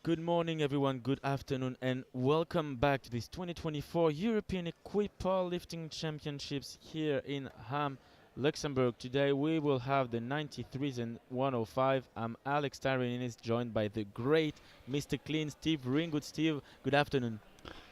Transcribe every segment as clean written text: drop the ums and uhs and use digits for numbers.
Good morning, everyone. Good afternoon, and welcome back to this 2024 European Equipped Powerlifting Championships here in Ham, Luxembourg. Today we will have the 93s and 105. I'm Alex Tyreninis, joined by the great Mr. Clean Steve Ringgood. Steve, good afternoon.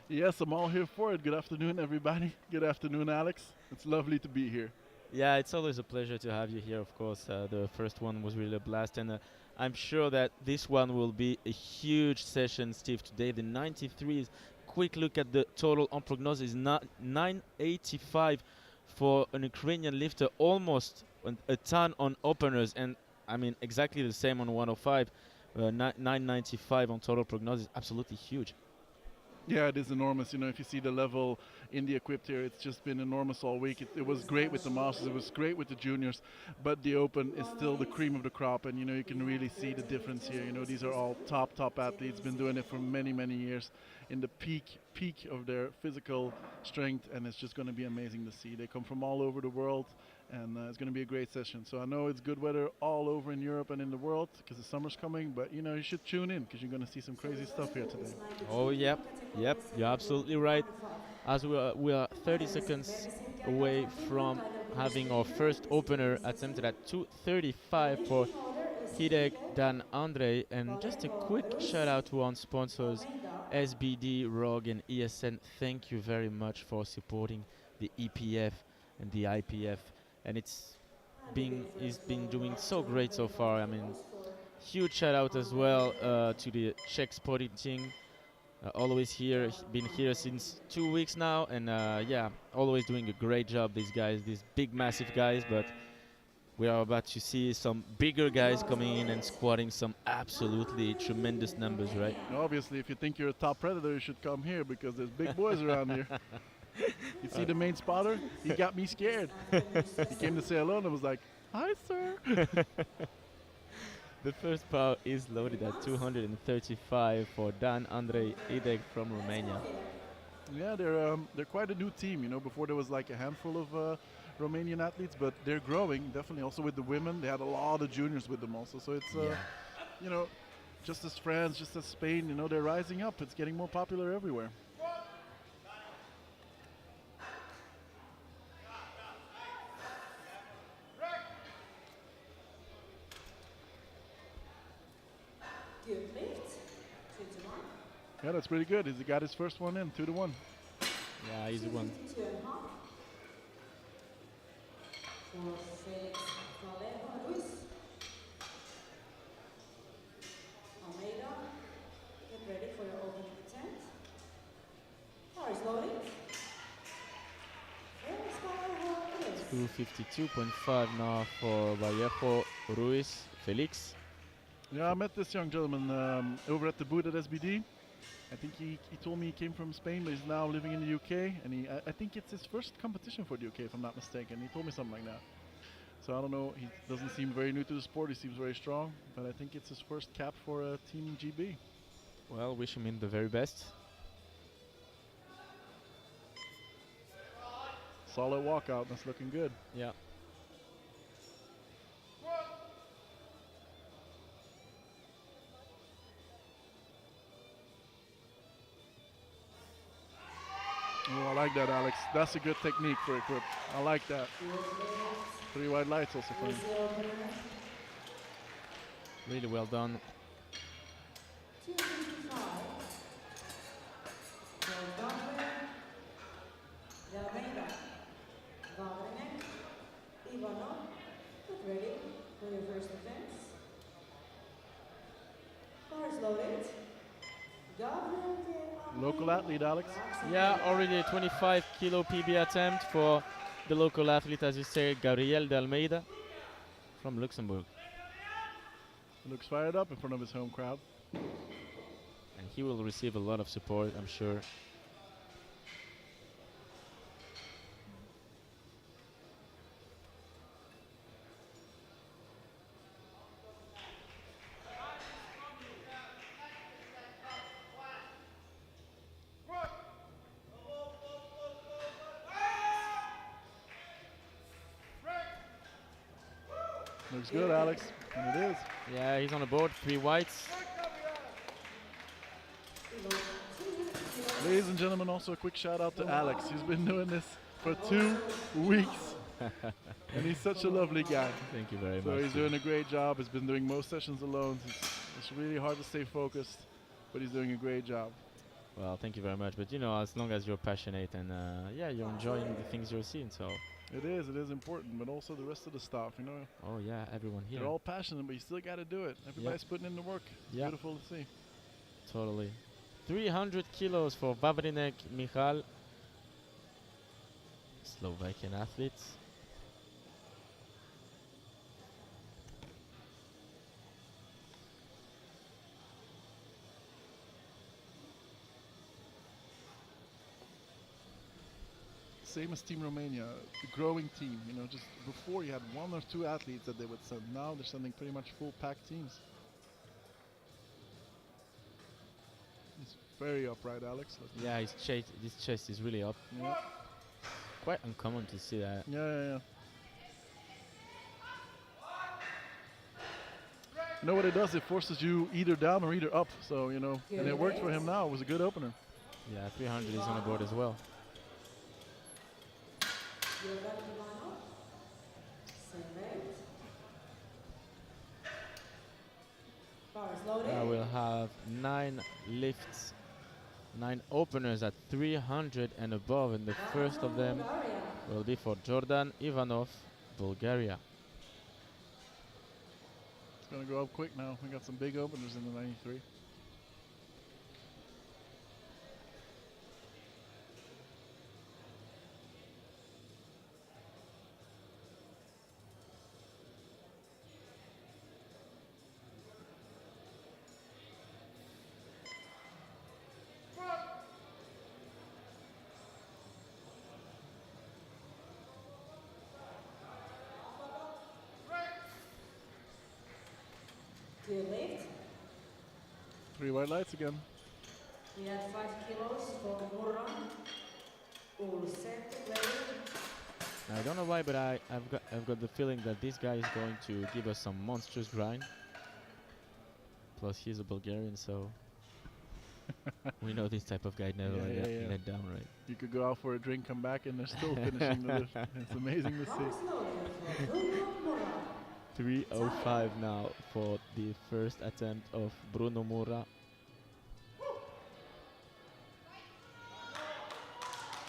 Yes, I'm all here for it. Good afternoon, everybody. Good afternoon, Alex. It's lovely to be here. Yeah, it's always a pleasure to have you here. Of course, the first one was really a blast, and I'm sure that this one will be a huge session, Steve. Today, the 93s. Quick look at the total on prognosis: 985 for an Ukrainian lifter, almost a ton on openers, and I mean exactly the same on 105. 995 on total prognosis, absolutely huge. Yeah, it is enormous. If you see the level in the equipped here, it's just been enormous all week. It was great with the masters, it was great with the juniors, but the open is still the cream of the crop, and you can really see the difference here. These are all top athletes, been doing it for many years, in the peak of their physical strength, and it's just going to be amazing to see. They come from all over the world, and it's going to be a great session. So I know it's good weather all over in Europe and in the world because the summer's coming, but you should tune in because you're going to see some crazy stuff here today. Oh, yep, you're absolutely right. As we are 30 seconds away from having our first opener attempted at 2:35 for Hideg Dan Andre. And just a quick shout out to our sponsors, SBD, ROG, and ESN. Thank you very much for supporting the EPF and the IPF. And he's been doing so great so far. I mean, huge shout out as well to the Czech sporting team. Always here, been here since 2 weeks now, and yeah, always doing a great job. These guys, these big, massive guys, but we are about to see some bigger guys coming in and squatting some absolutely tremendous numbers, right? Obviously, if you think you're a top predator, you should come here because there's big boys around here. You see the main spotter? He got me scared. He came to say hello and I was like, "Hi, sir." The first power is loaded at 235 for Dan Andrei Ideg from Romania. Yeah, they're quite a new team. Before there was like a handful of Romanian athletes, but they're growing definitely. Also with the women, they had a lot of juniors with them also. So it's you know, just as France, just as Spain, they're rising up. It's getting more popular everywhere. Deadlift, 2 to 1. Yeah, that's pretty good. He's got his first one in, 2 to 1. Yeah, easy one. 2.5. For Felix Valero Ruiz. Almeida, get ready for your opening attempt. Car is loading. Felix Valero Ruiz. 252.5 now for Vallejo Ruiz Felix. Yeah, I met this young gentleman over at the booth at SBD. I think he told me he came from Spain, but he's now living in the UK. And I think it's his first competition for the UK, if I'm not mistaken. He told me something like that. So I don't know. He doesn't seem very new to the sport. He seems very strong, but I think it's his first cap for Team GB. Well, wish him the very best. Solid walkout. That's looking good. Yeah. Oh, I like that, Alex. That's a good technique for equipped. I like that. 3 white lights also for him. Really well done. 255. For Gabriel De Almeida. Gabriel Ivanov, get ready for your first defense. Car is loaded. Gabriel De Almeida. Local athlete, Alex. Yeah, already a 25 kilo PB attempt for the local athlete, as you say, Gabriel de Almeida from Luxembourg. Looks fired up in front of his home crowd. And he will receive a lot of support, I'm sure. Looks good, Alex. And it is. Yeah, he's on the board, 3 whites. Kilo 200 Ladies kilos. and gentlemen, also a quick shout out to Alex. He's been doing this for 2 weeks, and he's such a lovely guy. Thank you very So much. he's doing a great job. He's been doing most sessions alone. It's really hard to stay focused, but he's doing a great job. Well, thank you very much. But you know, as long as you're passionate and yeah, you're enjoying the things you're seeing, so. It is important, but also the rest of the staff, you know. Oh yeah, everyone here. They're all passionate, but you still got to do it. Everybody's putting in the work. Yeah. Beautiful to see. Totally. 300 kilos for Vavrinek Michal, Slovakian athletes. Same as Team Romania, the growing team. You know, just before you had 1 or 2 athletes that they would send. Now they're sending pretty much full pack teams. He's very upright, Alex. Yeah, his chest is really up. Yeah. Quite uncommon to see that. Yeah. You know what it does? It forces you either down or either up. So, you know, and it worked for him now. It was a good opener. Yeah, 300 is on the board as well. We'll have 9 lifts, 9 openers at 300 and above, and the first of them will be for Jordan Ivanov, Bulgaria. It's going to go up quick now. We got some big openers in the 93. Deadlift. 3 white lights again. We had 5 kilos for Moran. All set, ready. I don't know why, but I've got the feeling that this guy is going to give us some monstrous grind. Plus, he's a Bulgarian, so we know this type of guy never let down, right? You could go out for a drink, come back, and they're still finishing the lift. It's amazing to see. 3:05 now for the first attempt of Bruno Moura.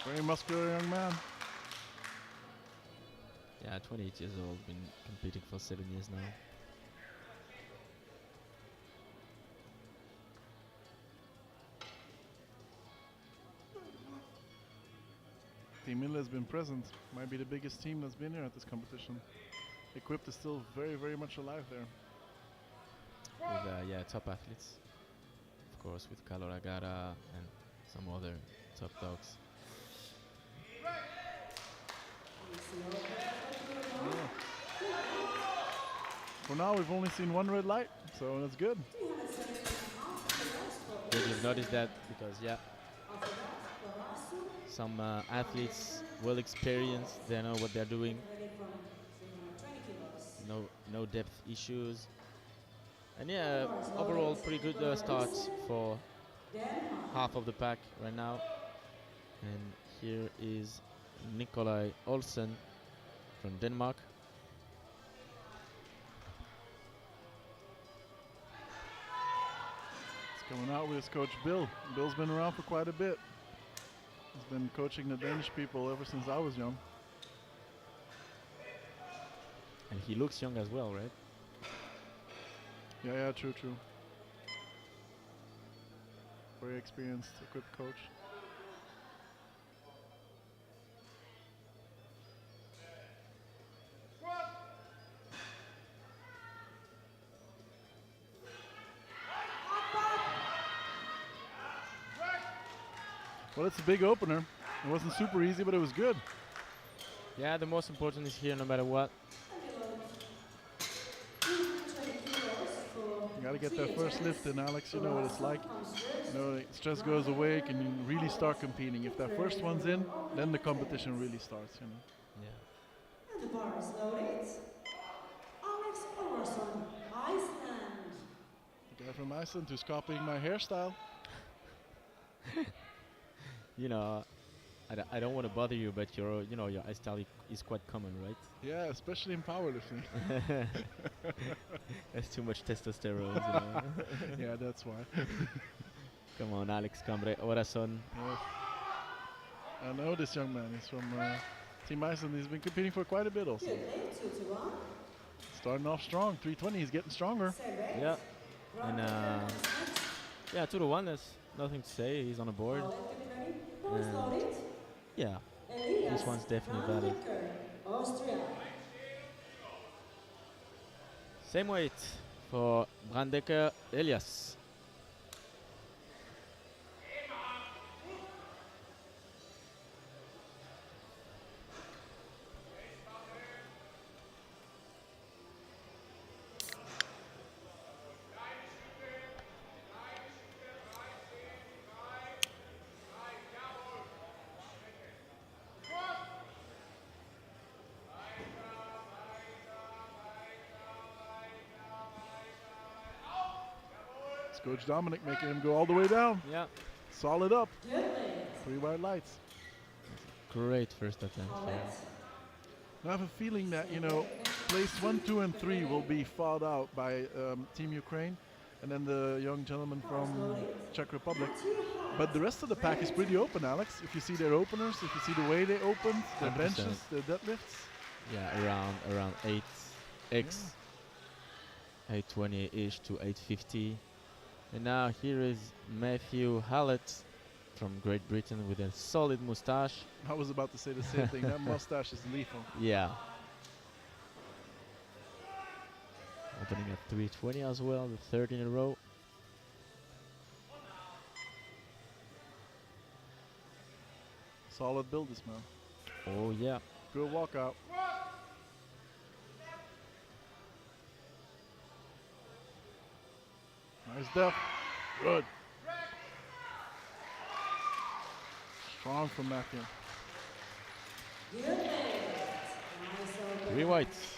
Very muscular young man. Yeah, 28 years old, been competing for 7 years now. Team Inle has been present. Might be the biggest team that's been here at this competition. Equipped is still very, very much alive there. With top athletes, of course, with Carlo Ragara and some other top dogs. For now, we've only seen 1 red light, so that's good. You've noticed that because, some athletes well experienced, they know what they're doing. No depth issues. And overall pretty good start for half of the pack right now. And here is Nikolai Olsen from Denmark. He's coming out with his coach Bill. Bill's been around for quite a bit. He's been coaching the Danish people ever since I was young. And he looks young as well, right? Yeah, true. Very experienced, equipped coach. Well, it's a big opener. It wasn't super easy, but it was good. Yeah, the most important is here no matter what. You got to get that first lift in, Alex. You know what it's like. You know, stress goes away and you really start competing. If that first one's in, then the competition really starts, you know. Yeah. And the bar is loaded. Alex Olarsson, Iceland. The guy from Iceland who's copying my hairstyle. you know, I don't want to bother you, but your ice style is quite common, right? Yeah, especially in powerlifting. That's too much testosterone, you know. Yeah, that's why. Come on, Alex Cambre, Orason. Yes. I know this young man. He's from Team Iceland. He's been competing for quite a bit also. Good, 2 to 1. Starting off strong. 320. He's getting stronger. Select. Yeah, and Round yeah, 2 to 1. There's nothing to say. He's on the board, All get ready. Points and loaded. yeah, Elias this one's definitely van valid. Dekker, Austria. Same weight for Brandecker Elias. It's Coach Dominic making him go all the way down. Yeah, Solid up. Deadlift. 3 white lights. great first attempt. Collect. I have a feeling that, place 1, 2, and 3 will be fought out by Team Ukraine and then the young gentleman from Czech Republic. But the rest of the pack is pretty open, Alex. If you see their openers, if you see the way they opened, their 100%. benches, their deadlifts. Yeah, around 8x, 820-ish to 850. And now here is Matthew Hallett from Great Britain with a solid mustache. I was about to say the same thing. That mustache is lethal. Yeah. Opening at 320 as well, the third in a row. Solid build, this man. Oh yeah. Good walkout. Nice depth. Good. Strong from Matthew. Three whites.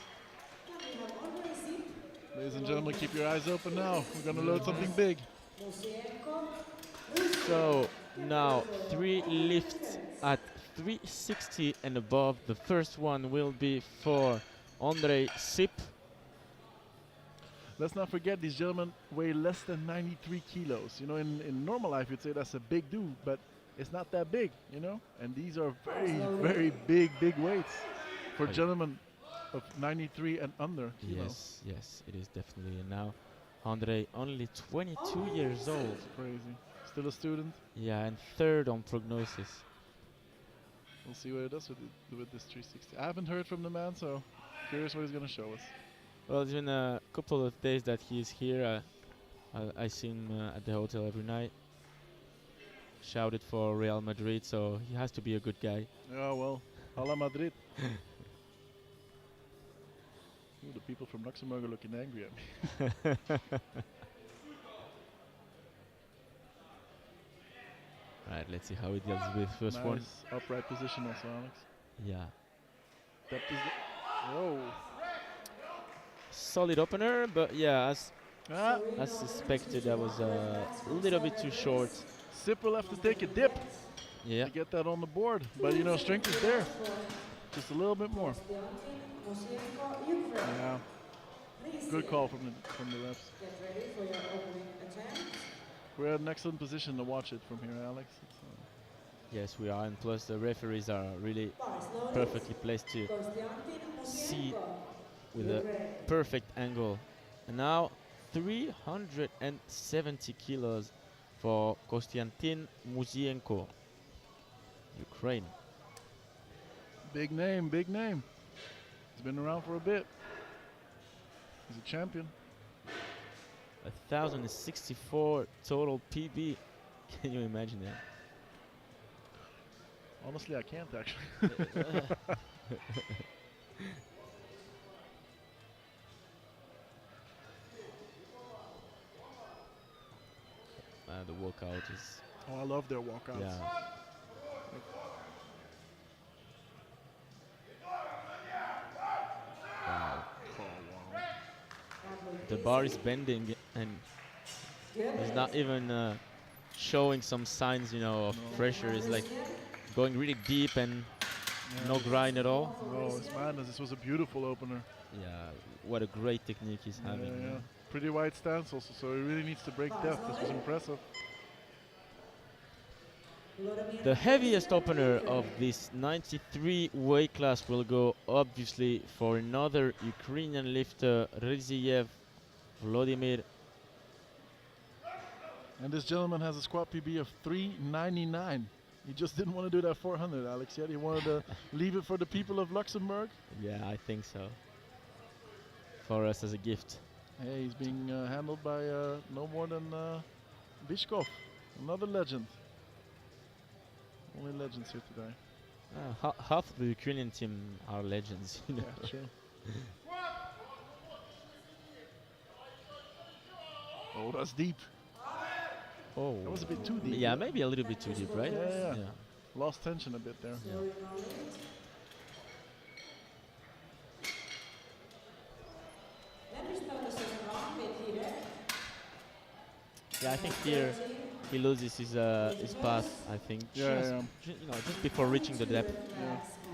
Ladies and gentlemen, keep your eyes open now. We're going to load something big. So now 3 lifts at 360 and above. The first one will be for Andrei Sip. Let's not forget these gentlemen weigh less than 93 kilos. In normal life you'd say that's a big dude, but it's not that big, And these are very, very big weights for gentlemen of 93 and under kilos. Yes, it is definitely. And now Andrei, only 22 years old. Crazy. Still a student. Yeah, and third on prognosis. We'll see what it does with this 360. I haven't heard from the man, so curious what he's going to show us. Well, it's been a couple of days that he's here. I see him at the hotel every night. Shouted for Real Madrid, so he has to be a good guy. Yeah, well, Hala Madrid. Ooh, the people from Luxembourg are looking angry at me. Right, let's see how he deals with first Nice one. upright position also, Alex. Yeah. Depth is whoa. Solid opener, but yeah, Ah, as suspected, that was a little bit too short. Sip will have to take a dip Yeah. to get that on the board. But strength is there. Just a little bit more. Yeah. Good call from the refs. Get ready for your opening attempt. We're at an excellent position to watch it from here, Alex. Yes, we are, and plus the referees are really Bars loaded. perfectly placed to see with a perfect angle. And now 370 kilos for Kostiantin Muzienko, Ukraine. Big name, big name. He's been around for a bit. He's a champion. 1,064 total PB. Can you imagine that? Honestly, I can't actually. The walkout is, Oh, I love their walkouts. yeah. Wow. Oh, wow. The bar is bending and he's not even showing some signs, of pressure. It's like going really deep and no grind at all. No, it's madness. This was a beautiful opener. Yeah, what a great technique he's having. Yeah. Pretty wide stance also, so he really needs to break depth. This was impressive. The heaviest opener of this 93 weight class will go obviously for another Ukrainian lifter, Riziev Vladimir. And this gentleman has a squat PB of 399. He just didn't want to do that 400, Alex, yet. He wanted to leave it for the people of Luxembourg. Yeah, I think so. For us as a gift. Hey, he's being handled by no more than Bishkov, another legend. Only legends here today. Half of the Ukrainian team are legends. Yeah, true. Oh, that's deep. Oh, that was a bit too deep. Yeah, maybe a little bit too deep, right? Yeah. Lost tension a bit there. Yeah, I think here he loses his path. I think just before reaching the depth.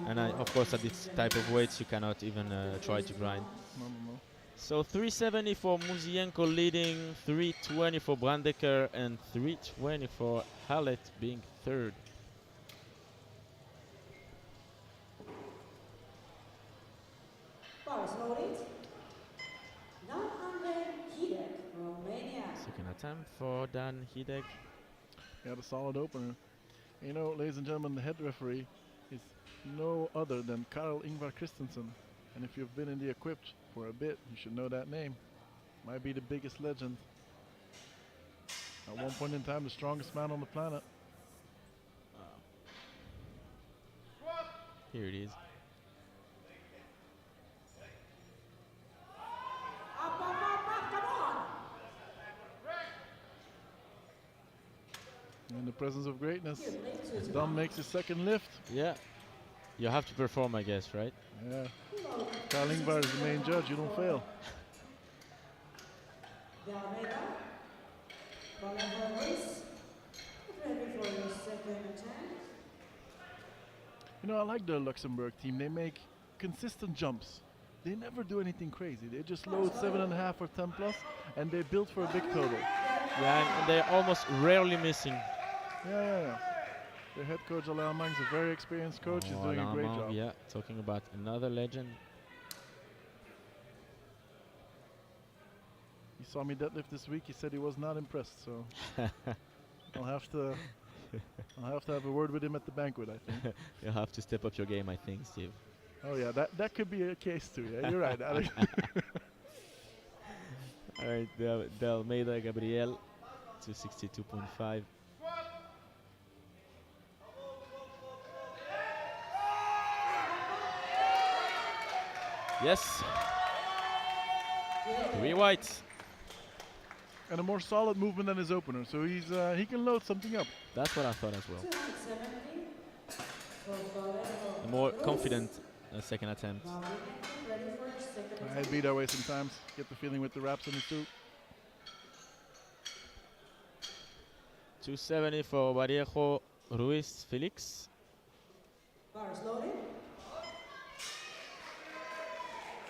And of course, at this type of weights, you cannot even try to grind. No. So 370 for Muzienko leading, 320 for Brandeker, and 320 for Hallett being third. Bars loaded. 900 Hidek, Romania. Second attempt for Dan Hidek. Got a solid opener. You know, ladies and gentlemen, the head referee is no other than Karl Ingvar Christensen. And if you've been in the equipped for a bit, you should know that name. Might be the biggest legend. At one point in time, the strongest man on the planet. Here it is. In the presence of greatness, Dom makes his second lift. Yeah. You have to perform, I guess, right? Yeah. Karl Ingvar is the main judge. You don't fail. You know, I like the Luxembourg team. They make consistent jumps. They never do anything crazy. They just load 7.5 or 10 plus, and they build for a big total. Yeah, and they're almost rarely missing. Yeah. Their head coach Alain Mang is a very experienced coach. He's doing a great job. Yeah, talking about another legend. He saw me deadlift this week. He said he was not impressed. So I'll have to have a word with him at the banquet, I think. You'll have to step up your game, I think, Steve. Oh yeah, that could be a case too. Yeah, you're right, Alex. All right, De Almeida Gabriel, 262.5. Yes. 3 whites. And a more solid movement than his opener, so he can load something up. That's what I thought as well. A more confident second attempt. I'd be that way sometimes. Get the feeling with the wraps on his too. 270 for Vallejo Ruiz Felix. Bars loaded.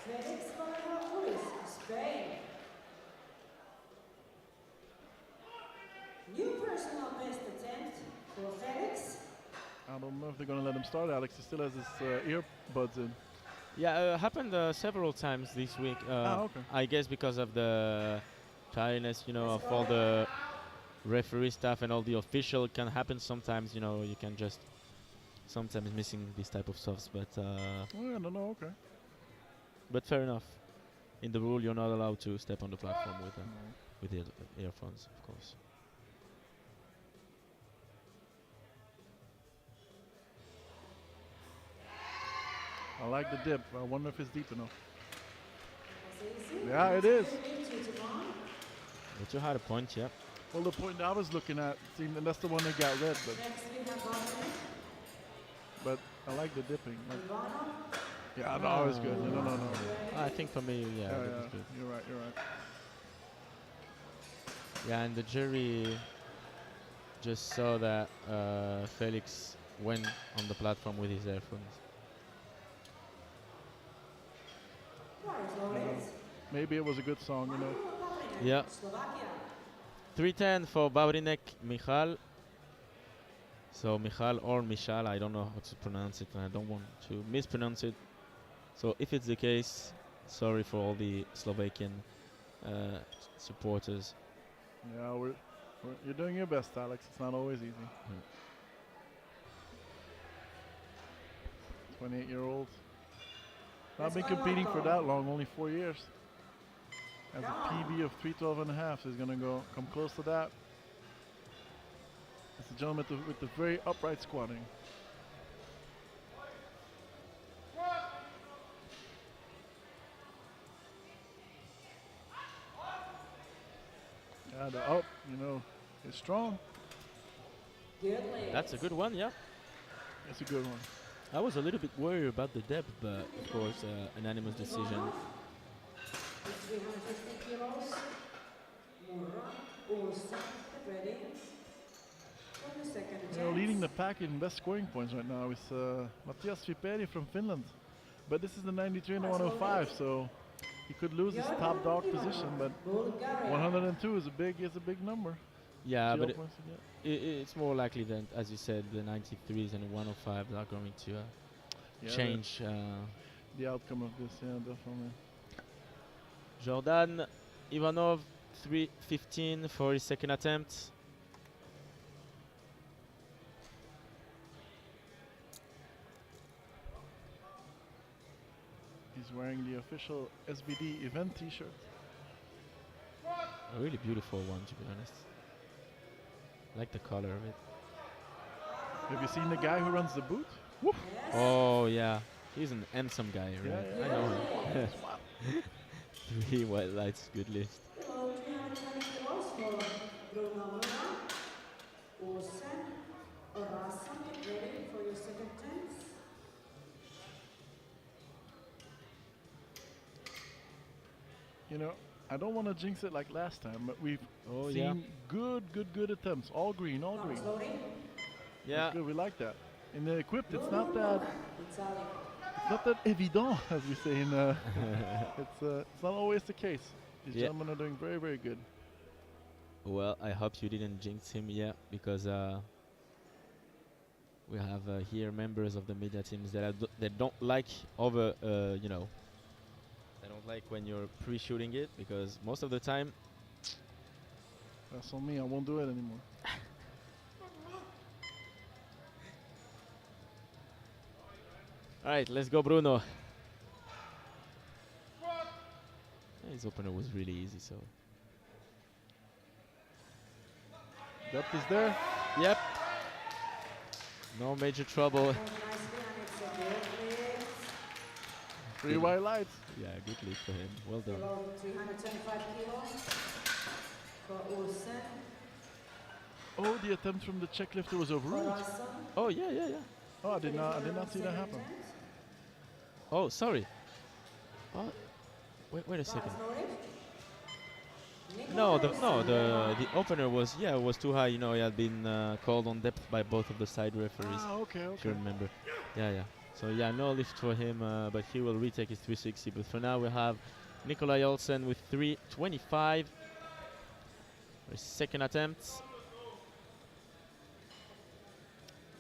Felix Vallejo Ruiz, Spain. New personal best attempt for Felix. I don't know if they're going to let him start, Alex. He still has his earbuds in. Yeah, happened several times this week. Okay. I guess because of the tiredness, of all the referee staff and all the official. It can happen sometimes. You can just sometimes missing these type of stuffs. But Oh, no, okay. but fair enough. In the rule, you're not allowed to step on the platform with the earphones, of course. I like the dip. I wonder if it's deep enough. Yeah, it is. But you had a point, yeah. Well, the point I was looking at, seemed, and that's the one that got red, but I like the dipping. Yeah, no, it's good. No. I think for me, yeah, that was good. You're right. Yeah, and the jury Just saw that Felix went on the platform with his earphones. Maybe it was a good song, you know. Yeah. 310 for Babrinek Michal. So Michal or Michal, I don't know how to pronounce it, and I don't want to mispronounce it. So if it's the case, sorry for all the Slovakian supporters. Yeah, you're doing your best, Alex. It's not always easy. 28-year-old. Not been competing for that long, only 4 years. Has a PB of 312 and a half, so he's gonna come close to that. It's the gentleman with the very upright squatting. Yeah, the up, you know, is strong. That's a good one, yeah. It's a good one. I was a little bit worried about the depth, but of course, unanimous decision. 350 kilos. Ready. You know, leading the pack in best scoring points right now is Mattias Viperi from Finland. But this is the 93 and the 105, so he could lose his top dog position. But 102 is a big number. Yeah, but it's more likely than, as you said, the 93s and the 105s are going to change the outcome of this. Yeah, definitely. Jordan Ivanov, 315 for his second attempt. He's wearing the official SBD event t-shirt. A really beautiful one, to be honest. I like the color of it. Have you seen the guy who runs the booth? Woo. Oh yeah, he's an handsome guy, right? Yeah, I know him. 3 white lights, good lift. You know, I don't want to jinx it like last time, but we've seen good attempts. All green, all green. Yeah. That's good, we like that. In the equipped, it's not that évident, as we say in it's not always the case. These gentlemen are doing very, very good. Well, I hope you didn't jinx him yet, because we have here members of the media teams that don't like you know, they don't like when you're pre-shooting it, because most of the time. That's on me. I won't do it anymore. All right, let's go, Bruno. His opener was really easy, so. Depth is there. Yep. No major trouble. 3 white lights. Yeah, good lead for him. Well done. 325 kilos for Olsen. Oh, the attempt from the check lifter was overruled. Oh yeah. Oh, I did not see that happen. Oh, sorry. Oh, wait a second. No, the opener was too high. You know, he had been called on depth by both of the side referees. Ah, okay. If you remember. Yeah. So yeah, no lift for him, but he will retake his 360. But for now, we have Nikolai Olsen with 325 for his second attempt.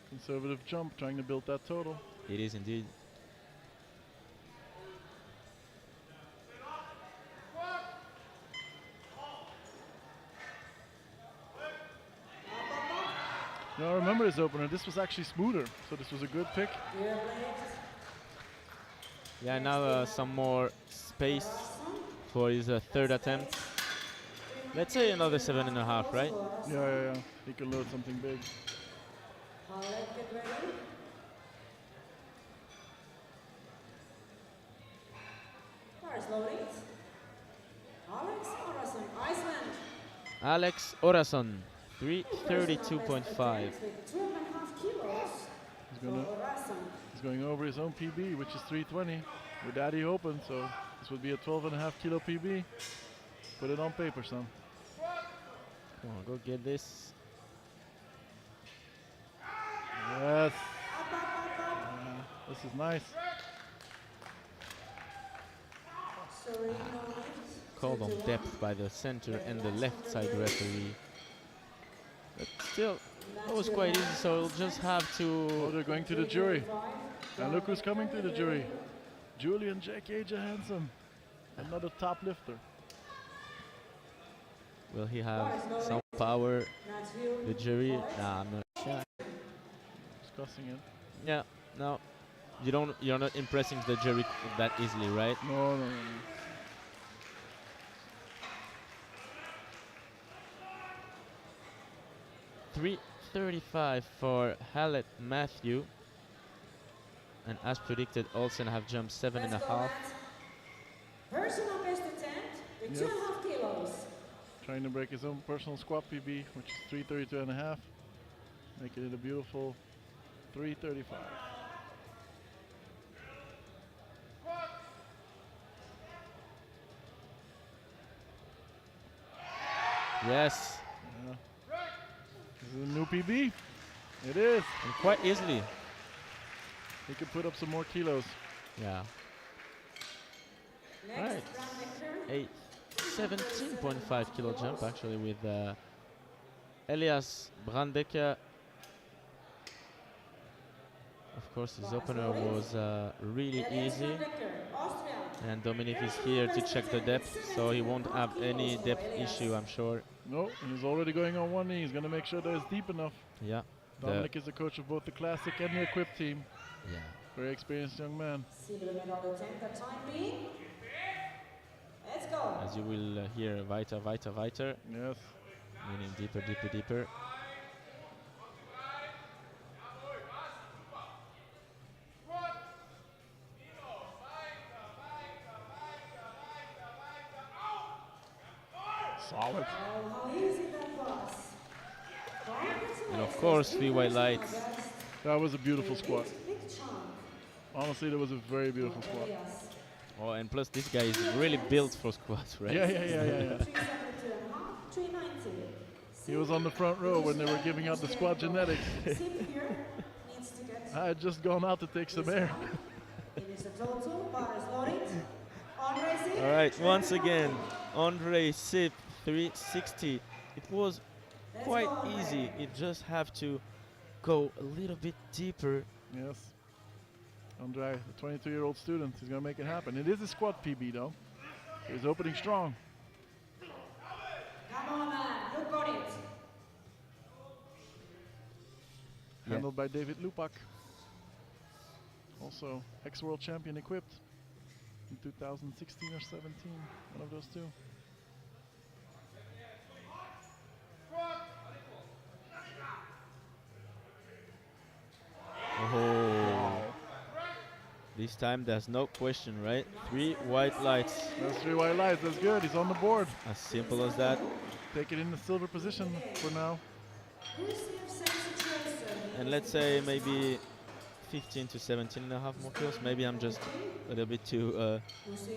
Conservative jump, trying to build that total. It is indeed. Now remember his opener, this was actually smoother, so this was a good pick. Yeah, now some more space for his third attempt. Let's say another 7.5, right? Yeah. He can load something big. Alex Orason, 332.5. He's going over his own PB, which is 320. With that he opened, so this would be a 12.5 kilo PB. Put it on paper, son. Come on, go get this. Yes. Up, up, up, up. This is nice. Sorry, no lift. Called 2 on to 1. depth by the center and the Match left under side the referee. But still, Match it was your quite easy, line so we'll comes just next. have Oh, to. they're going to the jury. 3:35. And look who's coming to the jury. Ready? Julian J.K. Johansson, another top lifter. Will he have some power? Match view. The jury? 5. Nah, I'm not sure. Discussing it. Yeah, no. You're not impressing the jury that easily, right? No, no, no, no. 3:35 for Hallett Matthew. And as predicted, Olsen have jumped 7.5. Let's go, Matt. Personal best attempt with Yes. 2.5 kilos. Trying to break his own personal squat PB, which is 332.5. Making it a beautiful 335. Yes, Yeah. This is a new PB. It is. and quite easily. He could put up some more kilos. Yeah. Next, Right. Brandnecker. A 17.5 kilo jump actually with Elias Brandecker. Of course, his opener was really Elias easy. Brandnecker, Austria. And Dominic is here to check the depth, so he won't have any depth issue, I'm sure. No, he's already going on one knee. He's going to make sure that it's deep enough. Yeah. Dominic is the coach of both the classic and the equipped team. Yeah. Very experienced young man. Silver medal attempt at time being. Let's go. As you will hear, weiter, weiter, weiter, Yes. meaning deeper, deeper, deeper. Solid. Oh, how easy that was. And of course, 3 white lights. That was a beautiful squat. Big chunk. Honestly, that was a very beautiful squat. Elias. Oh, and plus this guy is really built for squats, right? Yeah. 372.5, 390. He was on the front row when they were giving out the squat genetics. Sip here needs to get I had just gone out to take some air. it is the total, bar is loaded. Andre Sip. All right, once again, Andre Sip 360. It was Let's quite go, Andre. easy. You just have to go a little bit deeper. Yes. Andre, the 22-year-old student, he's going to make it happen. It is a squat PB, though. He's opening strong. Come on, man. You got it. Yeah. Handled by David Lupak. Also, ex-world champion equipped in 2016 or 17. One of those two. Oh. This time there's no question, right? 3 white lights. That's 3 white lights. That's good. He's on the board. As simple as that. Take it in the silver position for now. And let's say maybe 15 to 17 and a half more kills. Maybe I'm just a little bit too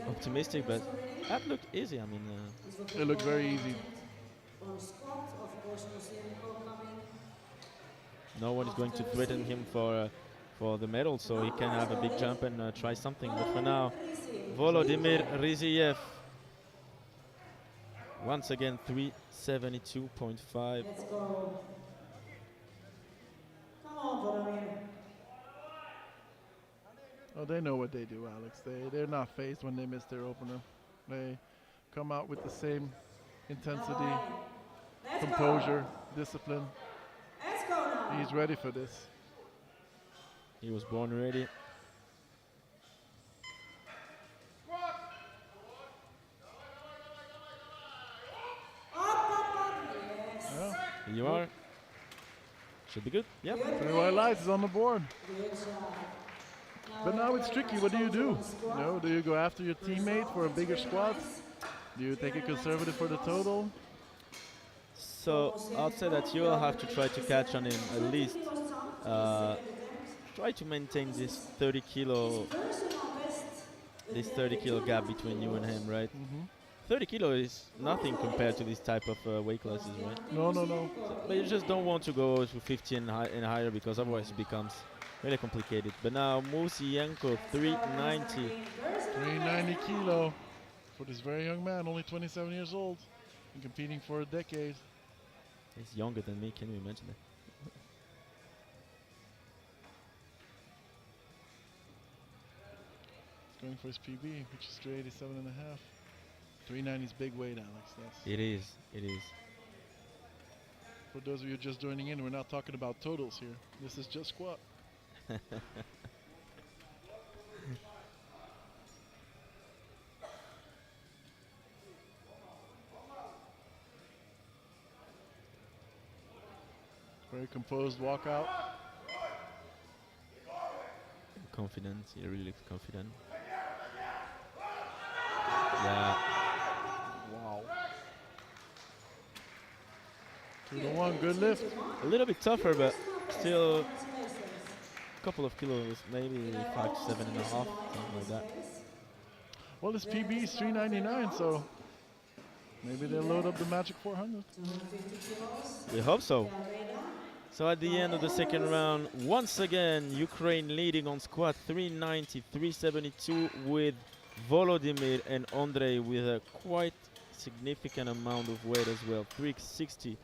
optimistic, but that looked easy. I mean, It looked very easy. no one is going to threaten him for the medal, so he can have a big jump and try something. But for now, Volodymyr Riziev, once again 372.5. Let's go. Come on, Volodymyr. Oh, they know what they do, Alex. They're not phased when they miss their opener. They come out with the same intensity, Alright. Let's composure, discipline. Go. Let's go now. He's ready for this. He was born ready. Up. Yes. Yeah. Here you are. Should be good. Yep. Good 3 play. white lights is on the board. Good job. But now it's tricky. What do you do? No, do you go after your teammate for a bigger squat? Do you take a conservative for the total? So I'd say that you will have to try to catch on him at least. Try to maintain this 30 kilo gap between you and him, right? 30 kilo is nothing compared to this type of weight classes, right? No, no, no. So, but you just don't want to go to 50 and higher because otherwise it becomes really complicated. But now Musienko 390. 390 kilo for this very young man, only 27 years old, and competing for a decade. He's younger than me. Can you imagine that? He's going for his PB, which is 387 and a half. 390 is big weight, Alex. It is. It is. For those of you just joining in, we're not talking about totals here. This is just squat. Very composed walkout. Confident. He really looks confident. Yeah. Wow. 2 to 1, good lift. A little bit tougher, but still a couple of kilos, maybe 5 to 7.5, something like that. Well, this PB is 399, so maybe they'll load up the magic 400. We hope so. So at the end of the second round, once again, Ukraine leading on squat 390, 372 with Volodymyr and Andrei with a quite significant amount of weight as well, 360.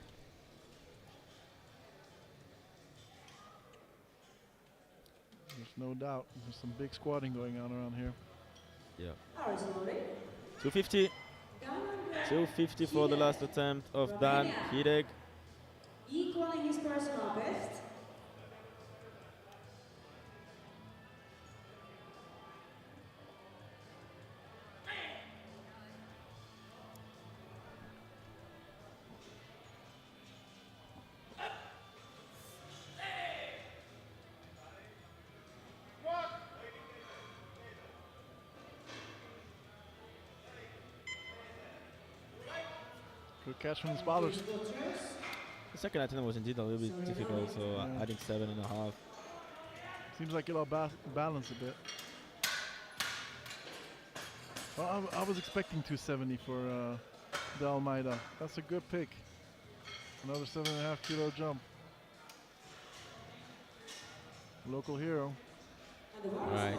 There's no doubt. There's some big squatting going on around here. Yeah. 250. 250 for the last attempt of Dan Hideg. Equaling his personal best. Good catch from the spotters. The second attempt was indeed a little bit difficult, so adding 7.5. Seems like it'll balance a bit. Well, I was expecting 270 for De Almeida. That's a good pick. Another 7.5 kilo jump. Local hero. Right.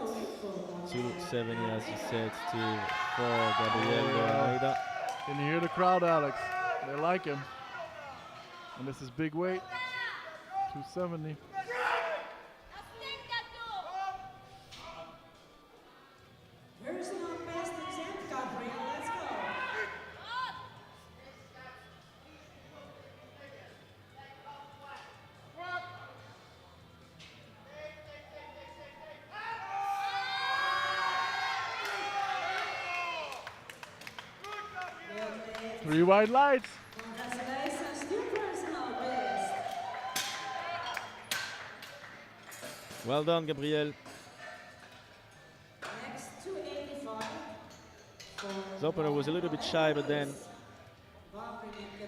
270, as you said, Steve, for Gabriel De Almeida. Can you hear the crowd, Alex? They like him. And this is big weight. 270. Personal best attempt, Gabriel. Let's go. Three white lights. Congratulations, new personal best. Well done, Gabriel. Next, 285. His opener was a little bit shy, but then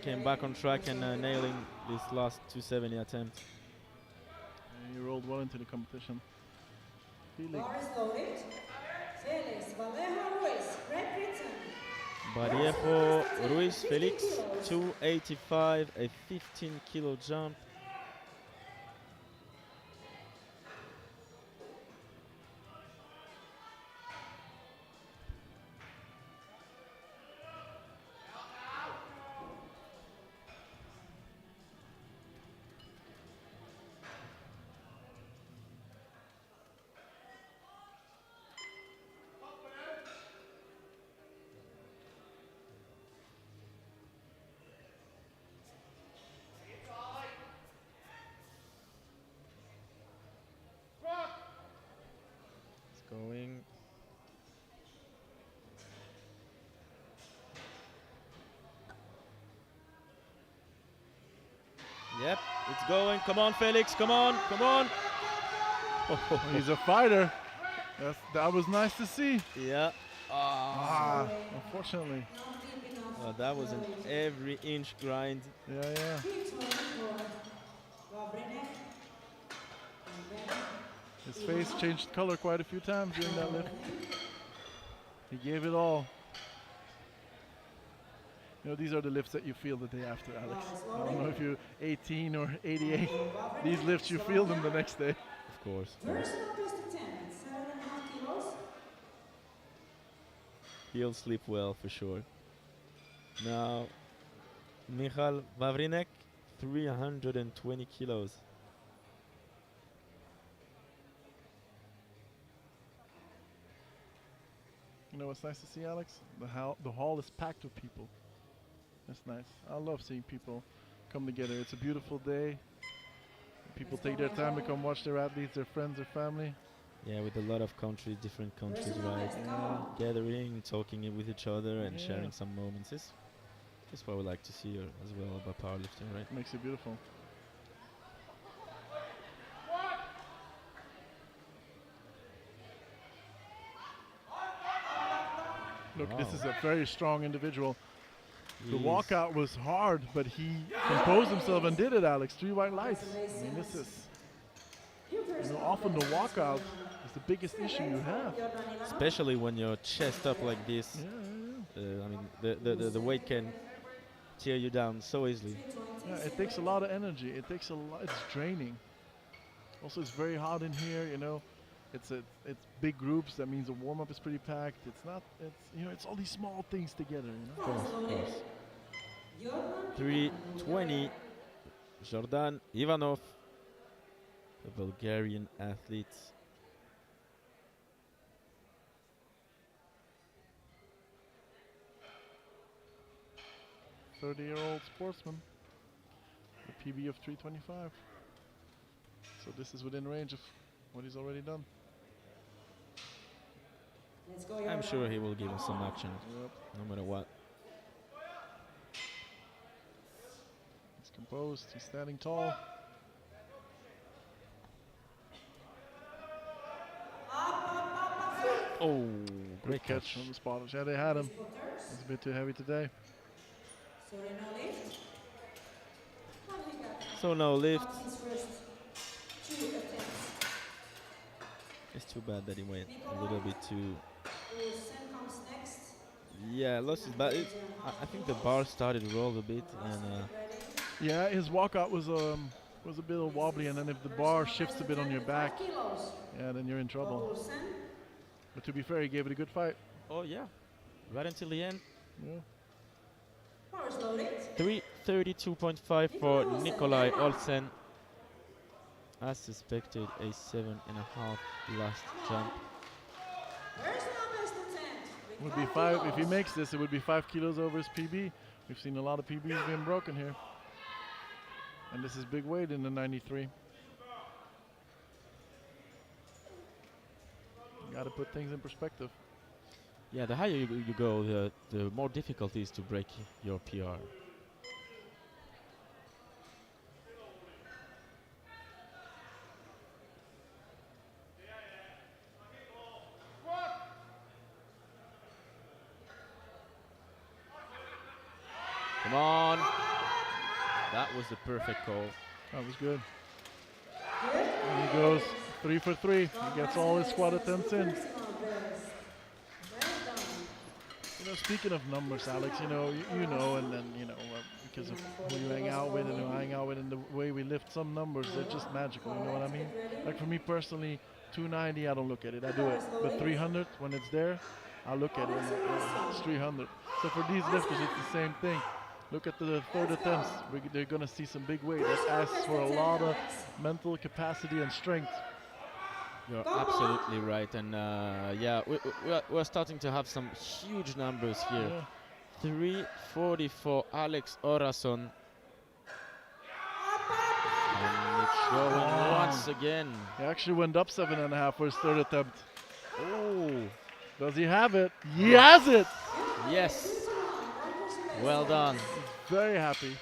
came back on track and nailing this last 270 attempt. And he rolled well into the competition. Felix. Bar is loaded. Felix Vallejo Ruiz, Great Britain. Vallejo Ruiz Felix, 285, a 15 kilo jump. Going. Yep, it's going. Come on, Felix. Come on. Come on. He's a fighter. That was nice to see. Yeah. Unfortunately. That was an every inch grind. Yeah. His face changed color quite a few times during that lift. He gave it all. You know, these are the lifts that you feel the day after, Alex. I don't know Slowly. if you're 18 or And 88. move over These neck, lifts, you slow feel them the down. next day. Of course, of course. Personal best attempt, 7.5 kilos. He'll sleep well for sure. Now, Michal Vavrinek, 320 kilos. You know what's nice to see, Alex? The hall is packed with people. That's nice. I love seeing people come together. It's a beautiful day. People take their time to come watch their athletes, their friends, their family. Yeah, with a lot of countries, different countries, Personal right? best, come Yeah. on. Gathering, talking with each other, and Yeah. sharing some moments. That's what we like to see as well about powerlifting, right? Makes it beautiful. Look, this Wow. is a very strong individual. The He's- walkout was hard, but he composed himself and did it, Alex. 3 white lights. I mean, this is, Your you know, personal often the best, what's walkout going on? is the biggest issue you have. Especially when you're chest up like this. Yeah. I mean, the weight can tear you down so easily. Yeah, it takes a lot of energy. It takes a lot. It's draining. Also, it's very hot in here. You know, it's big groups. That means the warm up is pretty packed. It's not. It's, you know, it's all these small things together. You know. Of course, of course. 320, Jordan Ivanov, the Bulgarian athlete. A 30-year-old sportsman. A PB of 325. So this is within range of what he's already done. Let's go, I'm Jordan. sure he will give us some action, Yep. no matter what. He's composed. He's standing tall. Oh, Good great catch from the spotters. Yeah, they had him. It's a bit too heavy today. Sorry, no lift. So no lift. On his first 2 attempts. It's too bad that he went a little bit too. Ulsen comes next. Yeah, lost his but I think the bar started to roll a bit, and Yeah, his walkout was a bit wobbly, and then if the bar shifts a bit on your back, yeah, then you're in trouble. Ulsen. But to be fair, he gave it a good fight. oh yeah, right until the end. Yeah. Power's loaded. 332.5 for Nikolai Olsen. As suspected, a 7.5 last jump. Personal best attempt. It would be 5 if he makes this. It would be 5 kilos over his PB. We've seen a lot of PBs being broken here, and this is big weight in the 93. Got to put things in perspective. Yeah, the higher you go, the more difficult it is to break your PR. Come on! That was the perfect call. That was good. And he goes 3 for 3. He gets all his squat attempts in. You know, speaking of numbers, Alex, you know, you know, and then, you know, because of who you hang out with and who I hang out with and the way we lift some numbers, they're just magical, you know what I mean? Like for me personally, 290, I don't look at it, I do it. But 300, when it's there, I look at it and it's 300. So for these lifters, it's the same thing. Look at the third attempts. They're going to see some big weight. That asks for a lot of mental capacity and strength. You're absolutely right, and yeah, we're starting to have some huge numbers here. Yeah. 340 for Alex Orason. And it's going once again. He actually went up 7.5 for his third attempt. Oh, Does he have it? He has it! yes. Well done. Very happy.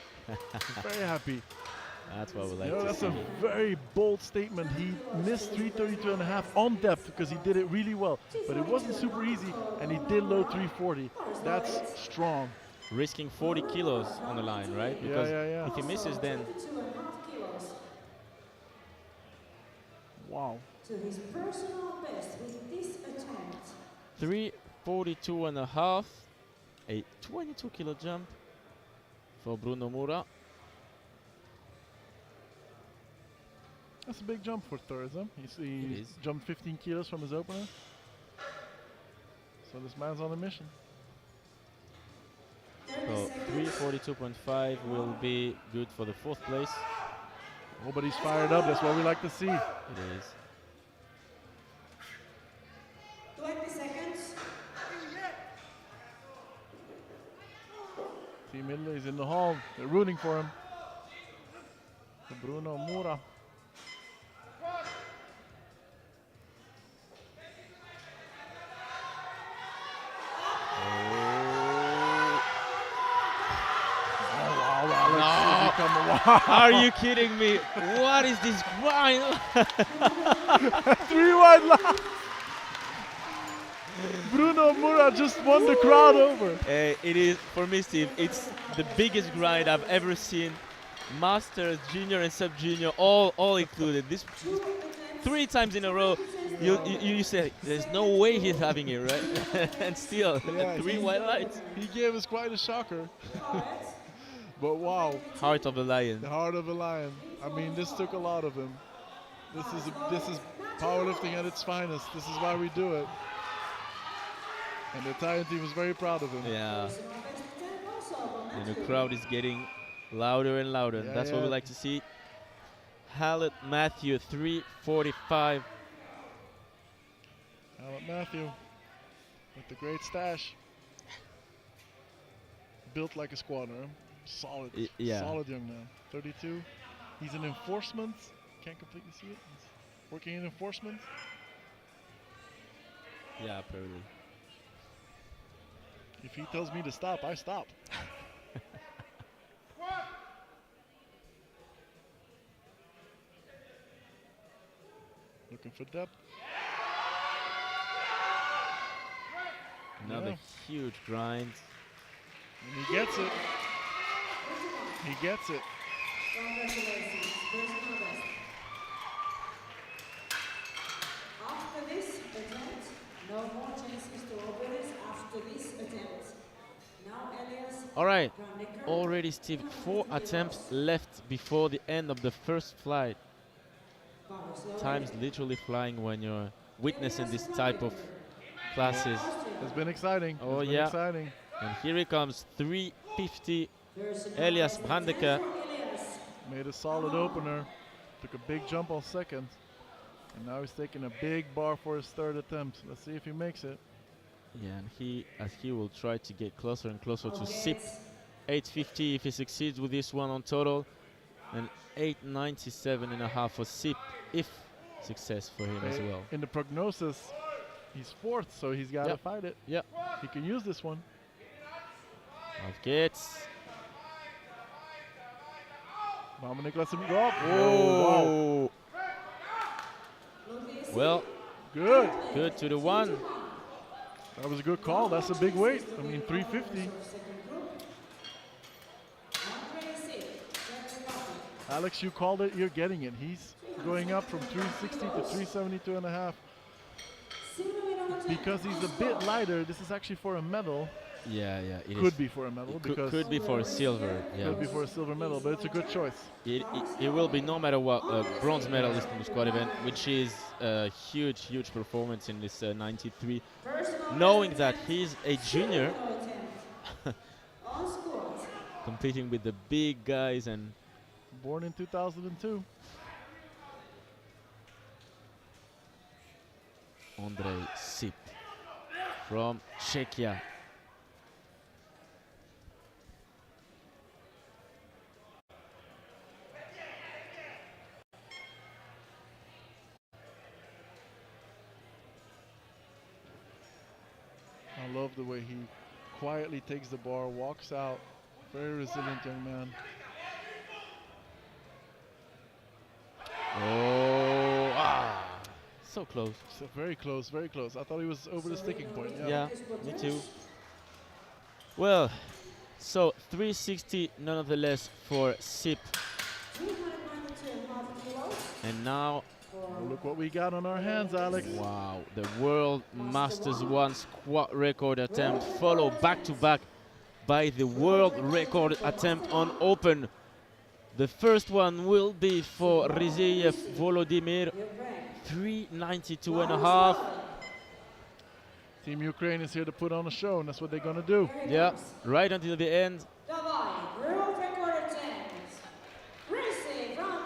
Very happy. That's what we like You know, to that's see. a very bold statement. He missed 332.5 on depth because he did it really well. But it wasn't super easy, and he did low 340. That's strong. Risking 40 kilos on the line, right? Yeah, Because yeah. if he misses, then 22.5 kilos Wow. to his personal best with this attempt. 342.5, a 22 kilo jump. for Bruno Mura. That's a big jump for tourism. He jumped 15 kilos from his opener. So this man's on a mission. So 3:42.5 will be good for the 4th place. Oh, but he's fired up. That's what we like to see. It is. 20 seconds. Team Italy is in the hall. They're rooting for him. For Bruno Mura. Are you kidding me? What is this grind? 3 wide lines. Bruno Mura just won the crowd over. It is, for me, Steve, it's the biggest grind I've ever seen. Masters, junior and sub-junior, all included. This 3 times in a row. You say, there's no way he's having it, right? And still, Yeah, 3 white lights. He gave us quite a shocker. But wow. Heart of the lion. The heart of a lion. I mean, this took a lot of him. This is powerlifting at its finest. This is why we do it. And the Italian team was very proud of him. Yeah. And the crowd is getting louder and louder. Yeah, That's what we like to see. Hallett Matthew, 3:45. Hallett Matthew with the great stash. Built like a squatter. Solid, solid young man. 32. He's in enforcement. Can't completely see it. He's working in enforcement. Yeah, apparently. If he tells me to stop, I stop. Looking for depth. Another huge grind. And he gets it. He gets it. Congratulations. Personal best. After this attempt, no more chances to open this after this attempt. Now Elias. All right. Already, Steve, 4 attempts left before the end of the first flight. Time's literally flying when you're witnessing this type of classes. It's been exciting. Oh, it's been yeah. exciting. And here he comes, 3:50. Elias Brandeke. Made a solid opener. Took a big jump on second. And now he's taking a big bar for his 3rd attempt. Let's see if he makes it. Yeah, and he will try to get closer and closer to SIP. 8:50 if he succeeds with this one on total. And 8:97.5 for SIP if success for him as well. In the prognosis, he's 4th, so he's got to fight it. Yeah. He can use this one. Auf geht's. Dominic lets him go up. Oh, wow. Well, good to the 1. That was a good call. That's a big weight. I mean, 350. Alex, you called it. You're getting it. He's going up from 360 to 372.5. Because he's a bit lighter, this is actually for a medal. Yeah, it could be for a medal. Because could be for a silver. Yeah. Could be for a silver medal, but it's a good choice. It will be no matter what a bronze medalist in the squad event, which is a huge performance in this 93. Knowing that he's a junior, competing with the big guys and born in 2002. Andrej Sip from Czechia. I love the way he quietly takes the bar, walks out. Very resilient young man. Oh, so close. So very close, very close. I thought he was over the sticking point. Yeah, me too. Well, so 360 nonetheless for Sip. And now, look what we got on our hands, Alex. Wow, the World Masters 1 squat record attempt, followed back to back by the world record attempt on open. The first one will be for Riziev Volodymyr, 392.5. Team Ukraine is here to put on a show, and that's what they're going to do. Yeah, right until the end.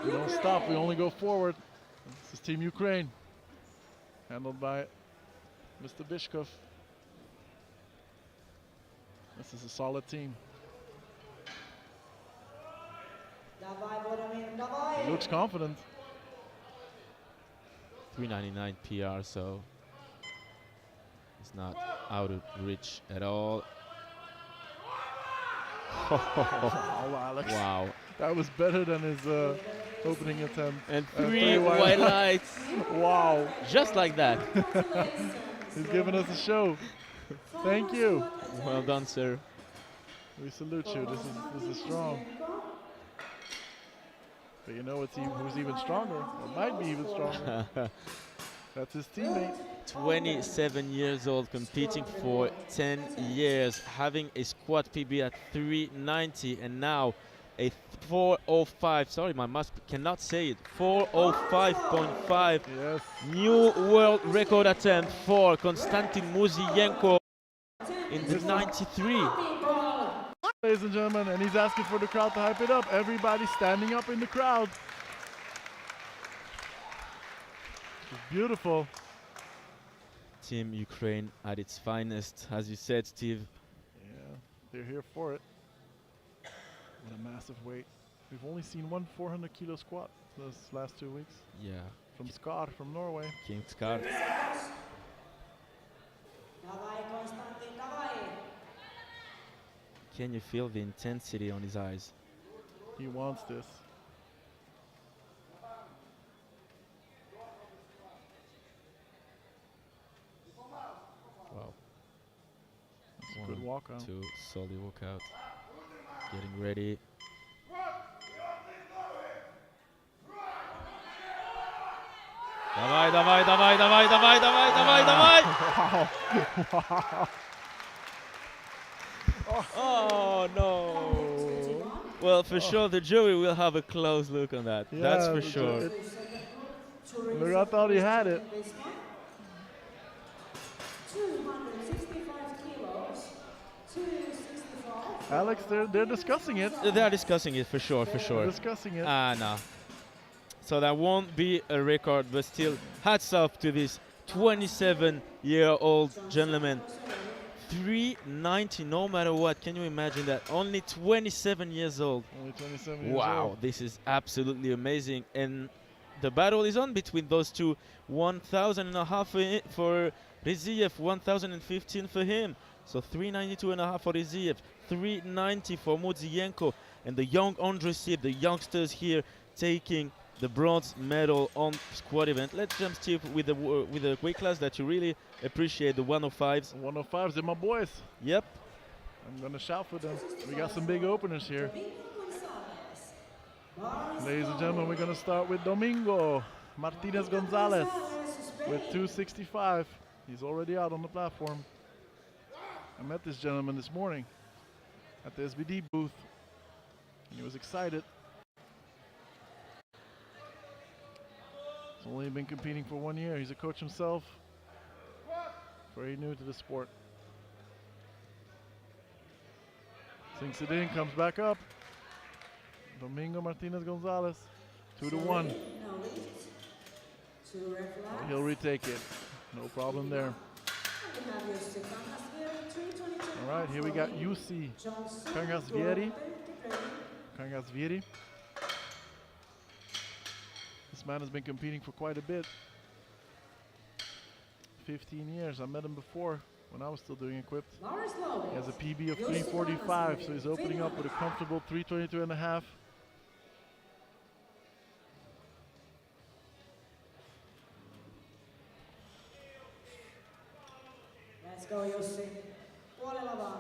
We don't stop, we only go forward. This is Team Ukraine, handled by Mr. Bishkov. This is a solid team. He looks confident. 399 PR, so it's not out of reach at all. Oh, Alex. Wow. That was better than his opening attempt. And three white lights. Wow. Just like that. He's giving us a show. Thank you. Well done, sir. We salute you. This is strong. But you know who's even stronger, or might be even stronger. That's his teammate. 27 years old, competing for 10 years, having a squat PB at 390, and now a 405. Sorry, my mask cannot say it. 405.5. Yes. New world record attempt for Konstantin Muzienko in the 93. Ladies and gentlemen, and he's asking for the crowd to hype it up. Everybody standing up in the crowd. It's beautiful. Team Ukraine at its finest, as you said, Steve. Yeah, they're here for it. What a massive weight. We've only seen one 400 kilo squat those last 2 weeks. Yeah. From Skar, from Norway. King Skar. Can you feel the intensity on his eyes? He wants this. Wow. That's a good walkout. Two solid walkout. Getting ready. Давай, давай, давай, давай, давай, давай, давай, давай! Wow. Oh no! Well, for sure the jury will have a close look on that. Yeah, That's for sure. Look, I thought he had it. 265 kilos, 265. Alex, they're discussing it. They're discussing it for sure, for They're sure. discussing it. No. So that won't be a record, but still, hats off to this 27-year-old gentleman. 390, no matter what. Can you imagine that? Only 27 years old. Only 27 years Wow, old. this is absolutely amazing. And the battle is on between those two. 1,500 for Riziev, 1,015 for him. So 392.5 for Riziev, 390 for Muzienko. And the young Andrusiev, the youngsters here, taking the bronze medal on squat event. Let's jump, Steve, with the weight class that you really appreciate, the 105s. 105s, they're my boys. Yep. I'm going to shout for them. We got some big openers here. Ladies and gentlemen, we're going to start with Domingo Martinez Gonzalez with 265. He's already out on the platform. I met this gentleman this morning at the SBD booth, and he was excited. He's only been competing for 1 year. He's a coach himself. Very new to the sport. Sinks it in, comes back up. Domingo Martinez Gonzalez, 2-1. He'll retake it. No problem there. All right, here we got UC Kangasvieri. This man has been competing for quite a bit. 15 years. I met him before when I was still doing equipped. He has a PB of 345, so he's opening up with a comfortable 322.5. Let's go, Jussi. Puolella vaan.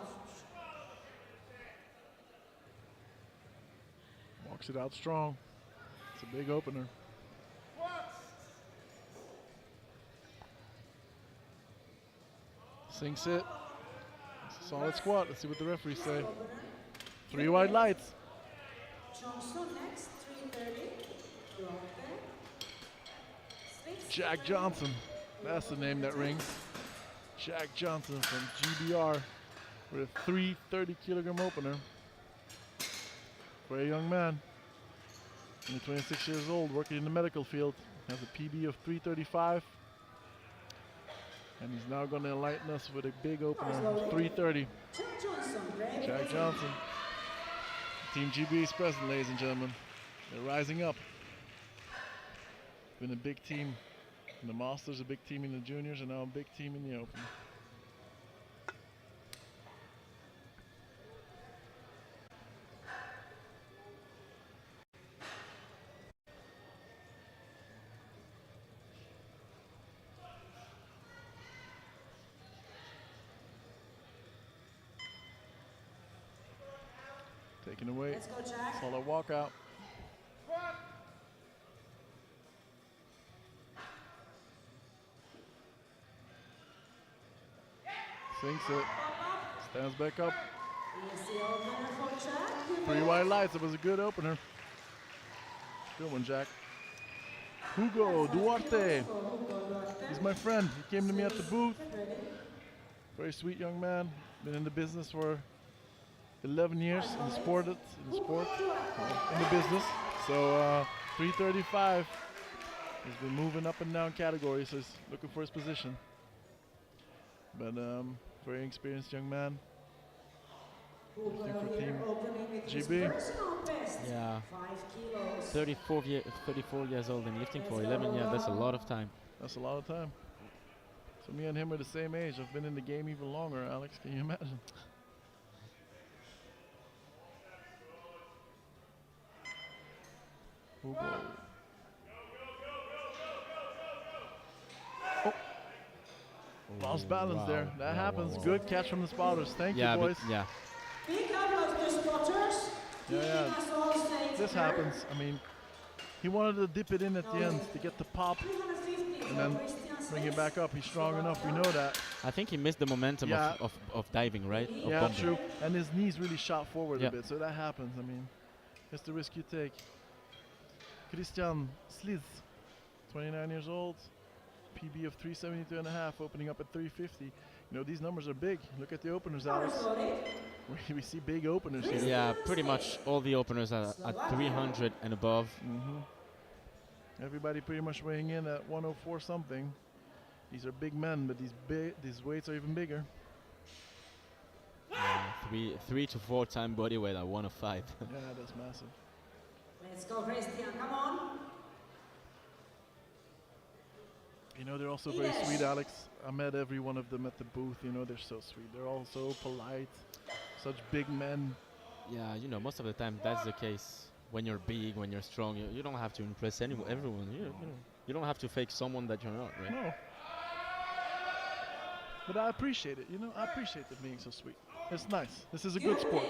Walks it out strong. It's a big opener. Sinks it. This is Solid squat. Let's see what the referees say. 3 wide lights. Johnson next, 330. Block there. Jack Johnson. That's the name that rings. Jack Johnson from GBR with a 330 kilogram opener. For a young man. Only 26 years old, working in the medical field. Has a PB of 335. And he's now going to enlighten us with a big opener of 330. Jack Johnson. Team GB is present, ladies and gentlemen. They're rising up. Been a big team in the Masters, a big team in the Juniors, and now a big team in the Open. Taken away. Let's go, Jack. Solid walkout. Sinks it. Stands back up. Here's the opener for Jack. 3 wide lights. It was a good opener. Good one, Jack. Hugo Duarte. He's my friend. He came to me at the booth. Very sweet young man. Been in the business for 11 years in the sport, in the business. So 335. He's been moving up and down categories, so he's looking for his position. But very experienced young man. Lifting for Team GB. Yeah. 34 years old and lifting for 11 years. That's a lot of time. That's a lot of time. So me and him are the same age. I've been in the game even longer, Alex. Can you imagine? Hugo. Oh. Lost balance Wow. there. That Wow, happens. wow, wow. Good catch from the spotters. Thank Yeah, you, boys. yeah. Big up to the spotters. Yeah. This happens. I mean, he wanted to dip it in at the end to get the pop and then bring it back up. He's strong enough. We know that. I think he missed the momentum Yeah. of diving, right? Of Yeah, bumping. true. And his knees really shot forward Yeah. a bit, so that happens. I mean, it's the risk you take. Christian Sliz, 29 years old, PB of 372 and a half, opening up at 350. You know, these numbers are big. Look at the openers, Alex. We see big openers here. Yeah, pretty much all the openers are at 300 and above. Everybody pretty much weighing in at 104 something. These are big men, but these weights are even bigger. Three to 4 time body weight at 105. Yeah, that's massive. Let's go, Christian. Come on. You know, they're also very sweet, Alex. I met every one of them at the booth. You know, they're so sweet. They're all so polite. Such big men. Yeah, you know, most of the time that's the case. When you're big, when you're strong, you don't have to impress everyone. You don't have to fake someone that you're not, right? No. But I appreciate it, you know. I appreciate them being so sweet. It's nice. This is a good sport.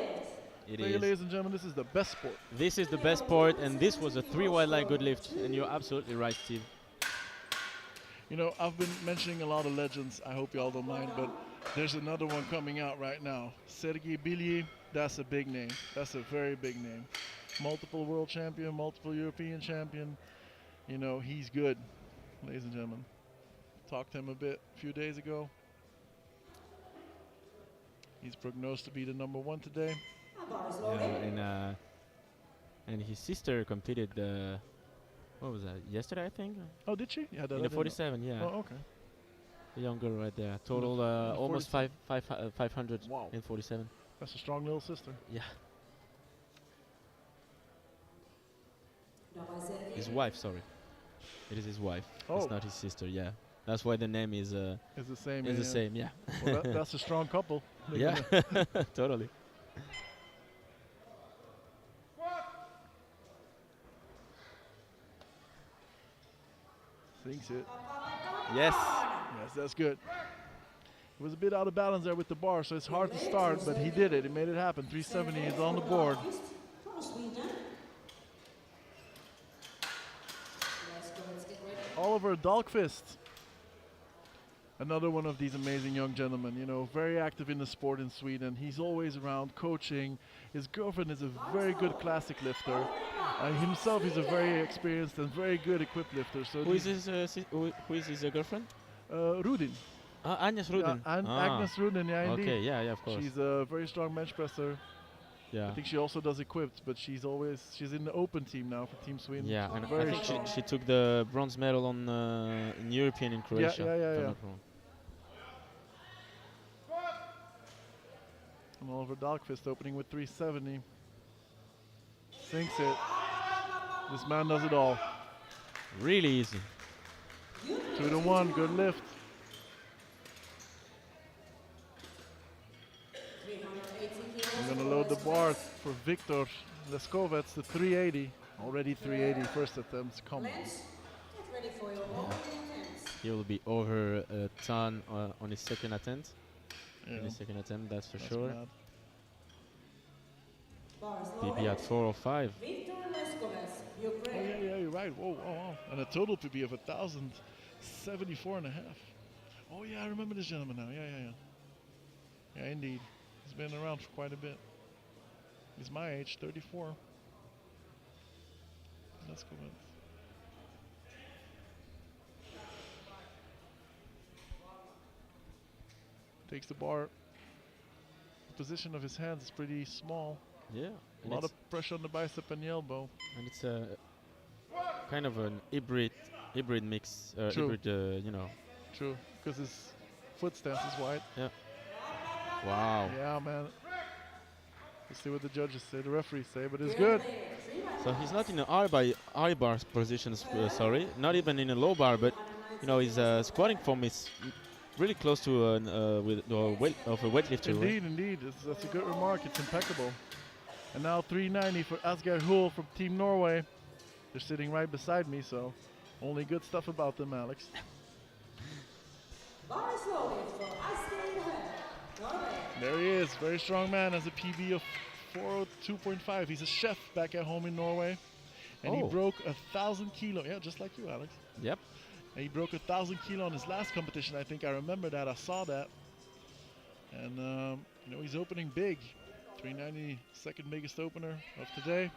It Thank you, is. ladies and gentlemen, this is the best sport. This is the best part, and this was a 3 wide leg good lift, and you're absolutely right, Steve. You know, I've been mentioning a lot of legends. I hope y'all don't mind, but there's another one coming out right now. Sergei Bilye, that's a big name. That's a very big name. Multiple world champion, multiple European champion. You know, he's good, ladies and gentlemen. Talked to him a bit a few days ago. He's prognosed to be the #1 today. Yeah, and his sister competed. What was that? Yesterday, I think. Oh, did she? Yeah, In the 47, yeah. Oh, okay. The young girl right there. Total almost 500 Wow. in 47. That's a strong little sister. Yeah. His wife, sorry. It is his wife. Oh. It's not his sister. Yeah. That's why the name is It's the same. the same. Yeah. Well, that's a strong couple. Yeah. Totally. Thinks it. Yes. Yes, that's good. He was a bit out of balance there with the bar, so it's hard to start, but he did it. He made it happen. 370 is on the board. Oliver Dahlqvist. Another one of these amazing young gentlemen, you know, very active in the sport in Sweden. He's always around coaching. His girlfriend is a very good classic lifter. Himself is a very experienced and very good equipped lifter. So Who is his who is his girlfriend? Rudin. Agnes Yeah, Rudin. and Ah, Agnes Rudin, yeah, indeed. okay, yeah, yeah, of course. She's a very strong bench presser. I Yeah, think she also does equipped, but she's in the open team now for Team Sweden. yeah, She's and I very think strong. she took the bronze medal on in European in Yeah, Croatia. yeah, yeah, If I'm yeah. not wrong. And Oliver Dahlqvist opening with 370. Sinks it. This man does it all. Really easy. 2 to 1, good lift. 380 I'm kilos gonna load the bar for Viktor Leskovets to 380. Already 380 first attempts. Come on. Get ready for your opening attempts. He will be over a ton on his second attempt. Yeah, In his second attempt, that's for that's sure. mad. Bars PB loaded. at 405. Victor Leskovets, Oh Ukraine. yeah, yeah, you're right. Whoa, wow, wow. And a total PB of 1,074 and a half. Oh yeah, I remember this gentleman now. Yeah, yeah, yeah. Yeah, indeed. He's been around for quite a bit. He's my age, 34. Let's go. Takes the bar. The position of his hands is pretty small. Yeah, A lot of pressure on the bicep and the elbow. and it's a kind of an hybrid mix. True. Hybrid, you know. True, because his foot stance is wide. Yeah. Wow. Yeah, man. Let's see what the judges say, the referees say, but it's good. So he's not in an I bar positions. Sorry, not even in a low bar, but you know his squatting form is really close to an with weight of a weightlifter. Indeed, indeed. That's a good remark. It's impeccable. And now 390 for Asgeir Hull from Team Norway. They're sitting right beside me, so only good stuff about them, Alex. Bars loaded for Asgeir Hull, Norway. There he is, very strong man, has a PB of 402.5. He's a chef back at home in Norway. And he Oh. broke 1,000 kilo. Yeah, just like you, Alex. Yep. And he broke 1,000 kilo on his last competition. I think I remember that. I saw that. And, you know, he's opening big. 390, second biggest opener of today.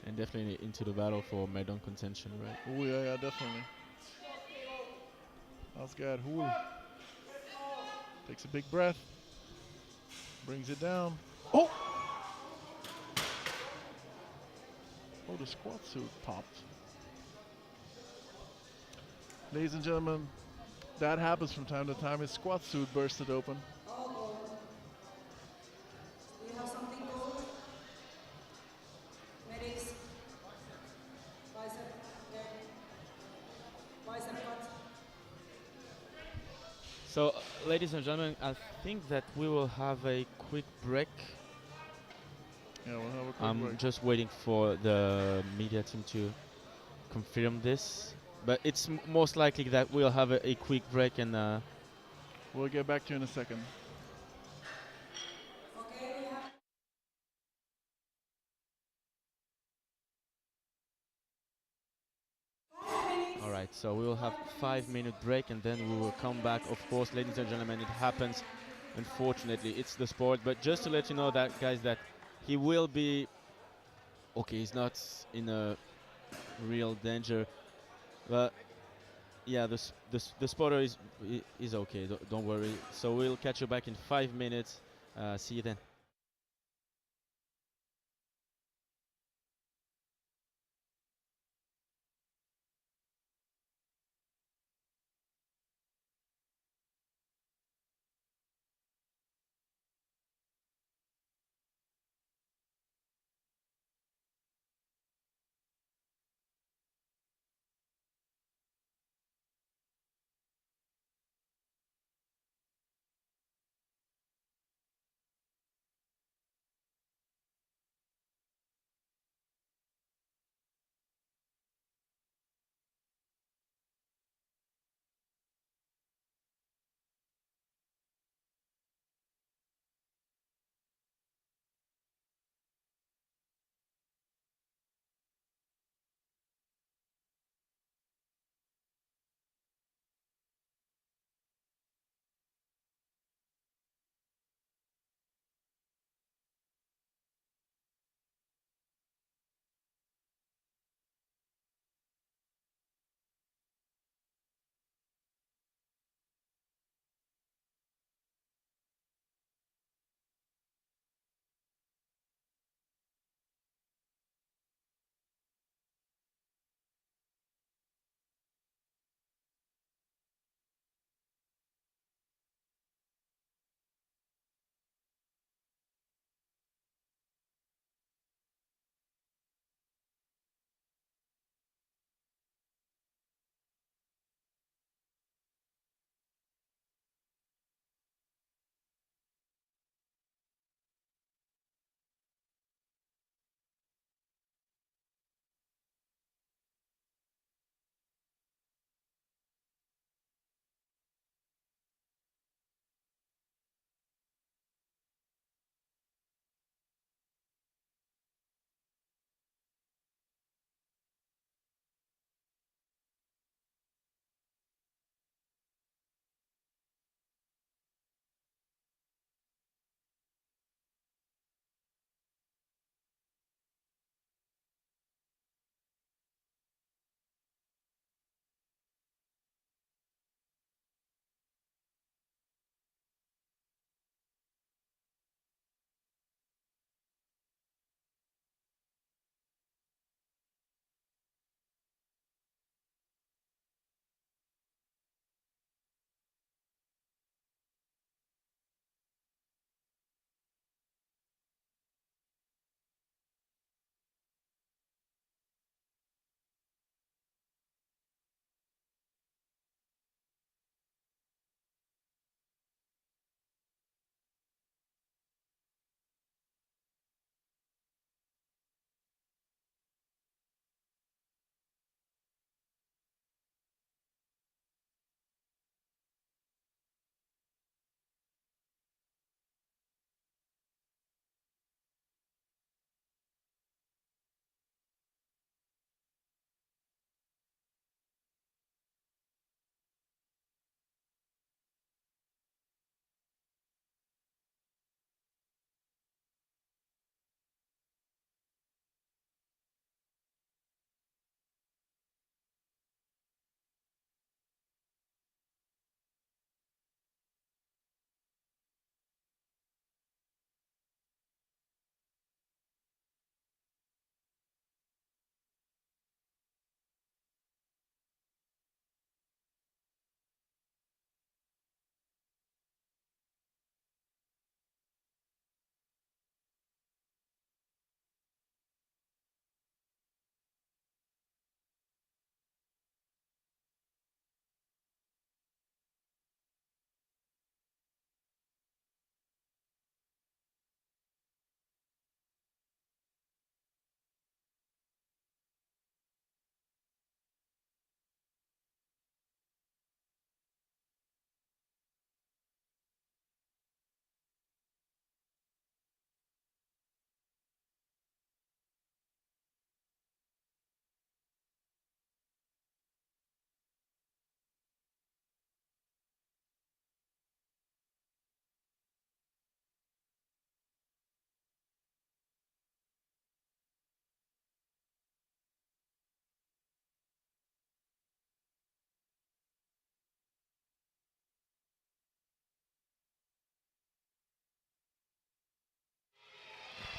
And definitely into the battle for medal contention, right? Oh, yeah, yeah, definitely. Asgeir Hull takes a big breath, brings it down. Oh! Oh, the squat suit popped. Ladies and gentlemen, that happens from time to time. His squat suit bursted open. Oh. Do you have something cold? Medics. Bicep. Yeah. Bicep cut. So, ladies and gentlemen, I think that we will have a quick break. Yeah, we'll have a quick I'm break. just waiting for the media team to confirm this, but it's most likely that we'll have a quick break and. We'll get back to you in a second. Okay, we have. All right, so we will have 5-minute break and then we will come back. Of course, ladies and gentlemen, it happens. Unfortunately, it's the sport. But just to let you know that, guys, that he will be okay. He's not in a real danger, but yeah, the spotter is okay. Don't worry. So we'll catch you back in 5 minutes. See you then.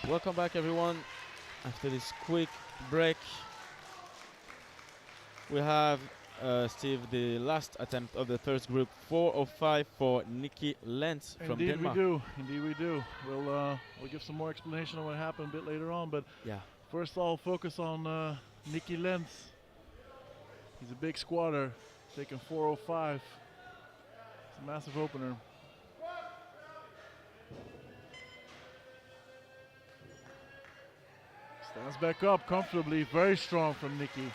Welcome back, everyone. After this quick break, we have Steve, the last attempt of the first group, 4:05 for Nikki Lentz from Indeed Denmark. we do. Indeed we do. We'll give some more explanation on what happened a bit later on, but Yeah. first I'll focus on Nikki Lentz. He's a big squatter, taking 4:05. It's a massive opener. Stands back up comfortably, very strong from Nikki.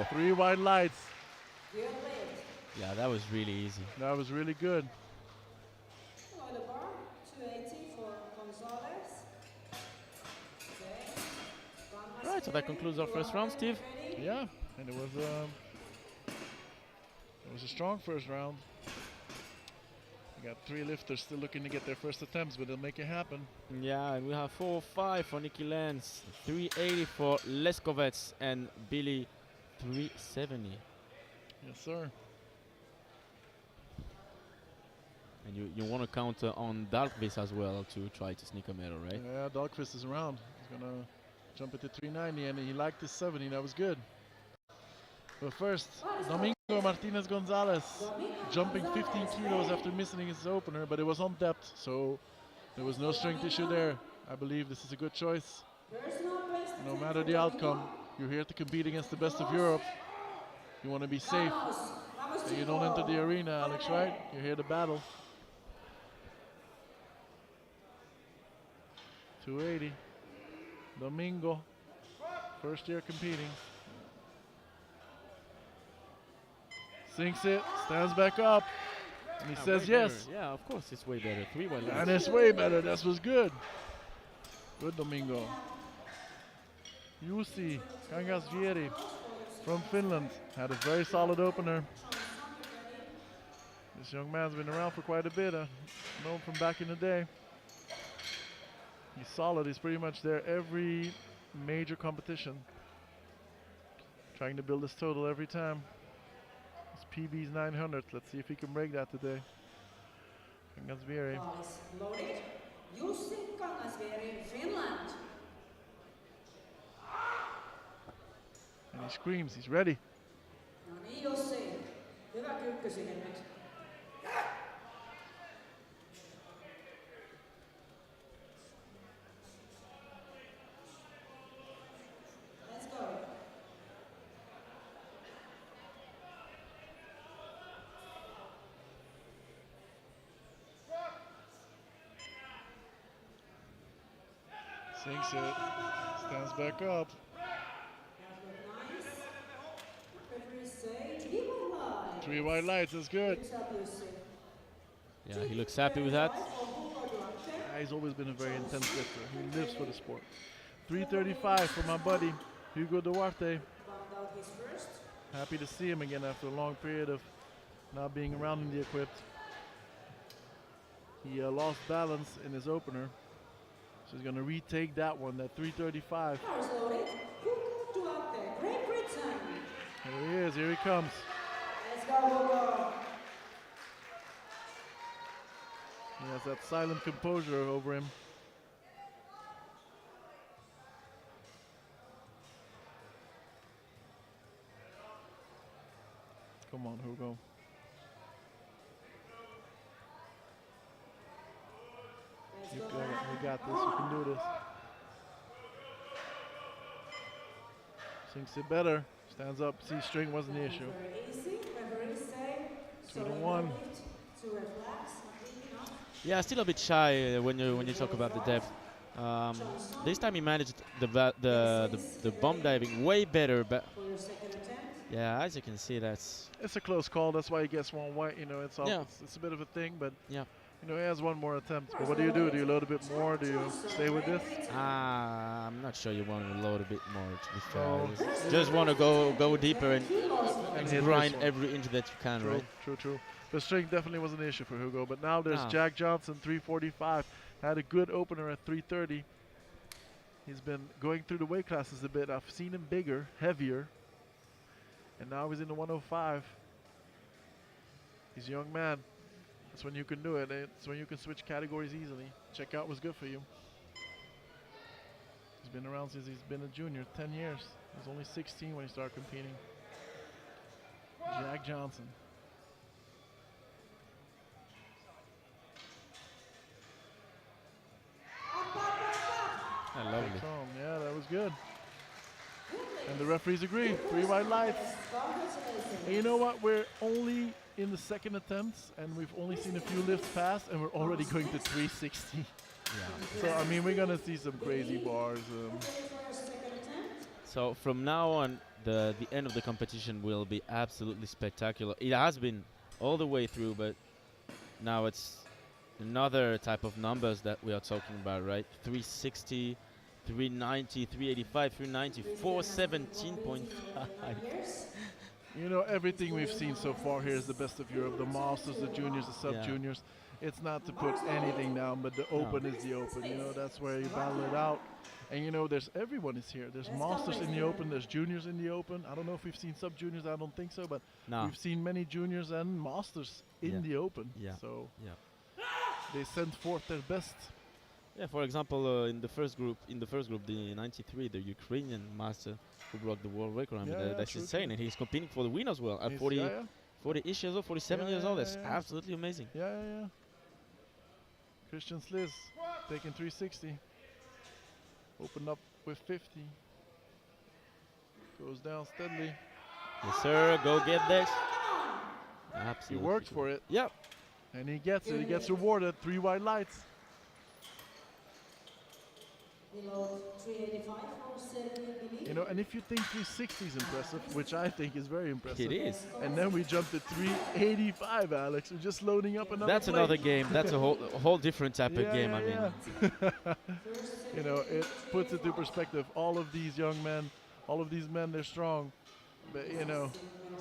3 wide lights. Yeah, that was really easy. That was really good. Below the bar, 280 for Gonzalez. Okay. Right, so that concludes our first round, Steve. Yeah, and it was a strong first round. We got 3 lifters still looking to get their first attempts, but they'll make it happen. Yeah, and we have 4:05 for Nikki Lentz, 380 for Leskovets, and Billy 370. Yes, sir. And you want to counter on Dalkvis as well to try to sneak a medal, right? Yeah, Dahlqvist is around. He's gonna jump into 390, and he liked his 70. That was good. But first, Domingo Martinez Gonzalez jumping 15 kilos after missing his opener, but it was on depth, so there was no strength issue there. I believe this is a good choice. No matter the outcome, you're here to compete against the best of Europe. You want to be safe, and you don't enter the arena, Alex, right? You're here to battle. 280. Domingo, first year competing. Sinks it, stands back up, and he says yes. Better. Yeah, of course, it's way better. 3 wide And lights. it's way better. That was good. Good, Domingo. Jussi Kangasvieri from Finland had a very solid opener. This young man's been around for quite a bit. Known from back in the day. He's solid. He's pretty much there every major competition. Trying to build his total every time. His PB's 900. Let's see if he can break that today. Kangasvieri. Loaded. Jussi Kangasvieri, Finland. And he screams. He's ready. No niin Jussi, hyvä kyykky siihen nyt. Let's go. Sinks it. Stands back up. Nice. Referee say 3 wide lights. 3 wide lights. That's good. Good job, Jussi. Yeah, he looks happy with that. He's always been a very intense lifter. He lives for the sport. 335 for my buddy Hugo Duarte. Bound out his first. Happy to see him again after a long period of not being around in the equipped. He lost balance in his opener, so he's going to retake that one, that 335. Cars loaded. Hugo Duarte, Great Britain. Here he is, here he comes. Let's go, Hugo. He has that silent composure over him. Come on, Hugo. Let's You go. got this, you can do this. Sinks it better, stands up, C string wasn't the issue. Very easy. Referee say 2 to 1. to reflex. Yeah, still a bit shy when you talk about the depth. This time he managed the bomb diving way better, but For your second attempt. yeah, as you can see, that's It's a close call, that's why he gets 1 white, you know, Yeah. it's a bit of a thing, but yeah. you know, he has 1 more attempt. But what do? Do you load a bit more? Do you stay with this? I'm not sure you want to load a bit more. To be fair, No. just want to go deeper and hit grind this one. every inch that you can, True, right? true. The strength definitely was an issue for Hugo, but now there's Ah. Jack Johnson, 345. Had a good opener at 330. He's been going through the weight classes a bit. I've seen him bigger, heavier, and now he's in the 105. He's a young man. That's when you can do it. It's when you can switch categories easily. Check out what's good for you. He's been around since he's been a junior, 10 years. He was only 16 when he started competing. Jack Johnson. Lovely. Takes home. Yeah, that was good. And the referees agree. 3 white lights. And you know what? We're only in the second attempts, and we've only seen a few lifts pass, and we're already going to 360. Yeah. So, I mean, we're going to see some crazy bars. So from now on, the end of the competition will be absolutely spectacular. It has been all the way through, but now it's another type of numbers that we are talking about, right? 360, 390, 385, 390, 417.5. You know, everything we've seen so far here is the best of Europe. The Masters, the Juniors, the Sub-Juniors. It's not to put anything down, but the Open is the Open. You know, that's where you battle it out. And, you know, everyone is here. There's Masters in the Open. There's Juniors in the Open. I don't know if we've seen Sub-Juniors. I don't think so. But we've seen many Juniors and Masters in the Open. Yeah. So they send forth their best. Yeah, for example, in the first group, the 93, the Ukrainian master who broke the world record. I mean, that's insane, and he's competing for the win as well at 40-ish years old, 47 years old. That's absolutely amazing. Yeah. Christian Sliz taking 360. Opened up with 50. Goes down steadily. Yes, sir. Go get this. Absolutely. He worked for it. Yep. And he gets it. He gets rewarded. 3 white lights. Below 385 for Sergey. You know, and if you think 360 is impressive, which I think is very impressive. It is. And then we jump to 385, Alex. We're just loading up another That's plate. another game. That's a whole different type of game. I mean. You know, it puts it to perspective. All of these young men, all of these men, they're strong. But, you know,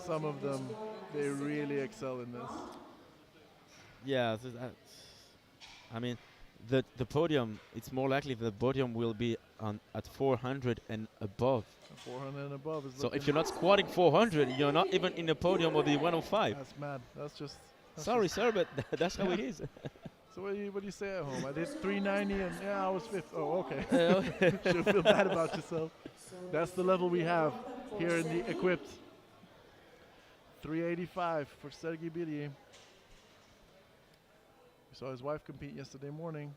some of them, they really excel in this. Yeah, I mean, the podium, it's more likely the podium will be at 400 and above. 400 and above is so if you're not squatting 400, you're not even in the podium of the 105. That's mad. That's Sorry, sir, but that's how it is. So what do you say at home? I did 390 and I was fifth. Oh, okay. Should feel bad about yourself. That's the level we have here in the equipped. 385 for Sergey Billier. We saw his wife compete yesterday morning.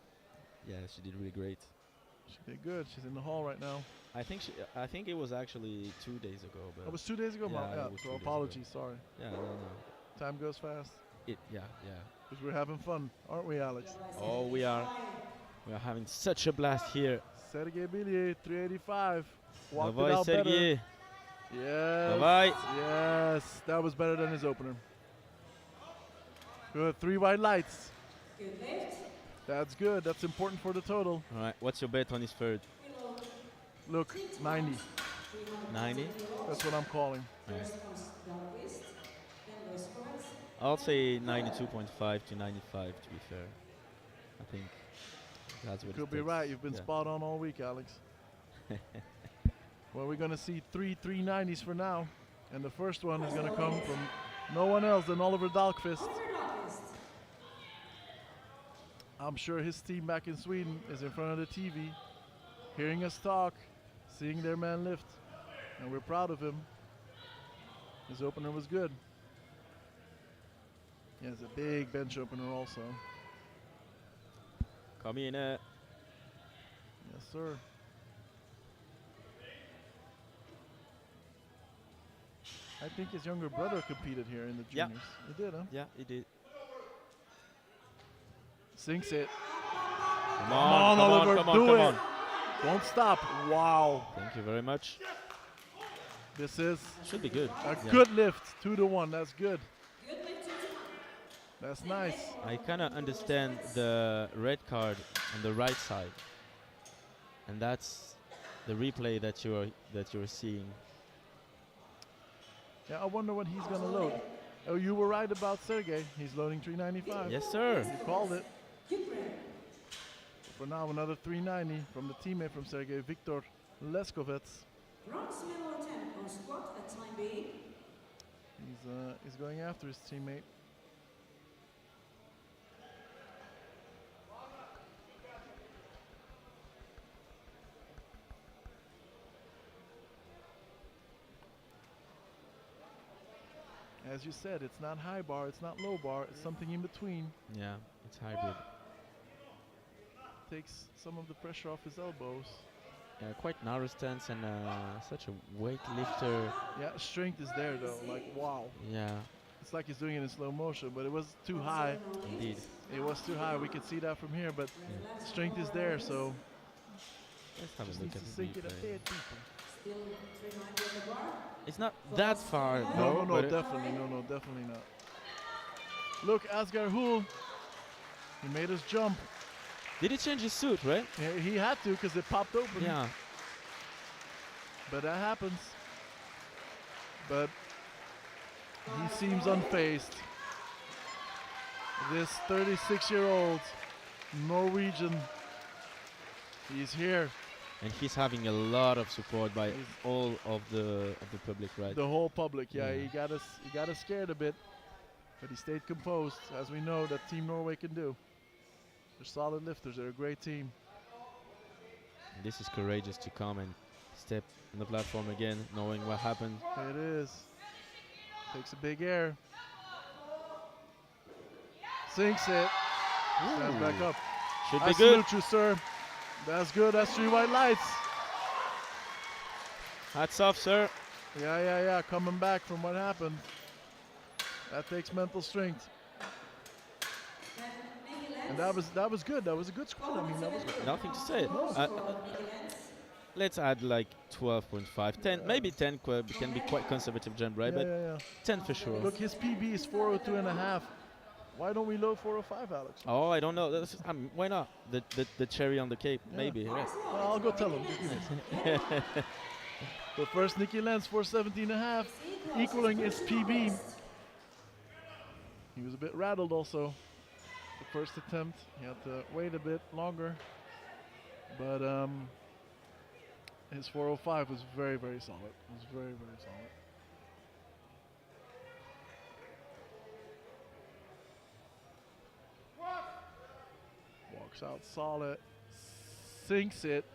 Yeah, she did really great. She did good. She's in the hall right now. I think it was actually 2 days ago. But it was 2 days ago? Yeah, so apologies, sorry. Yeah, no. Time goes fast. Yeah. Because we're having fun, aren't we, Alex? Oh, we are. We are having such a blast here. Sergey Billier, 385. Walked Bye-bye, it out Sergey. better. Yes. Bye-bye. Yes, that was better than his opener. Good, 3 white lights. Good lift. That's good. That's important for the total. All right, what's your bet on his third? Look, 90. 90? That's what I'm calling. Right. I'll say 92.5 to 95 to be fair. I think that's what You could be right. You've been spot on all week, Alex. Well, we're going to see 3 390s for now. And the first one is going to come from no one else than Oliver Dahlqvist. I'm sure his team back in Sweden is in front of the TV, hearing us talk, seeing their man lift. And we're proud of him. His opener was good. He has a big bench opener also. Come in. Yes, sir. I think his younger brother competed here in the juniors. He did, huh? Yeah, he did. Sinks it. Come on, Oliver, do it. On. Don't stop. Wow. Thank you very much. This is should be good. A good lift, 2-1. That's good. That's nice. I kind of understand the red card on the right side, and that's the replay that you're seeing. Yeah, I wonder what he's gonna load. Oh, you were right about Sergey. He's loading 395. Yes, sir. You called it. For now, another 390 from the teammate from Sergey, Viktor Leskovets. Bronze medal attempt on squat at time being. He's going after his teammate. as you said, it's not high bar, it's not low bar, it's something in between. Yeah, it's hybrid. Takes some of the pressure off his elbows. Yeah, quite narrow stance and such a weightlifter. Yeah, strength is there though. Like, wow. Yeah, It's like he's doing it in slow motion, but it was too high. indeed. It was too high. We could see that from here, but strength is there, so Let's have just a look needs at to the sink it a replay. bit deeper. Still 390 on the bar. It's not that far, No, though, no, but definitely, no, definitely not. Look, Asgar Hul, he made us jump. did he change his suit, right? Yeah, he had to because it popped open. Yeah. But that happens. But he seems unfazed. This 36-year-old Norwegian, he's here. And he's having a lot of support by all of the public, right? The whole public, yeah, Yeah. he got us scared a bit, but he stayed composed, as we know that Team Norway can do. They're solid lifters. They're a great team. And this is courageous to come and step on the platform again, knowing what happened. It is. Takes a big air. Sinks it. Stands back up. Should I be good. salute you, sir. That's good. That's 3 white lights. Hats off, sir. Yeah. Coming back from what happened. That takes mental strength. And that was good. That was a good squat. I mean, that was good. Nothing to say. Let's add like 12.5, 10, maybe 10 can be quite conservative jump, right? But Yeah. 10 for sure. Look, his PB is 402 and a half. Why don't we load 405, Alex? Oh, I don't know. Why not? The cherry on the cake, Yeah. maybe. Right? Well, I'll go tell him. But first, Nicky Lenz, 417 and a half, equaling his PB. He was a bit rattled also. The first attempt, he had to wait a bit longer. But his 405 was very, very solid. It was very, very solid. Walks out solid, sinks it,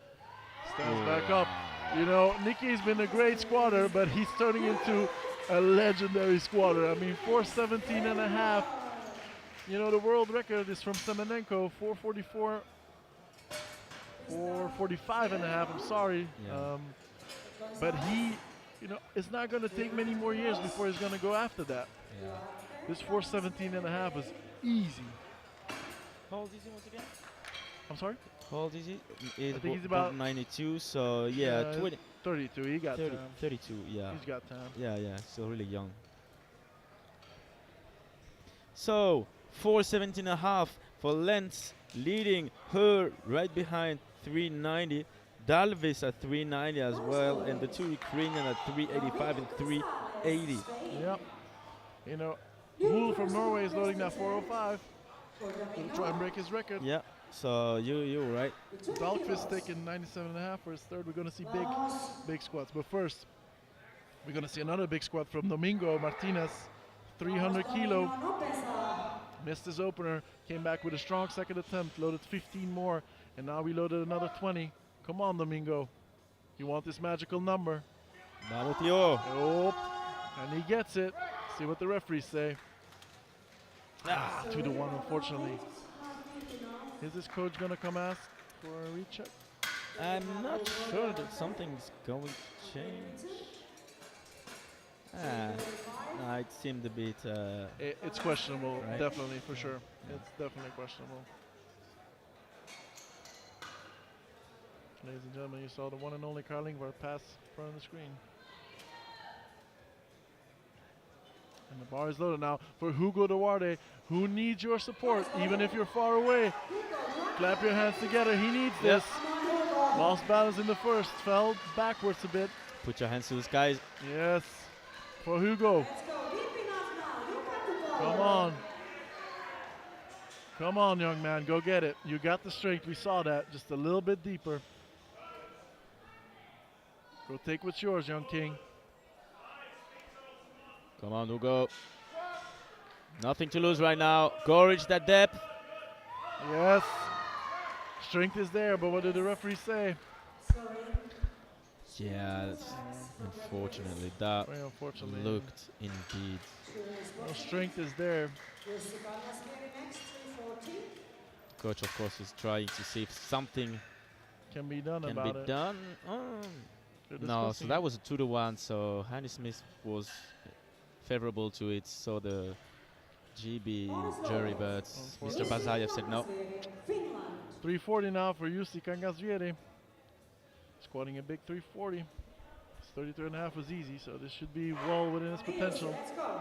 stands back up. You know, Nicky's been a great squatter, but he's turning into a legendary squatter. I mean, 417 and a half. You know, the world record is from Semenenko, 444, 445 and a half, I'm sorry. Yeah. But he, you know, it's not going to take many more years before he's going to go after that. Yeah. This 417 and a half is easy. How old is he once again? I'm sorry? How old is he? I think he's about 92, so yeah, 20, 32. He got 30, time. 32, yeah. He's got time. Yeah, still really young. So, 417.5 for Lenz, leading her right behind 390. Dalvis at 390 as well, and the two Ukrainian at 385 and 380. Yep. You know, Wool from Norway is loading that 405. He'll try and break his record. Yeah, so you were right. Dahlqvist taking 97 and a half for his third. We're going to see big squats. But first, we're going to see another big squat from Domingo Martinez, 300 kilo. Missed his opener, came back with a strong second attempt, loaded 15 more, and now we loaded another 20. Come on, Domingo. You want this magical number. Vamos, tío. Oh, and he gets it. See what the referees say. 2-1, unfortunately. Is this coach going to come ask for a recheck? I'm not sure that something's going to change. No, it seemed a bit. It's questionable, right? definitely, for sure. Yeah. It's definitely questionable. Ladies and gentlemen, you saw the one and only Carl Ingvar pass in front of the screen. And the bar is loaded now for Hugo Duarte, who needs your support, even if you're far away. Clap your hands together, he needs this. Lost balance in the first, fell backwards a bit. Put your hands to the skies. Yes, for Hugo. Come on. Come on, young man, go get it. You got the strength, we saw that, just a little bit deeper. Go take what's yours, young king. Come on, Hugo. Nothing to lose right now. Go reach that depth. Yes. Strength is there, but what did the referee say? Yeah, that's unfortunately that Very unfortunately. looked indeed. Well, strength is there. Next, 340. Coach, of course, is trying to see if something Can be done can be about it. done. They're No, so discussing that it. was a 2-1. So Hanny Smith was favorable to it. So the GB jury, but Mr. Unfortunately. Bazayev said no. Finland. 340 now for Jussi Kangasvieri. Squatting a big 340. 33.5 was easy, so this should be well within his potential. Let's go.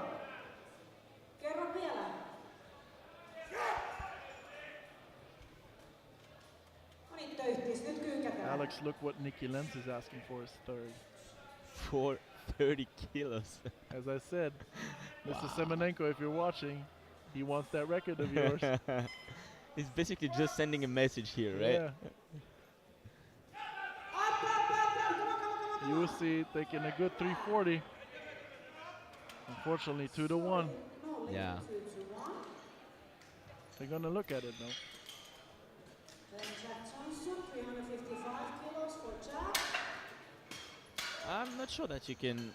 Kerro vielä. No niin, töyhtis. Nyt kyykätään. Alex, look what Nikki Lenz is asking for his third. For 30 kilos. As I said, Mr. Semenenko, if you're watching, he wants that record of yours. He's basically just sending a message here, right? Yeah. Jussi taking a good 340. Unfortunately, 2-1. Yeah. They're gonna look at it now. Then Jack Johnson, 355 kilos for Jack. I'm not sure that you can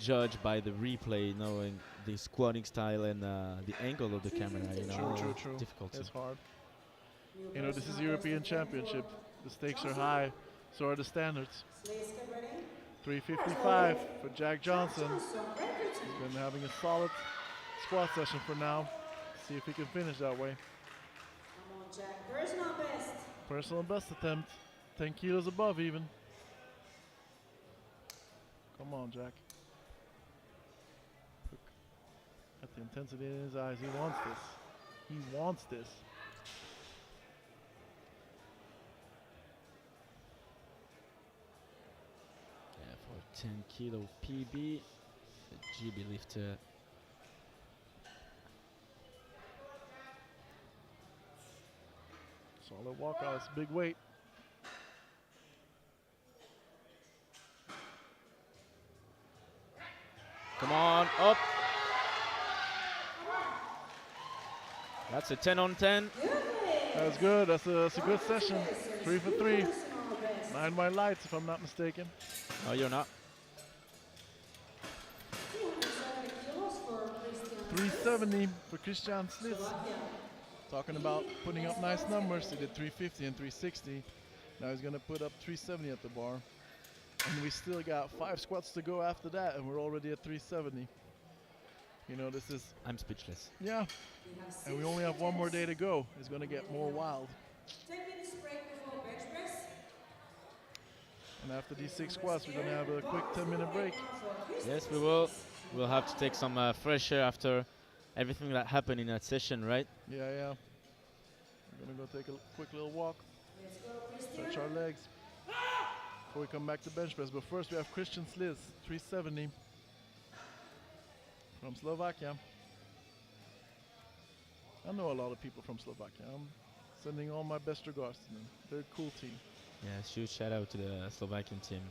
judge by the replay, knowing the squatting style and the angle of the camera. You know, True. difficult. It's hard. You know, this is European Championship. The stakes are high, so are the standards. 355 for Jack Johnson. He's been having a solid squat session for now. See if he can finish that way. Come on, Jack. Personal best. Personal best attempt. 10 kilos above even. Come on, Jack. Look at the intensity in his eyes. He wants this. He wants this. Yeah, for 10 kilo PB, the GB lifter. Solid walkouts, big weight. Come on, up. That's a 10 on 10. That's good. That's a good session. 3 for 3. 9 white lights, if I'm not mistaken. No, you're not. 370 for Christian Slitz. Talking about putting up nice numbers. He did 350 and 360. Now he's going to put up 370 at the bar. And we still got 5 squats to go after that, and we're already at 370. You know, this is... I'm speechless. Yeah. And we only have 1 more day to go. It's going to get more wild. 10 minutes break before bench press. And after these 6 squats, we're going to have a quick 10-minute break. Yes, we will. We'll have to take some fresh air after everything that happened in that session, right? Yeah. We're going to go take a quick little walk. Stretch our legs before we come back to bench press. But first we have Christian Sliz, 370 from Slovakia. I know a lot of people from Slovakia. I'm sending all my best regards to them. They're a cool team. Yeah, huge shout out to the Slovakian team.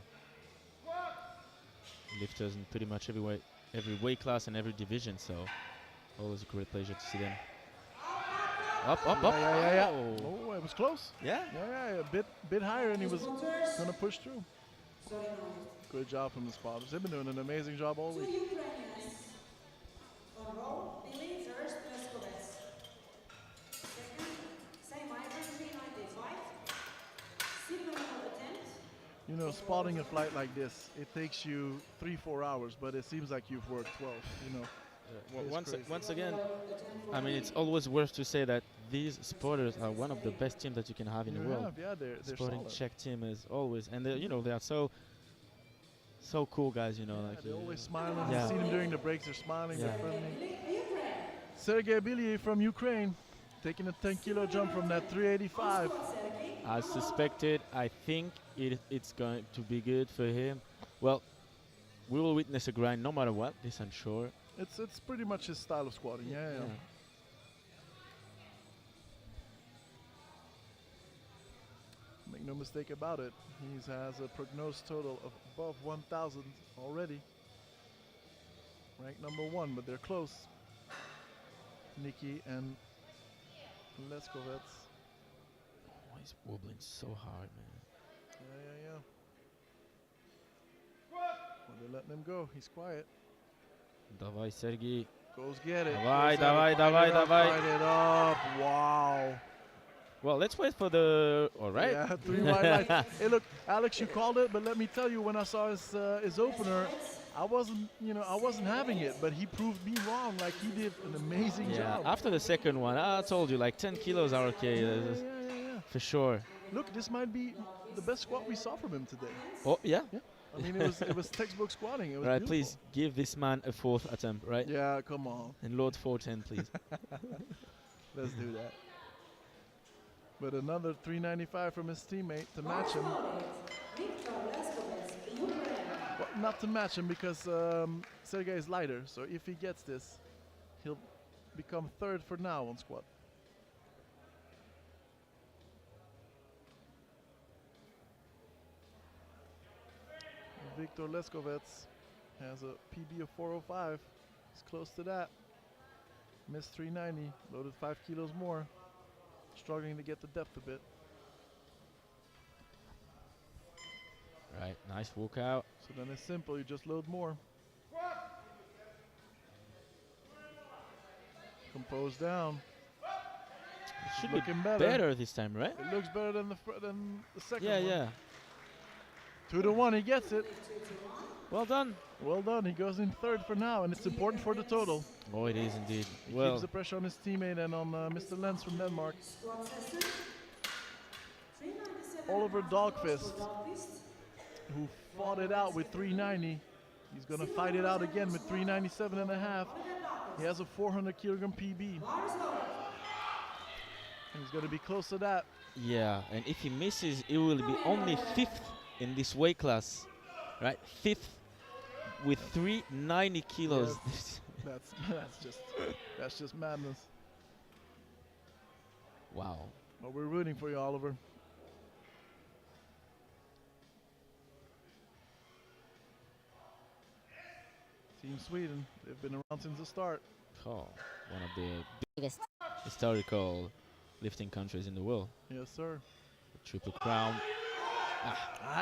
Lifters in pretty much every weight class and every division, so always a great pleasure to see them. Up. Yeah. Oh. Oh, it was close. Yeah. Yeah, a bit higher, and he was going to push through. Good job from the spotters. They've been doing an amazing job all week. You know, spotting a flight like this, it takes you 3-4 hours, but it seems like you've worked 12, you know. Well, It's once again, I mean, it's always worth to say that these spotters are one of the best teams that you can have in the world. Yeah, they're Spotting solid. Czech team is always, and they are so cool guys, you know. Yeah, Like they're always smiling. Yeah. You see them during the breaks, they're smiling, Yeah. they're friendly. Sergey Bilye from Ukraine, taking a 10-kilo jump from that 385. As suspected, I think it's going to be good for him. Well, we will witness a grind no matter what, this I'm sure. It's pretty much his style of squatting. Yeah. Make no mistake about it. He has a prognosed total of above 1,000 already. Ranked number 1, but they're close. Nikki and Leskovets. Oh, he's wobbling so hard, man. Yeah. they're letting him go. He's quiet. Давай, Sergey. Goes get it. Давай, Goes at давай, it. давай, Fight it up, давай. fight it up. Wow. Well, let's wait for the. All right. Yeah, 3 wide lights. Hey, look, Alex, you called it, but let me tell you, when I saw his opener, I wasn't having it, but he proved me wrong. Like, he did an amazing Yeah. job. After the second one, I told you like 10 kilos are okay. Yeah. For sure. Look, this might be the best squat we saw from him today. Oh yeah. I mean, it was textbook squatting. It was Right, beautiful. please give this man a fourth attempt, right? Yeah, come on. And load 410, please. Let's do that. But another 395 from his teammate to match him. Well, not to match him because Sergey is lighter. So if he gets this, he'll become third for now on squat. Victor Leskovets has a PB of 405. He's close to that. Missed 390, loaded 5 kilos more. Struggling to get the depth a bit. Right, nice walkout. So then it's simple, you just load more. Compose down. It should Looking be better. better this time, right? It looks better than the second Yeah, one. yeah. 2 to 1, he gets it. Well done. Well done, he goes in third for now, and it's important for the total. Oh, it is indeed. He Well, keeps the pressure on his teammate and on Mr. Lenz from Denmark. Oliver Dogfist, who fought it out with 390. He's going to fight it out again with 397 and a half. He has a 400 kilogram PB. And he's going to be close to that. yeah, and if he misses, it will be only fifth in this weight class, right? Fifth with 390 kilos. That's just madness. Wow. But we're rooting for you, Oliver. Team Sweden, they've been around since the start. Oh, one of the biggest historical lifting countries in the world. Yes, sir. Triple crown.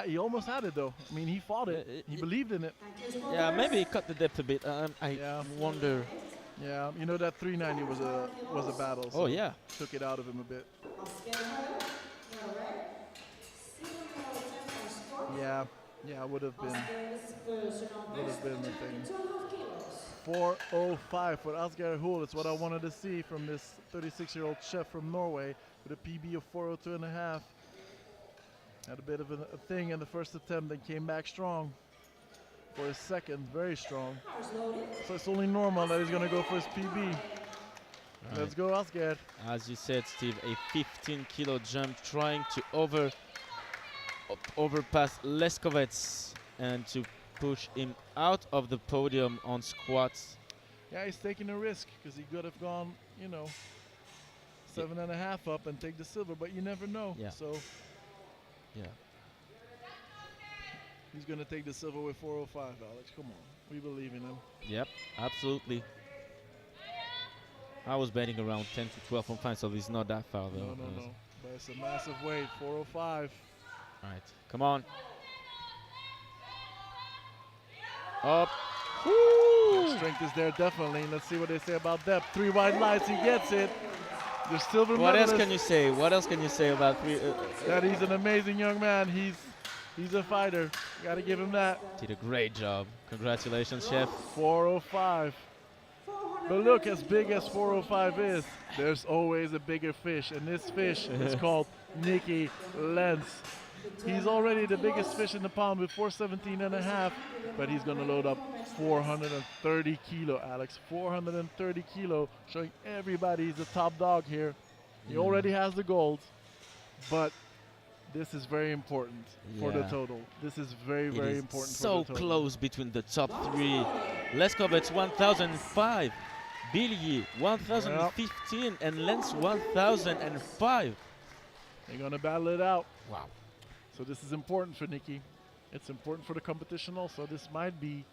He almost had it though. I mean, he fought it. He believed in it. Yeah, maybe he cut the depth a bit. I Yeah. wonder. Yeah, you know that 390 was a battle. So Oh yeah. took it out of him a bit. Yeah, would have been the thing. 405 for Asgeir Hoel. It's what I wanted to see from this 36-year-old chef from Norway with a PB of 402 and a half. Had a bit of a thing in the first attempt, then came back strong for his second, very strong. So it's only normal that he's going to go for his PB. Right. Let's go, Asgeir. As you said, Steve, a 15-kilo jump, trying to overpass Leskovets and to push him out of the podium on squats. Yeah, he's taking a risk because he could have gone, 7.5 up and take the silver, but you never know. Yeah. So Yeah. he's going to take the silver with 405, Alex. Come on. We believe in him. Yep, absolutely. I was betting around 10 to 12 on fine, so he's not that far though. No. But it's a massive weight, 405. Right, come on. Up. That strength is there, definitely. Let's see what they say about depth. 3 wide lights, he gets it. The silver What else medalist. can you say? What else can you say about three? That he's an amazing young man. He's a fighter. Got to give him that. Did a great job. Congratulations, chef. 405. But look, as big as 405 is, there's always a bigger fish. And this fish is called Nicky Lenz. He's already the biggest fish in the pond with 417 and a half, but he's going to load up 430 kilo, Alex. 430 kilo, showing everybody he's the top dog here. He already has the gold, but this is very important for the total. This is very, very important for the total. So close between the top three. Leskovets 1005, Billy 1015, and Lenz 1005. They're going to battle it out. Wow. So this is important for Nicky. It's important for the competition also. This might be,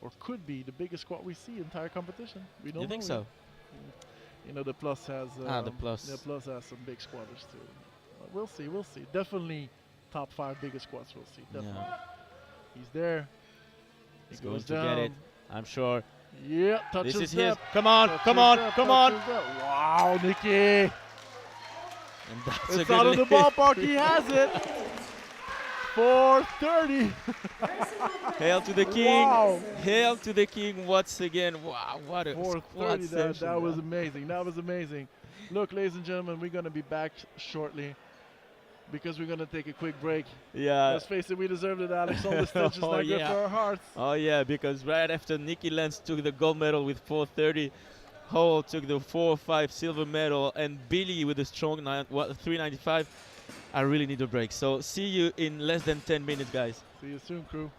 or could be, the biggest squat we see entire competition. We don't know. You think so? The Plus has. The Plus. The Plus has some big squatters too. But we'll see. We'll see. Definitely top 5 biggest squats. We'll see. Definitely. Yeah. He's there. He's He going goes to get it. down. I'm sure. Yeah, This touches is his. depth. Come on, Touches come on, depth, come on. touches depth. Wow, Nicky. And that's a It's good out of the lift. ballpark. He has it. 430. Hail to the king. Wow. Hail to the king once again. Wow, what a squat 430. session. That was amazing. That was amazing. Look, ladies and gentlemen, we're going to be back shortly because we're going to take a quick break. Yeah. Let's face it, we deserved it, Alex. All this tension is Oh, not good yeah. for our hearts. Oh yeah, because right after Nicky Lenz took the gold medal with 430, Hall took the 405 silver medal, and Billy with the strong 395. I really need a break. So see you in less than 10 minutes, guys. See you soon, crew.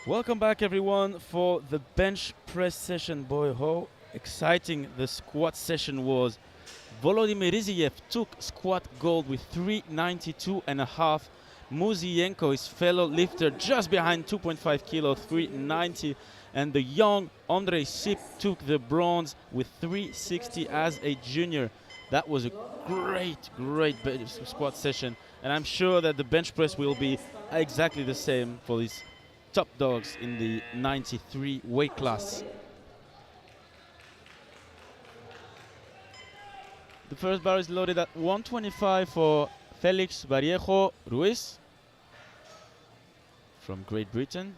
Welcome back, everyone, for the bench press session. Boy, how exciting the squat session was. Volodymyr Riziev took squat gold with 392.5. Muzienko, his fellow lifter, just behind 2.5 kilo, 390. And the young Andrei Sip took the bronze with 360 as a junior. That was a great squat session. And I'm sure that the bench press will be exactly the same for these top dogs in the 93 weight class. The first bar is loaded at 125 for Felix Vallejo Ruiz from Great Britain.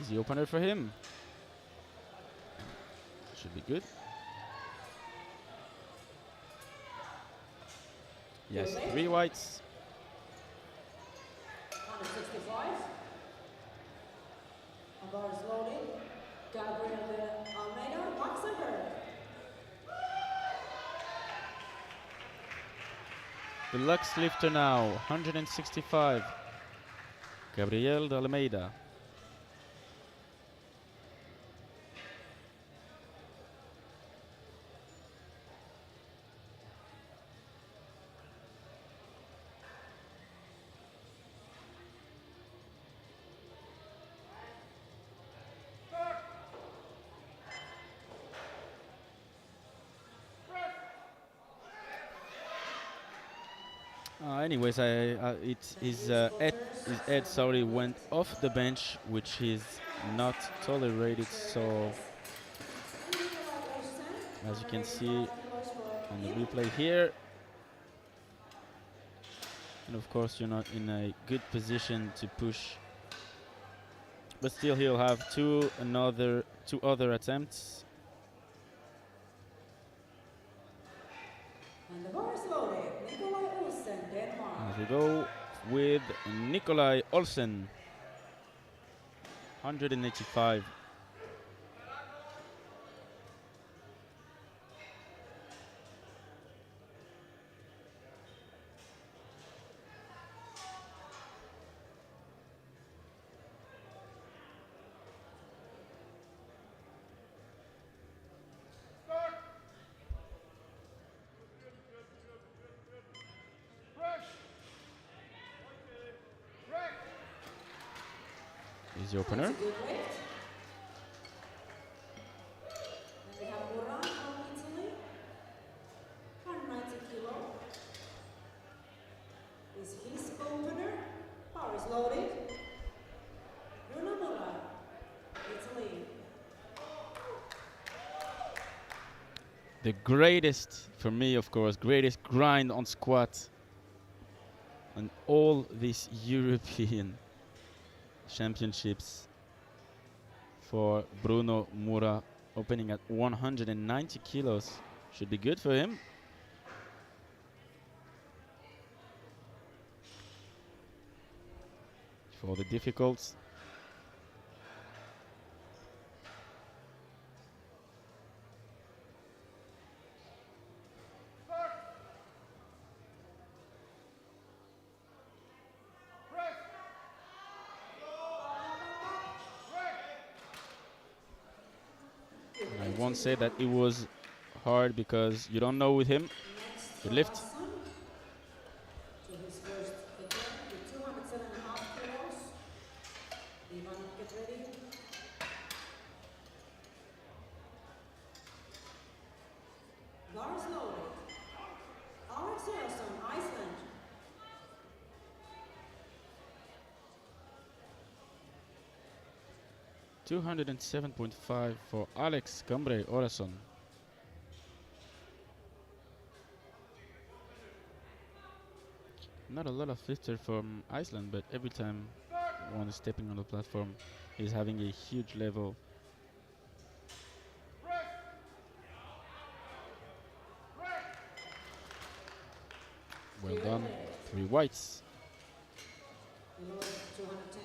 Easy opener for him. Should be good. Yes, 3 whites. 165. A bar is loaded. Gabriel Almeida, Luxembourg. The Lux lifter now, 165. Gabriel de Almeida. Anyways, his head sorry went off the bench, which is not tolerated. So, as you can see on the replay here, and of course you're not in a good position to push, but still he'll have two other attempts. And the bar is loaded. Nikolai Olsen, Denmark. As we go with Nikolai Olsen, 185. Easy opener. Good lift. Then we have Uran from Italy. 190 kilo. Is his opener. Bar is loaded. Bruno Mura, Italy. The greatest, for me of course, greatest grind on squat and all these European championships for Bruno Mura, opening at 190 kilos. Should be good for him. For the difficult. I won't say that it was hard because you don't know with him. The lift. To his first attempt with 207.5 kilos. Ivan, get ready. Bar is loaded. Alex Eriksson, Iceland. 207.5 for Alex Cambre Orason. Not a lot of lifter from Iceland, but every time one is stepping on the platform, he's having a huge level. Well done. 3 whites. Below 210.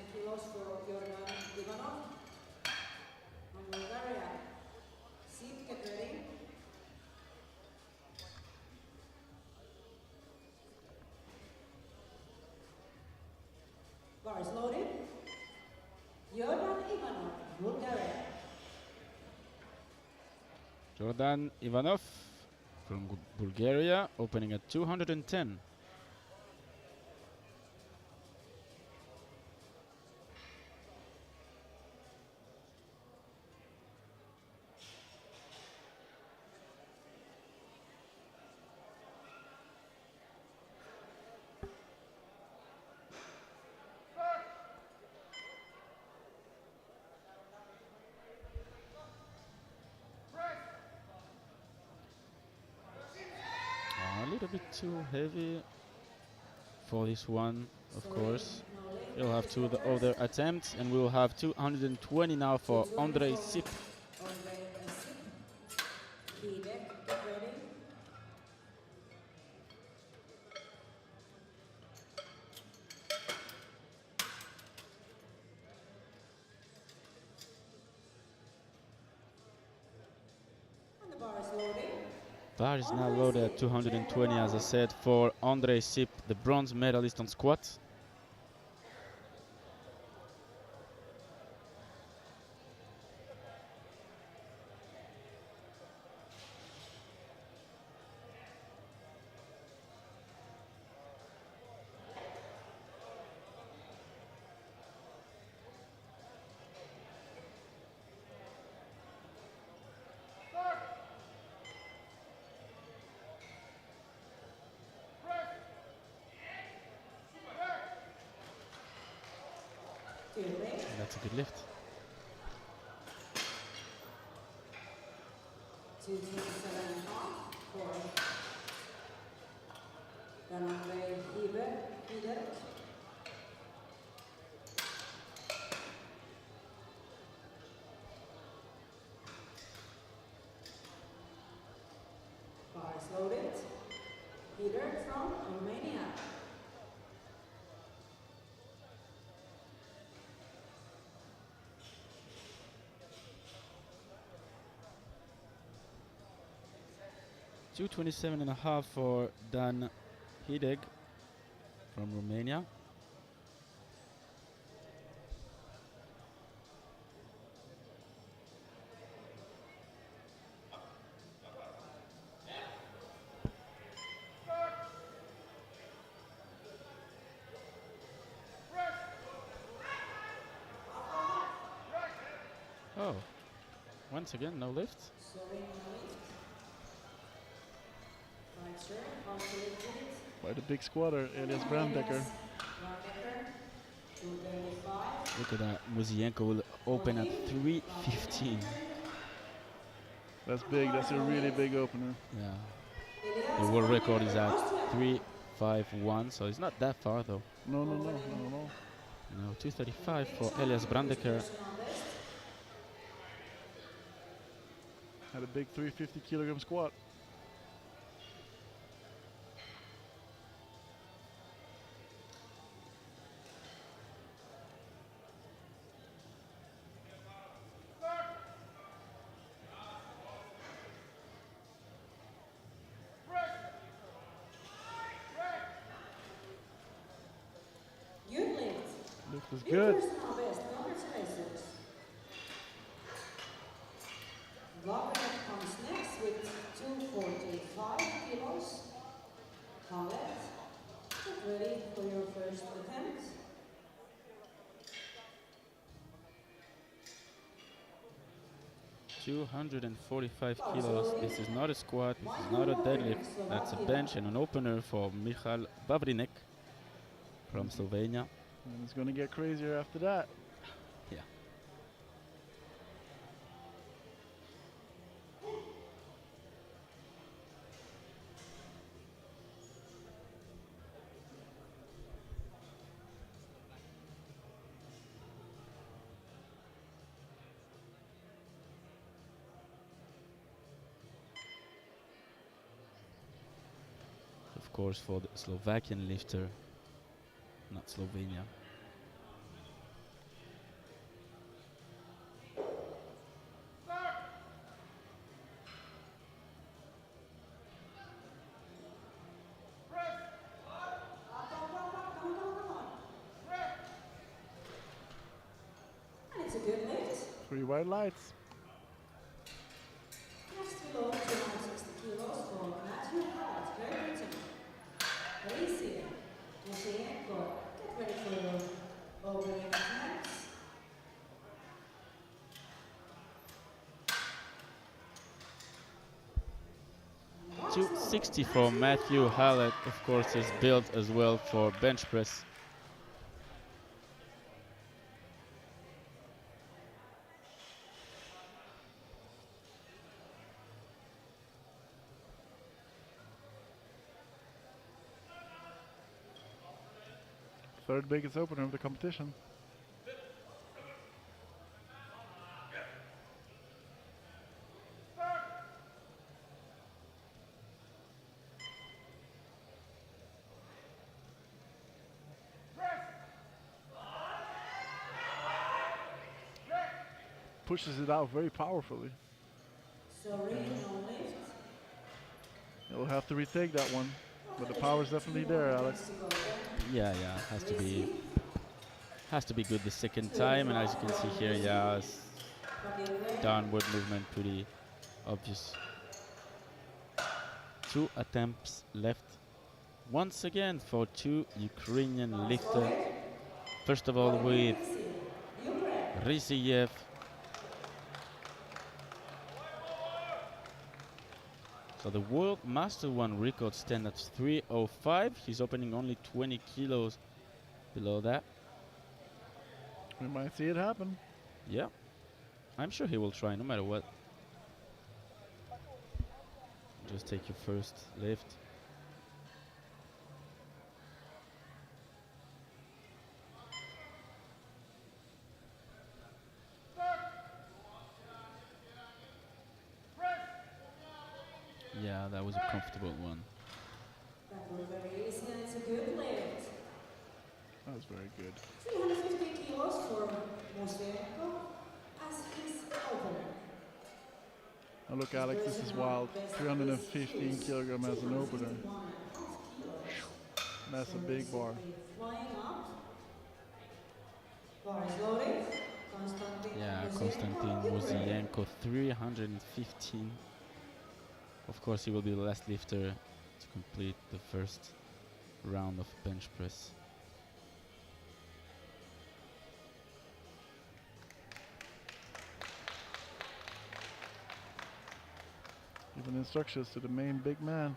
Jordan Ivanov from Bulgaria, opening at 210. A little bit too heavy for this one, of course. He'll have two other attempts, and we will have 220 now for Andrei Sip. Get ready. And the bar is loading. Bar is now loaded at 220, as I said, for Andrei Sip, the bronze medalist on squat. That's a good lift. 227.5 for Andrei Hider. Bar is loaded. Hider from Romania. $227.5 for Dan Hideg from Romania. Oh, once again, no lift. Quite a big squatter, Elias Brandecker. Look at that. Muzienko will open at 315. That's big. That's a really big opener. Yeah. The world record is at 351, so it's not that far though. No, not at all. No, 235 for Elias Brandecker. Had a big 350 kilogram squat. Lift was good. Wagner comes next with 245 kilos. Khaled, get ready for your first attempt. $245 kilos. This is not a squat, this is not a deadlift. That's a bench and an opener for Michal Babrinek from Slovenia. And it's going to get crazier after that. Yeah. Of course, for the Slovakian lifter, not Slovenia. And it's a good lift. 3 white lights. Next we Alicia, Mosienko, get ready for your opening attempts. 260 for Matthew Hallett, of course, is built as well for bench press. Third biggest opener of the competition. Pushes it out very powerfully. Sorry, no lift. He'll have to retake that one, but the power's definitely there, Alex. Yeah, has to be good the second time, and as you can see here, yeah, downward movement pretty obvious. 2 attempts left. Once again for 2 Ukrainian lifter. First of all with Riziev. So the World Master 1 record stand at 305. He's opening only 20 kilos below that. We might see it happen. Yeah, I'm sure he will try no matter what. Just take your first lift. Yeah, that was a comfortable one. That was very easy and it's a good lift. That was very good. 350 kilos for Mosienko as his opener. Now look, Alex, this is wild. 315 kilogram as an opener. That's a big bar. Flying up. Bar is loaded. Yeah, Konstantin Mosienko, 315. Of course, he will be the last lifter to complete the first round of bench press. Giving instructions to the main big man.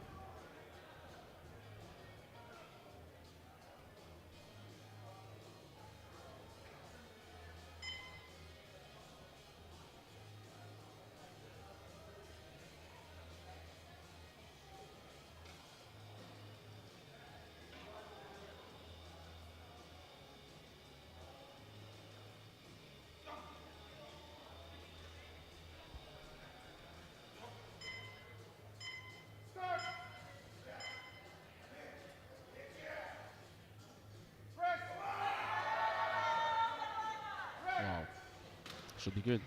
Wow, should be good.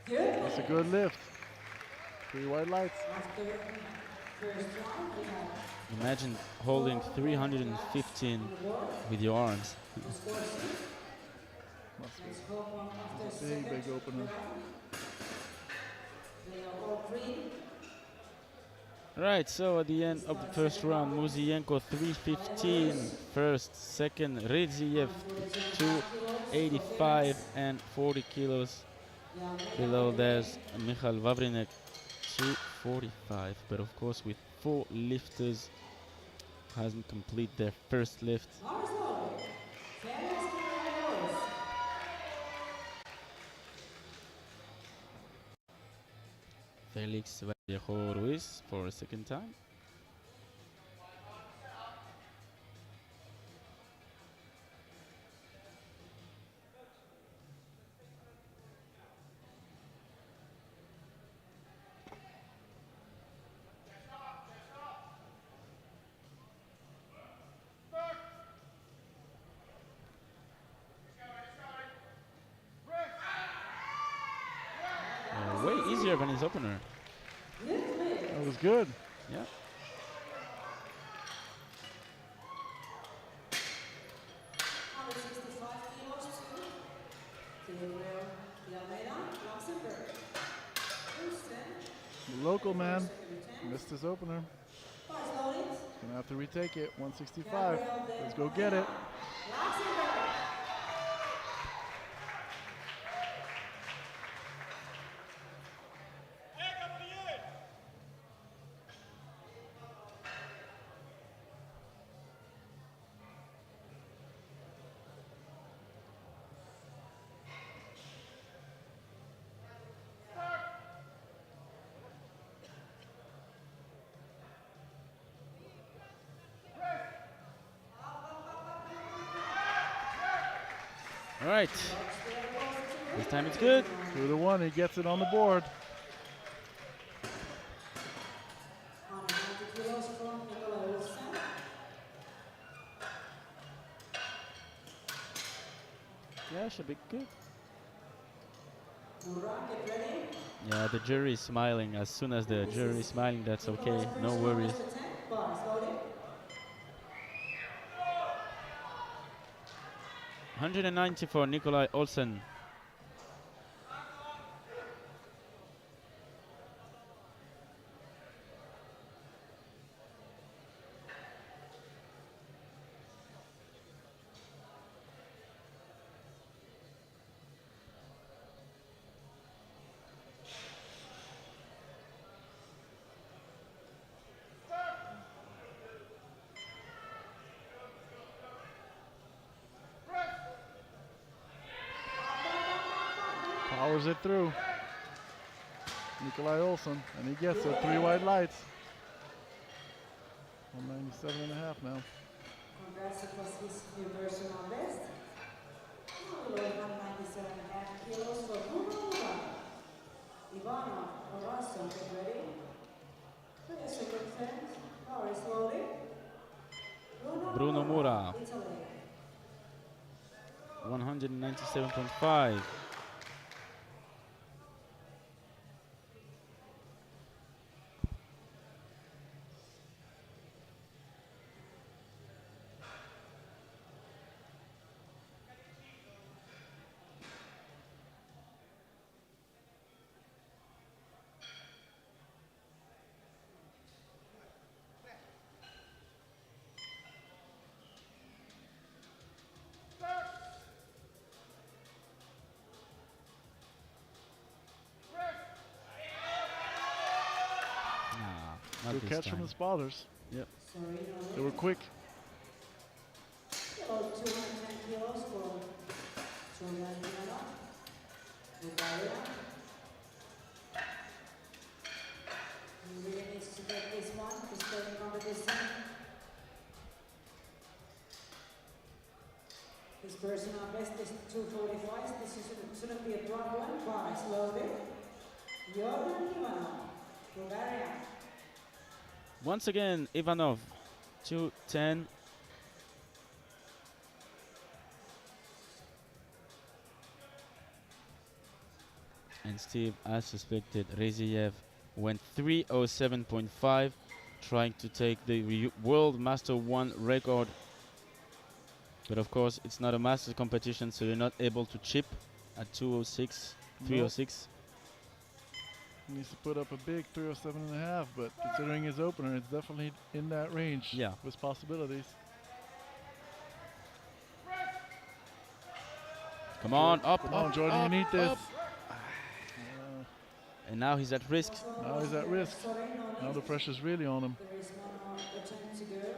That's a good lift. 3 white lights. Imagine holding 315 with your arms. That's a big, big opener. Right, so at the end of the first round, Mosienko 315 first, second Riziev 285 and 40 kilos. Below there's Michal Vavrinek 245, but of course with 4 lifters hasn't completed their first lift. Felix Vallejo Ruiz for a second time. Way easier than his opener. That was good. Yeah. The local man missed his opener. Gonna have to retake it. 165. Let's go get it. All right. This time it's good. 2-1, he gets it on the board. Yeah, should be good. Yeah, the jury is smiling. As soon as the jury is smiling, that's okay. No worries. 190 for Nikolai Olsen. Powers it through. Nikolai Olsen, and he gets it. 3 wide lights. 197.5 now. Congrats, it was his new personal best. 197.5 kilos for Ivanov, Horacio, get ready. 30 seconds, power slowly. Bruno Mura. Italy. 197.5. Good catch from the spotters. Yep. They were quick. 210 kilos for Juliana. Bulgaria. He really needs to get this one. He's starting competition. His personal best is 245. This shouldn't be a problem. Bar slowly. Jordan Ivanov, Bulgaria. Once again, Ivanov, 210. And Steve, as suspected, Reziev went 307.5, trying to take the World Master 1 record. But of course, it's not a Masters competition, so you're not able to chip at 206, 306. He needs to put up a big 307.5, but considering his opener, it's definitely in that range. Yeah. With possibilities. Come on, up, Come up, on, Jordan, up, you need this. up. And now he's at risk. Now he's at risk. Now the pressure's really on him.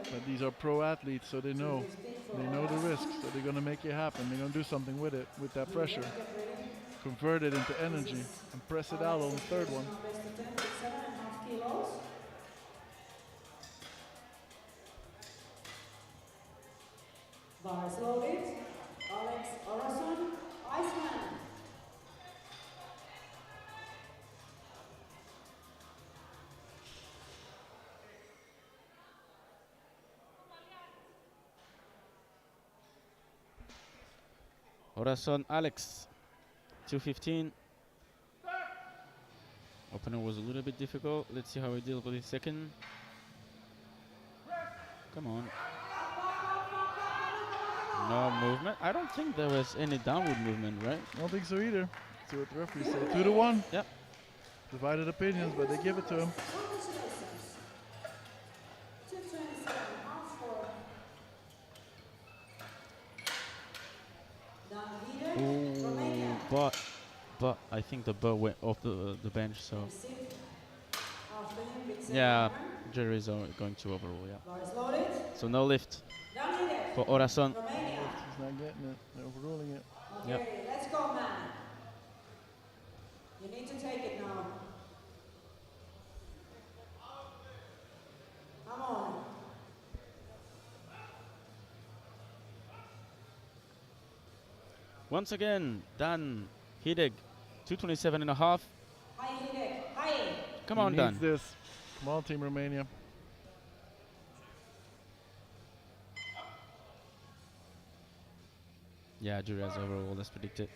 But these are pro athletes, so they know. They know the risks, so they're going to make it happen. They're going to do something with it, with that pressure. Convert it into energy and press it out on the third one. Bars loaded. Alex Orason, Iceman. Orason Alex, 215. Opener was a little bit difficult. Let's see how he deals with his second. Come on. No movement. I don't think there was any downward movement, right? I don't think so either. See what the referee said. 2-1. Yep. Divided opinions, but they give it to him. but I think the bar went off the bench, so Sit after him with same yeah, armor. jury is going to overrule. Yeah. Bar is loaded. So no lift Down Hidek. for Orason. Romania. Lift, he's not getting it. They're overruling it. Okay, Yep. let's go, man. You need to take it now. Come on. Once again, Dan Hideg, 227 and a half. Hi, Hidek. Hi. Come He on, needs Dan. this. Come on, Team Romania. Yeah, jury has overruled as predicted.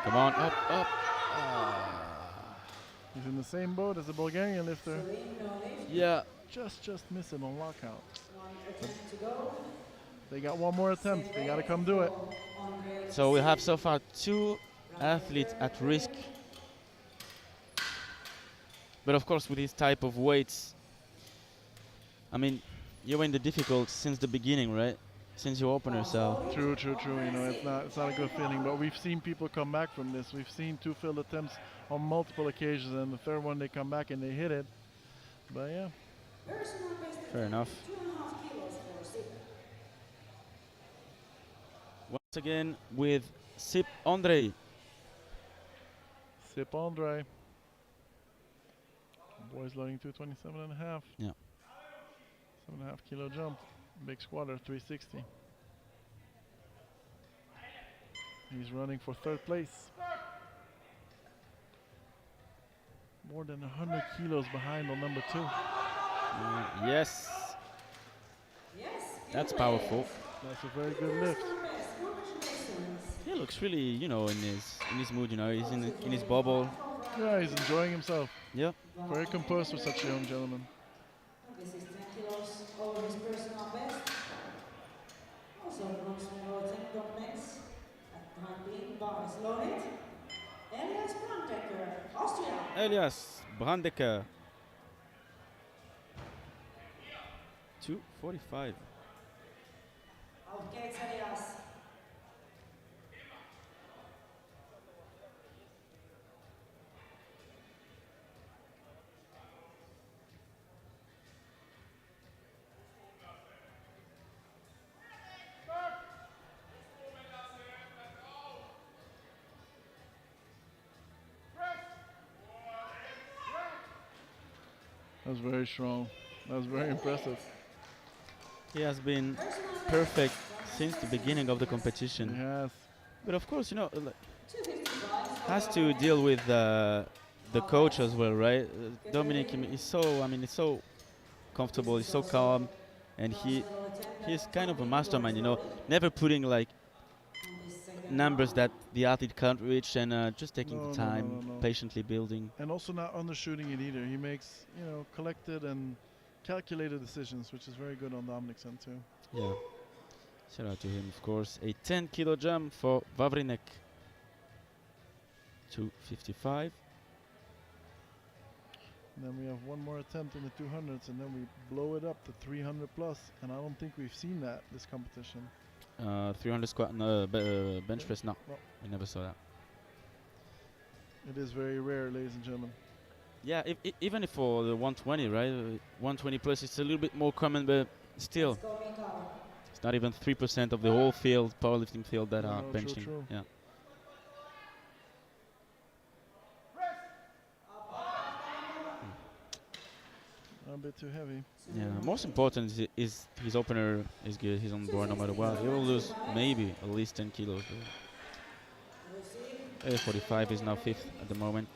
Come on, up, up. He's in the same boat as the Bulgarian lifter. Celine, no lift. Yeah. Just missing on lockout. One attempt to go. They got one more attempt. They got to come do it. On grade So we have six. so far 2 athletes at risk. But of course, with this type of weights, I mean, you're in the difficult since the beginning, right? Since your opener, so True. You know, it's not a good feeling. But we've seen people come back from this. We've seen 2 failed attempts on multiple occasions, and the third one they come back and they hit it. But yeah, Personal best fair enough. 2.5 kilos for Sip. Once again with Sip Andrei. Sip Andre. Boys loading 227 and a half. Yeah. 7.5 kilo jump. Big squatter, 360. He's running for 3rd place. More than 100 kilos behind on number 2. Yes, Yes. that's powerful. That's a very good lift. Personal best. Congratulations. He looks really, you know, in his mood. You know, he's in his bubble. Yeah, he's enjoying himself. Yeah. Very composed for such a young gentleman. This is 10 kilos over his personal best. Also, bronze medal 10 documents. At time being, bar is loaded. Elias Brandtecker, Austria. Elias Brandecker. 245. Auf geht's, Elias. That was very strong. That was very impressive. He has been perfect since the beginning of the competition. Yes. But of course, you know, 255. has to deal with the coach as well, right? Dominic is so, I mean, he's so comfortable, he's so calm, and he's kind of a mastermind, you know, never putting like numbers that the athlete can't reach, and just taking No, the no, no, time, no, no. patiently building. And also not undershooting it either. He makes, you know, collected and calculated decisions, which is very good on Dominic's end too. Yeah. Shout out to him, of course. A 10 kilo jump for Vavrinek. 255. And then we have one more attempt in the 200s, and then we blow it up to 300 plus. And I don't think we've seen that this competition. 300 squat, no, bench press, no. No. We never saw that. It is very rare, ladies and gentlemen. Yeah, even if for the 120, right? 120 plus, it's a little bit more common, but still, Let's go, Mikhail. it's not even 3% of the whole field, powerlifting field, that are No, true, benching. true. Yeah. A bit too heavy. Yeah. Most important is his opener is good. He's on board no matter what. He will lose maybe at least 10 kilos. 45 is now 5th at the moment.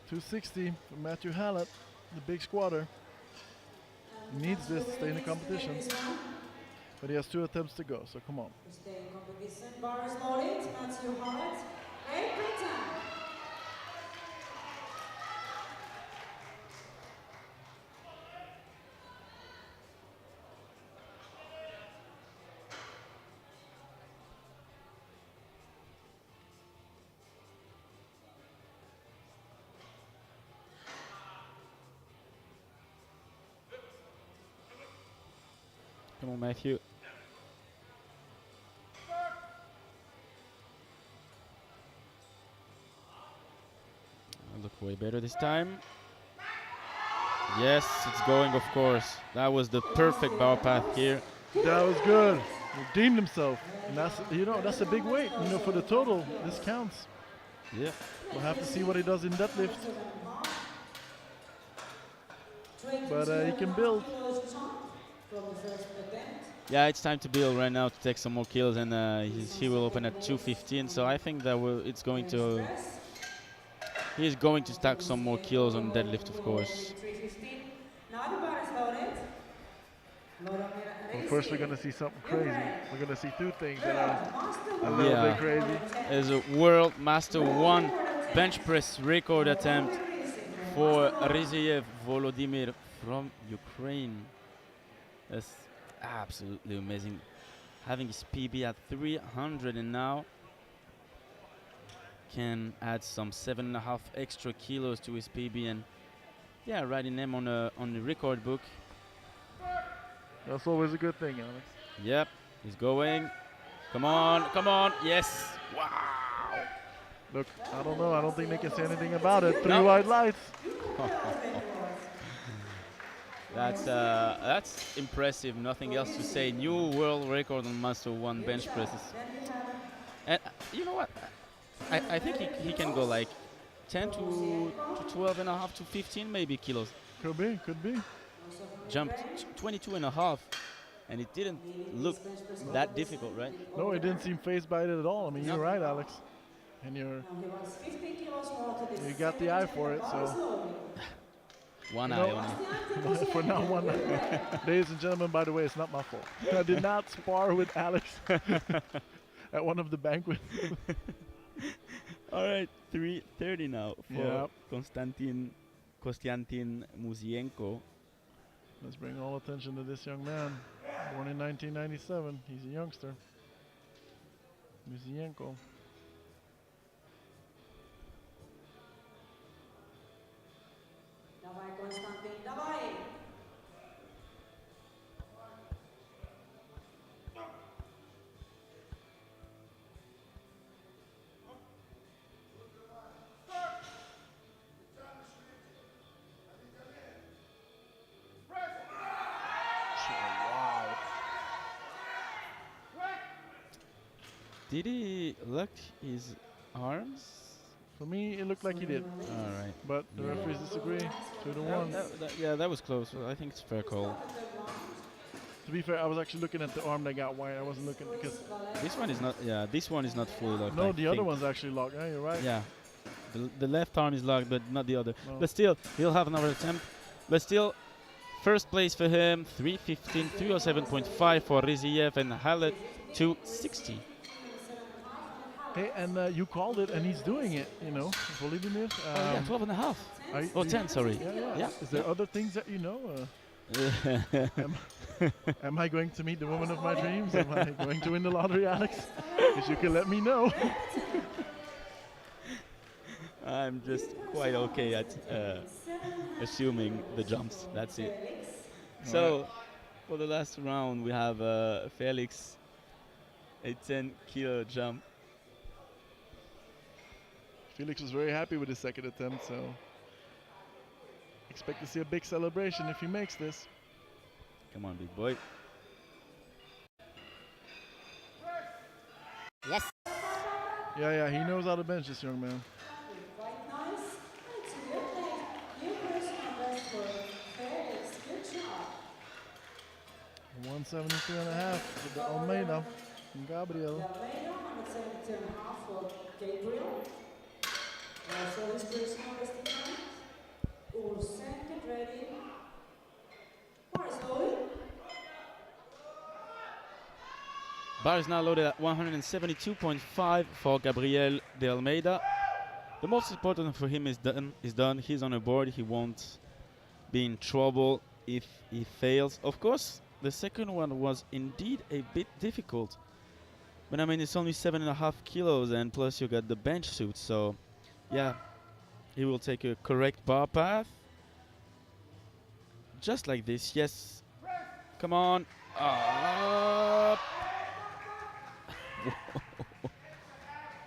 260 for Matthew Hallett, the big squatter. He needs this to stay in the competition. But he has 2 attempts to go, so come on. To stay in competition, bar is loaded. Matthew Hallett, Great Britain. Come on, Matthew. better this time. Yes, it's going, of course. That was the perfect bar path here. That was good. Redeemed himself. And that's, that's a big weight, for the total. This counts. Yeah. We'll have to see what he does in deadlift. But he can build. Yeah, it's time to build right now to take some more kills, and he will open at 215. So I think that he's going to stack some more kills on deadlift, of course. Well, first we're going to see something crazy. We're going to see two things that are a little bit crazy. There's a World Master 1 bench press record attempt for Riziev Volodymyr from Ukraine. That's absolutely amazing. Having his PB at 300 and now can add some 7.5 extra kilos to his PB, and yeah, writing them on the record book. That's always a good thing, Alex. Yep, he's going. Come on, come on. Yes. Wow. Look, I don't know. I don't think they can say anything about it. Three white lights. That's impressive. Nothing else to say. New world record on Master 1 bench presses. And you know what? I think he can go like 10 to 12 and a half to 15 maybe kilos. Could be, could be. Jumped 22 and a half, and it didn't look that difficult, right? No, it didn't seem phased by it at all. I mean, you're right, Alex. And you got the eye for it, so. One eye only. For now, one eye. Ladies and gentlemen, by the way, it's not my fault. I did not spar with Alex at one of the banquets. All right, 3:30 now for Konstantin Musienko. Let's bring all attention to this young man. Born in 1997. He's a youngster. Musienko. Давай, Константин, давай! Did he lock his arms? For me, it looked like he did. All right. But the referees disagree. 2-1. Yeah, that was close. I think it's a fair call. To be fair, I was actually looking at the arm that got wide. I wasn't looking because This one is not. Yeah, this one is not fully locked. no, I the other think. one's actually locked. Yeah, you're right. Yeah, the left arm is locked, but not the other. No. But still, he'll have another attempt. But still, first place for him, 315, 307.5 for Riziev, and Halet 260. Hey, and you called it, and he's doing it. Volodymyr. Yeah, 12 and a half. Oh, 10, sorry. Yeah. Is there other things that you know? Am I going to meet the woman of my dreams? Am I going to win the lottery, Alex? Because you can let me know. I'm just quite okay at assuming the jumps. That's it. So, for the last round, we have Felix, a 10-kilo jump. Felix was very happy with his second attempt, so expect to see a big celebration if he makes this. Come on, big boy. Yes. Yeah, he knows how to bench, this young man. Quite nice. It's a good thing. New personal best for Felix. Good job. 172.5 for the Almeida and Gabriel. The Almeida, 172.5 for Gabriel. Also his personal best in time. Olsen, get ready. Bar is loaded. Bar is now loaded at 172.5 for Gabriel de Almeida. The most important for him is done. He's on a board. He won't be in trouble if he fails. Of course, the second one was indeed a bit difficult. But I mean, it's only 7.5 kilos, and plus you got the bench suit. So, yeah, he will take a correct bar path. Just like this. Yes. Come on. Up.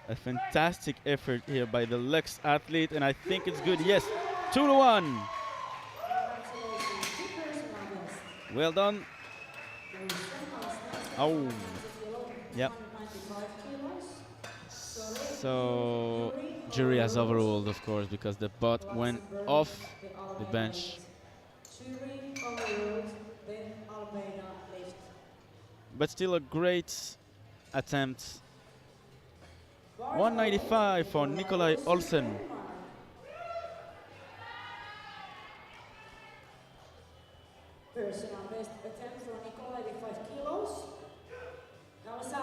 A A fantastic effort here by the Lux athlete, and I think it's good. Yes, 2-1. Well done. Oh, yep. So jury has overruled, of course, because the bot went off the bench. But still a great attempt. 195 for Nikolai Olsen. Personal best attempt for Nikolai with 5 kilos. Kawasa.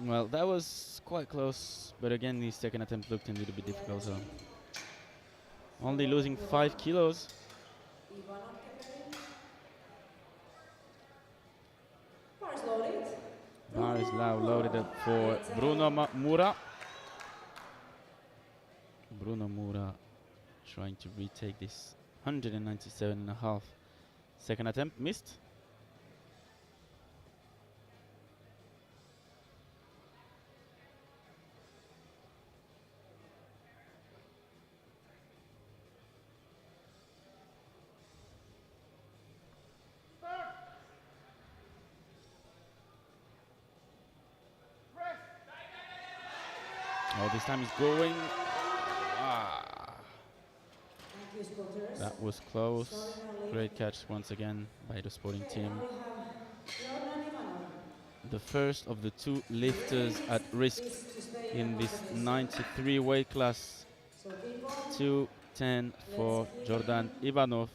Well, that was quite close, but again, the second attempt looked a little bit difficult. So only losing 5 kilos. Bar is now loaded up for Bruno Mura. Bruno Mura trying to retake this 197.5. Second attempt missed. Oh, this time he's going. Ah. That was close. Great catch once again by the sporting team. The first of the two lifters at risk in this 93 weight class. 210 for Jordan Ivanov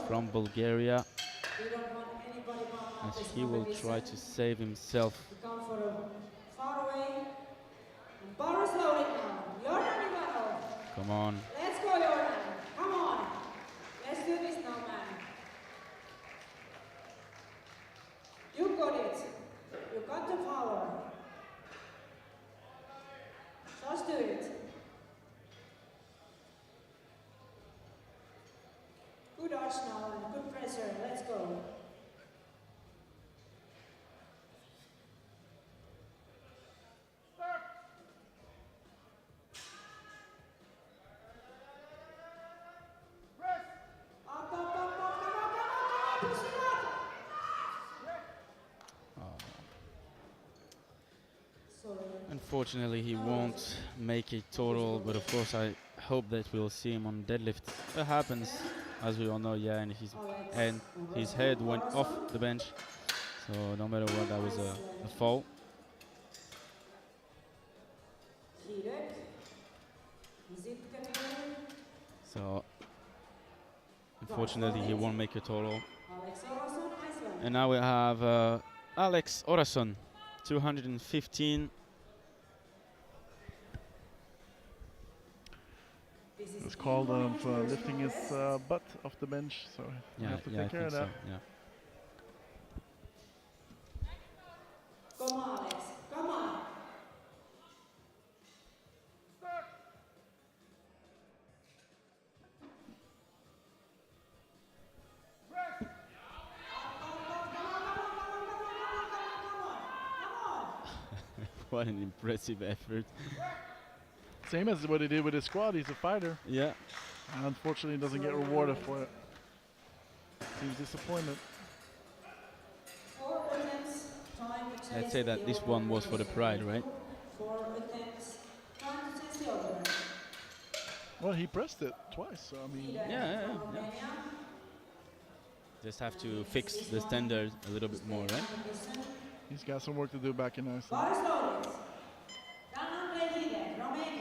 from Bulgaria, as he will try to save himself. Come on. Let's go, Jordan. Come on. Let's do this now, man. You got it. You got the power. Just do it. Good arch now and good pressure. Let's go. Unfortunately, he won't make a total, but of course I hope that we'll see him on deadlift. That happens, as we all know, yeah, and his head went off the bench. So no matter what, that was a fall. So unfortunately, he won't make a total. And now we have Alex Orason, 215. It's called lifting his butt off the bench, so you have to take care of that. So, yeah. Come on, Alex. Come on. What an impressive effort. Same as what he did with his squad. He's a fighter. Yeah. And unfortunately, he doesn't get rewarded for it. Seems disappointed. Let's say that this one was for the pride, right? Well, he pressed it twice, so I mean... Yeah. Just have to fix the standard a little bit more, right? He's got some work to do back in Iceland.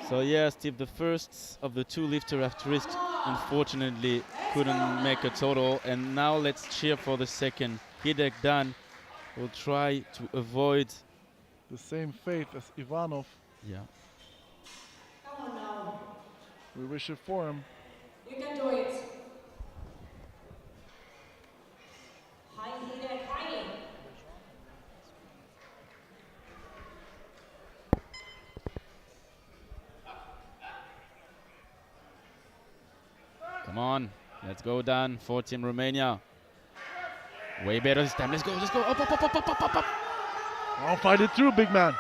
So yeah, Steve, the first of the two lifter at risk unfortunately couldn't make a total, and now let's cheer for the second. Hidek Dan will try to avoid the same fate as Ivanov. Yeah. We wish it for him. You can do it. High heated, high. Come on. Let's go, Dan, for Team Romania. Way better this time. Let's go, let's go. Up, up, up, up, up, up, up. I'll fight it through, big man.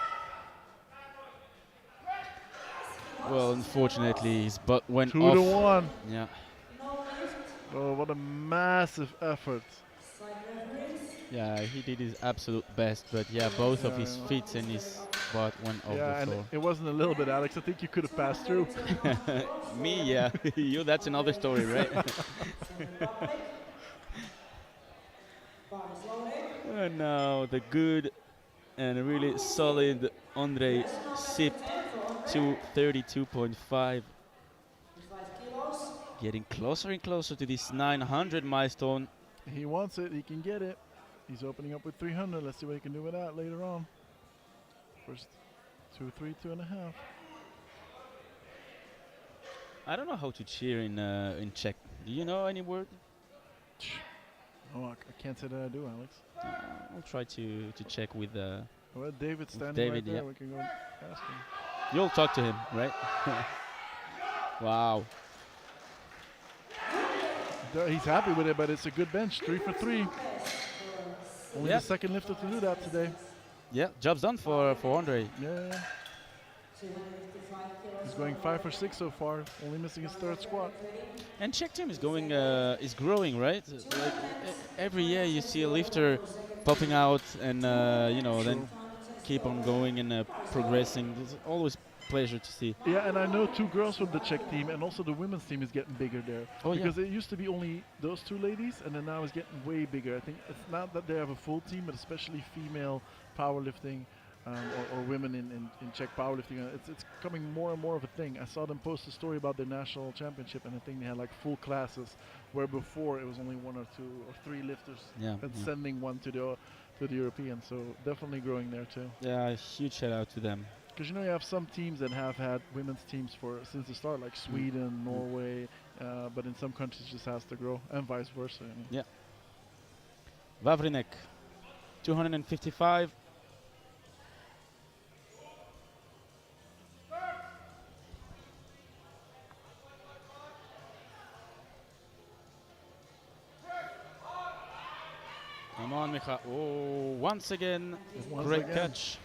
Well, unfortunately, his butt went 2 off. to 1. Yeah. No lift. Oh, what a massive effort. Side referees. Yeah, he did his absolute best, but yeah, both of his feet and his butt went off Yeah, the and floor. it wasn't a little bit, Alex. I think you could have passed through. Me, yeah. You, that's another story, right? And now the good and really solid Andre sipped to 32.5. 5 kilos. Getting closer and closer to this 900 milestone. He wants it. He can get it. He's opening up with 300. Let's see what he can do with that later on. First 2, 3, 2.5. I don't know how to cheer in Czech. Do you know any word? Oh, I can't say that I do, Alex. I'll try to check with. Well, David's standing David, right there. yeah. We can go ask him. You'll talk to him, right? Wow. He's happy with it, but it's a good bench. 3 for 3. Only Yep. the second lifter to do that today. Yeah, job's done for Andre. Yeah. He's going 5 for 6 so far. Only missing his third squat. And Czech team is going, is growing, right? Like every year you see a lifter popping out, and you know, then keep on going and progressing. It's always pleasure to see. Yeah, and I know 2 girls from the Czech team, and also the women's team is getting bigger there. Oh, yeah. Because it used to be only those 2 ladies, and then now it's getting way bigger. I think it's not that they have a full team, but especially female powerlifting or women in Czech powerlifting. It's becoming more and more of a thing. I saw them post a story about their national championship, and I think they had like full classes, where before it was only 1 or 2 or 3 lifters, Yeah. and Yeah. sending one to the European. So definitely growing there too. Yeah, huge shout out to them. Because you have some teams that have had women's teams since the start, like Sweden, Norway, but in some countries it just has to grow, and vice versa. Yeah. Vavrinek, 255. Come on, Micha. Oh, once again, great catch.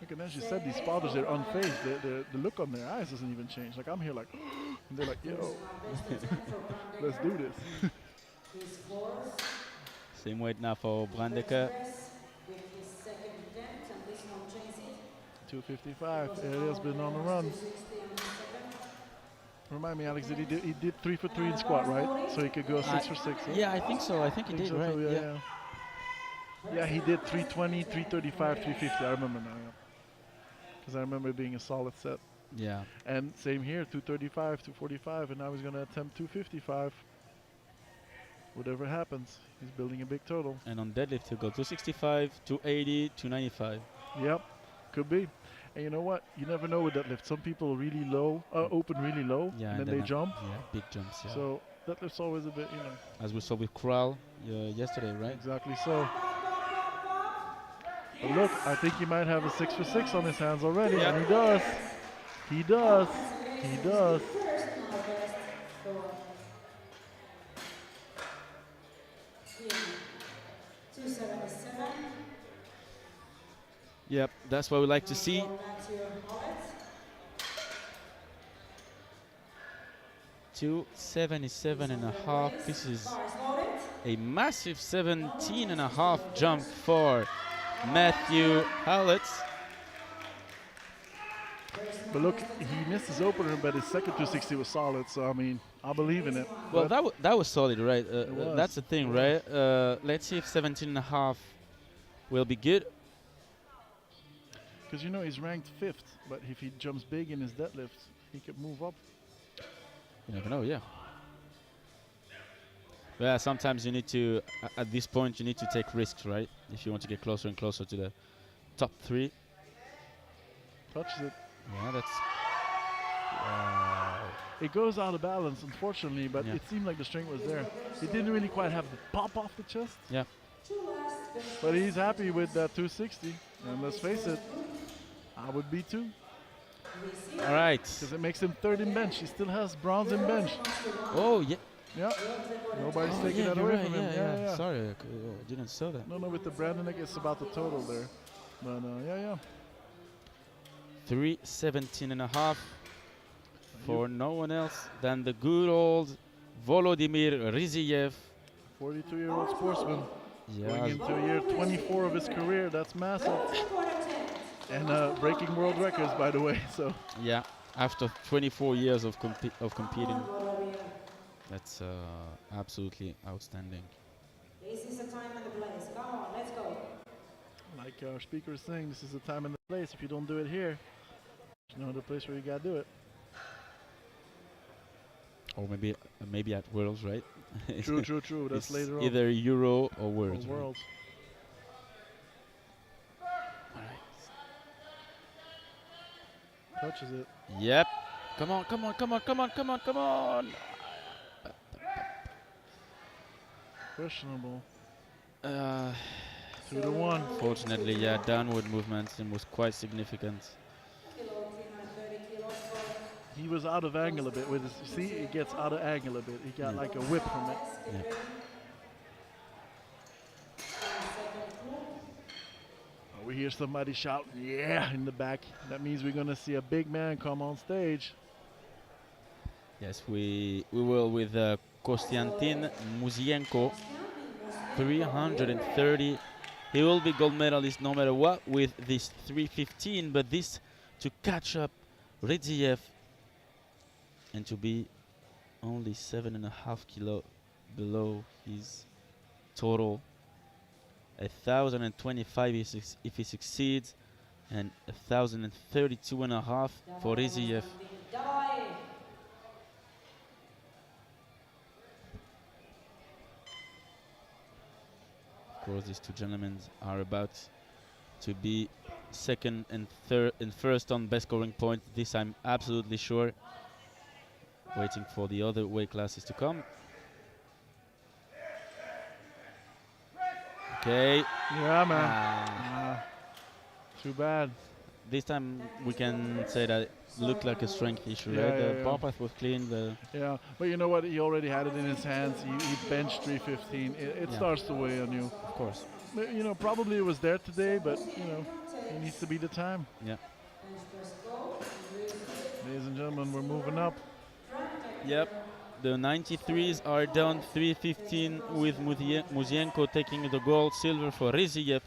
Look, and as you said, these fathers, they're unfazed. The look on their eyes doesn't even change. Like, I'm here like, and they're like, yo, let's do this. Same weight now for Brandeke. 255. Ariel's been on the run. Remind me, Alex, that he did 3 for 3 in squat, right? So he could go 6 for 6. Yeah, I think so. I think he did, so right? too, yeah, he did 320, 335, 350. I remember now. Because I remember it being a solid set. Yeah. And same here, 235, 245, and now he's going to attempt 255. Whatever happens, he's building a big total. And on deadlift, he'll go 265, 280, 295. Yep, could be. And you know what? You never know with deadlift. Some people really low, open really low, Yeah, and then they jump. Yeah, big jumps. Yeah. So deadlift's always a bit, As we saw with Kral yesterday, right? Exactly so. But look, I think he might have a 6 for 6 on his hands already, Yeah. and he does. He does. He does. Yep, that's what we like to see. Two 77.5. This is a massive 17.5 jump for Matthew Hallett. But look, he missed his opener, but his second 260 was solid. So I mean, I believe in it. Well, that was solid, right? was. That's the thing, right? Let's see if 17.5 will be good. Because he's ranked 5th, but if he jumps big in his deadlift, he could move up. You never know, yeah. Yeah, sometimes you need to, at this point, you need to take risks, right? If you want to get closer and closer to the top 3. Touches it. Yeah, that's Wow. It goes out of balance, unfortunately, but Yeah. it seemed like the strength was there. He didn't really quite have the pop off the chest, Yeah. but he's happy with that 260. And let's face it, I would be too, All right. because it makes him third in bench. He still has bronze in bench. Oh yeah. Yeah, nobody's Oh taking yeah, that you're away right. from him. Yeah. Sorry, I didn't saw that. No, with the Brandon, it's about the total there. But yeah. 317 and a half for no one else than the good old Volodymyr Riziev. 42-year-old sportsman going Yeah. into year 24 of his career. That's massive. And breaking world records, by the way. So Yeah. After 24 years of competing, that's absolutely outstanding. This is the time and the place. Come on, let's go. like our speaker is saying, this is the time and the place. If you don't do it here, there's no other place where you gotta do it. Or maybe at Worlds, right? True. That's It's later on. either Euro or Worlds. Or Worlds. Right. Touches it. Yep. Come on. Questionable. 2 to 1. Fortunately, yeah, downward movement and was quite significant. He was out of angle a bit with his, you see, it gets out of angle a bit. He got like a whip from it. Yeah. Oh, we hear somebody shout, yeah, in the back. That means we're gonna see a big man come on stage. Yes, we will with Kostiantin Musienko, 330. He will be gold medalist no matter what with this 315, but this to catch up Riziev and to be only 7.5 kilo below his total. 1,025 if he succeeds, and 1,032.5 for Riziev. Of course, these two gentlemen are about to be second and third and first on best scoring point. This I'm absolutely sure. Waiting for the other weight classes to come. Okay. Yeah, man. Too bad. This time we can say that it looked like a strength issue, Yeah, right? yeah, The yeah. bar path was clean. Yeah, but you know what? He already had it in his hands. He benched 315. It Yeah. starts to weigh on you. Of course. But, you know, probably it was there today, but, you know, it needs to be the time. Yeah. Ladies and gentlemen, we're moving up. Yep. The 93s are down 315 with Musienko taking the gold, silver for Riziev,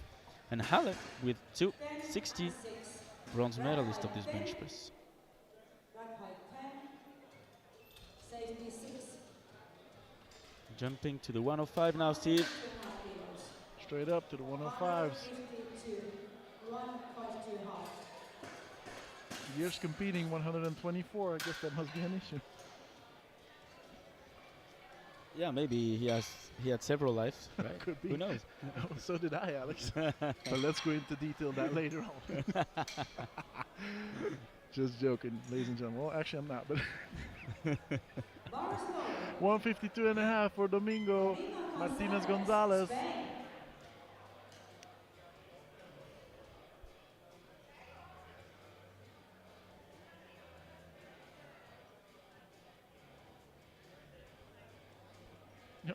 and Halep with 260, bronze medalist of this bench press. Jumping to the 105 now, Steve. Straight up to the 105s. Years competing, 124. I guess that must be an issue. Yeah, maybe he had several lives, right? Could be. Who knows? So did I, Alex. But let's go into detail that later on. Just joking, ladies and gentlemen. Well, actually, I'm not, but 152.5 for Domingo Martinez Gonzalez.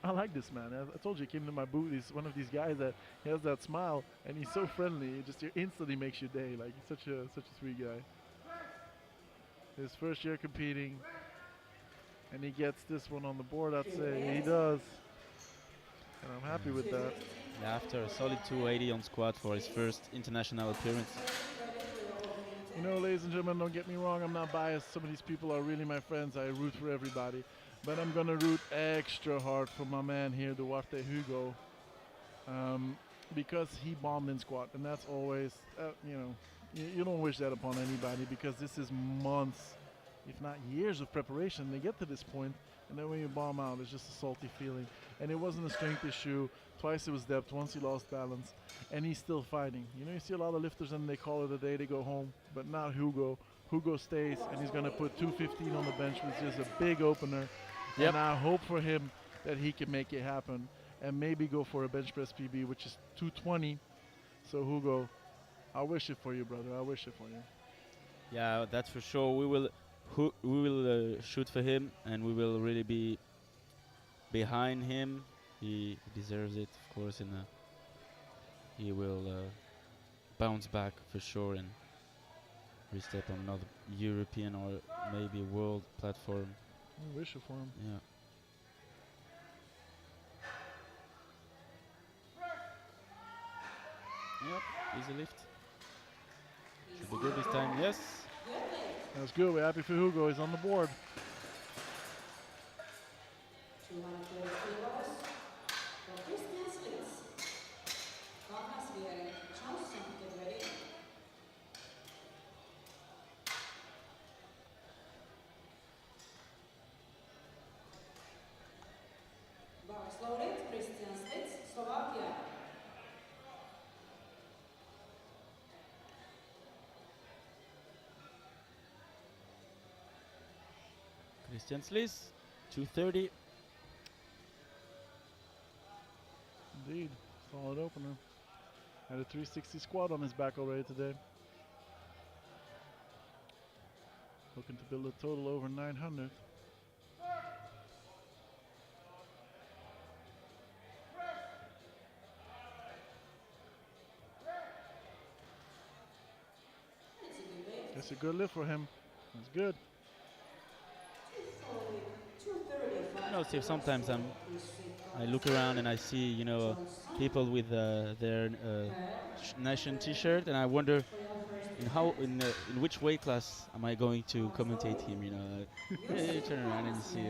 I like this man. I told you, he came to my booth. He's one of these guys that he has that smile, and he's so friendly. It instantly makes your day. Like, he's such a sweet guy. His first year competing, and he gets this one on the board. I'd say he does, and I'm happy with that. Yeah, after a solid 280 on squat for his first international appearance. You know, ladies and gentlemen, don't get me wrong. I'm not biased. Some of these people are really my friends. I root for everybody. But I'm going to root extra hard for my man here, Duarte Hugo, because he bombed in squat. And that's always, you know, you don't wish that upon anybody, because this is months, if not years of preparation. They get to this point, and then when you bomb out, it's just a salty feeling. And it wasn't a strength issue. Twice it was depth. Once he lost balance. And he's still fighting. You know, you see a lot of lifters and they call it a day, they go home. But not Hugo. Hugo stays and he's going to put 215 on the bench, which is a big opener. Yep. And I hope for him that he can make it happen and maybe go for a bench press PB, which is 220. So Hugo, I wish it for you, brother. I wish it for you. Yeah, that's for sure. We will shoot for him, and we will really be behind him. He deserves it, of course, and he will bounce back for sure and re-step on another European or maybe world platform. I wish it for him. Yeah. Yep, easy lift. Should be good this time, yes. That's good. We're happy for Hugo. He's on the board. 230 kilos for Christian Slits. Thomas Viering Johnson, get ready. Bars loaded, Christian Slits, Slovakia. Christian Sliss, 230. Indeed. Solid opener. Had a 360 squat on his back already today. Looking to build a total over 900. That's a good lift for him. That's good. You know, Steve, sometimes I look around and I see, you know, people with their nation T-shirt, and I wonder in which weight class am I going to commentate him? You know, you turn around and you see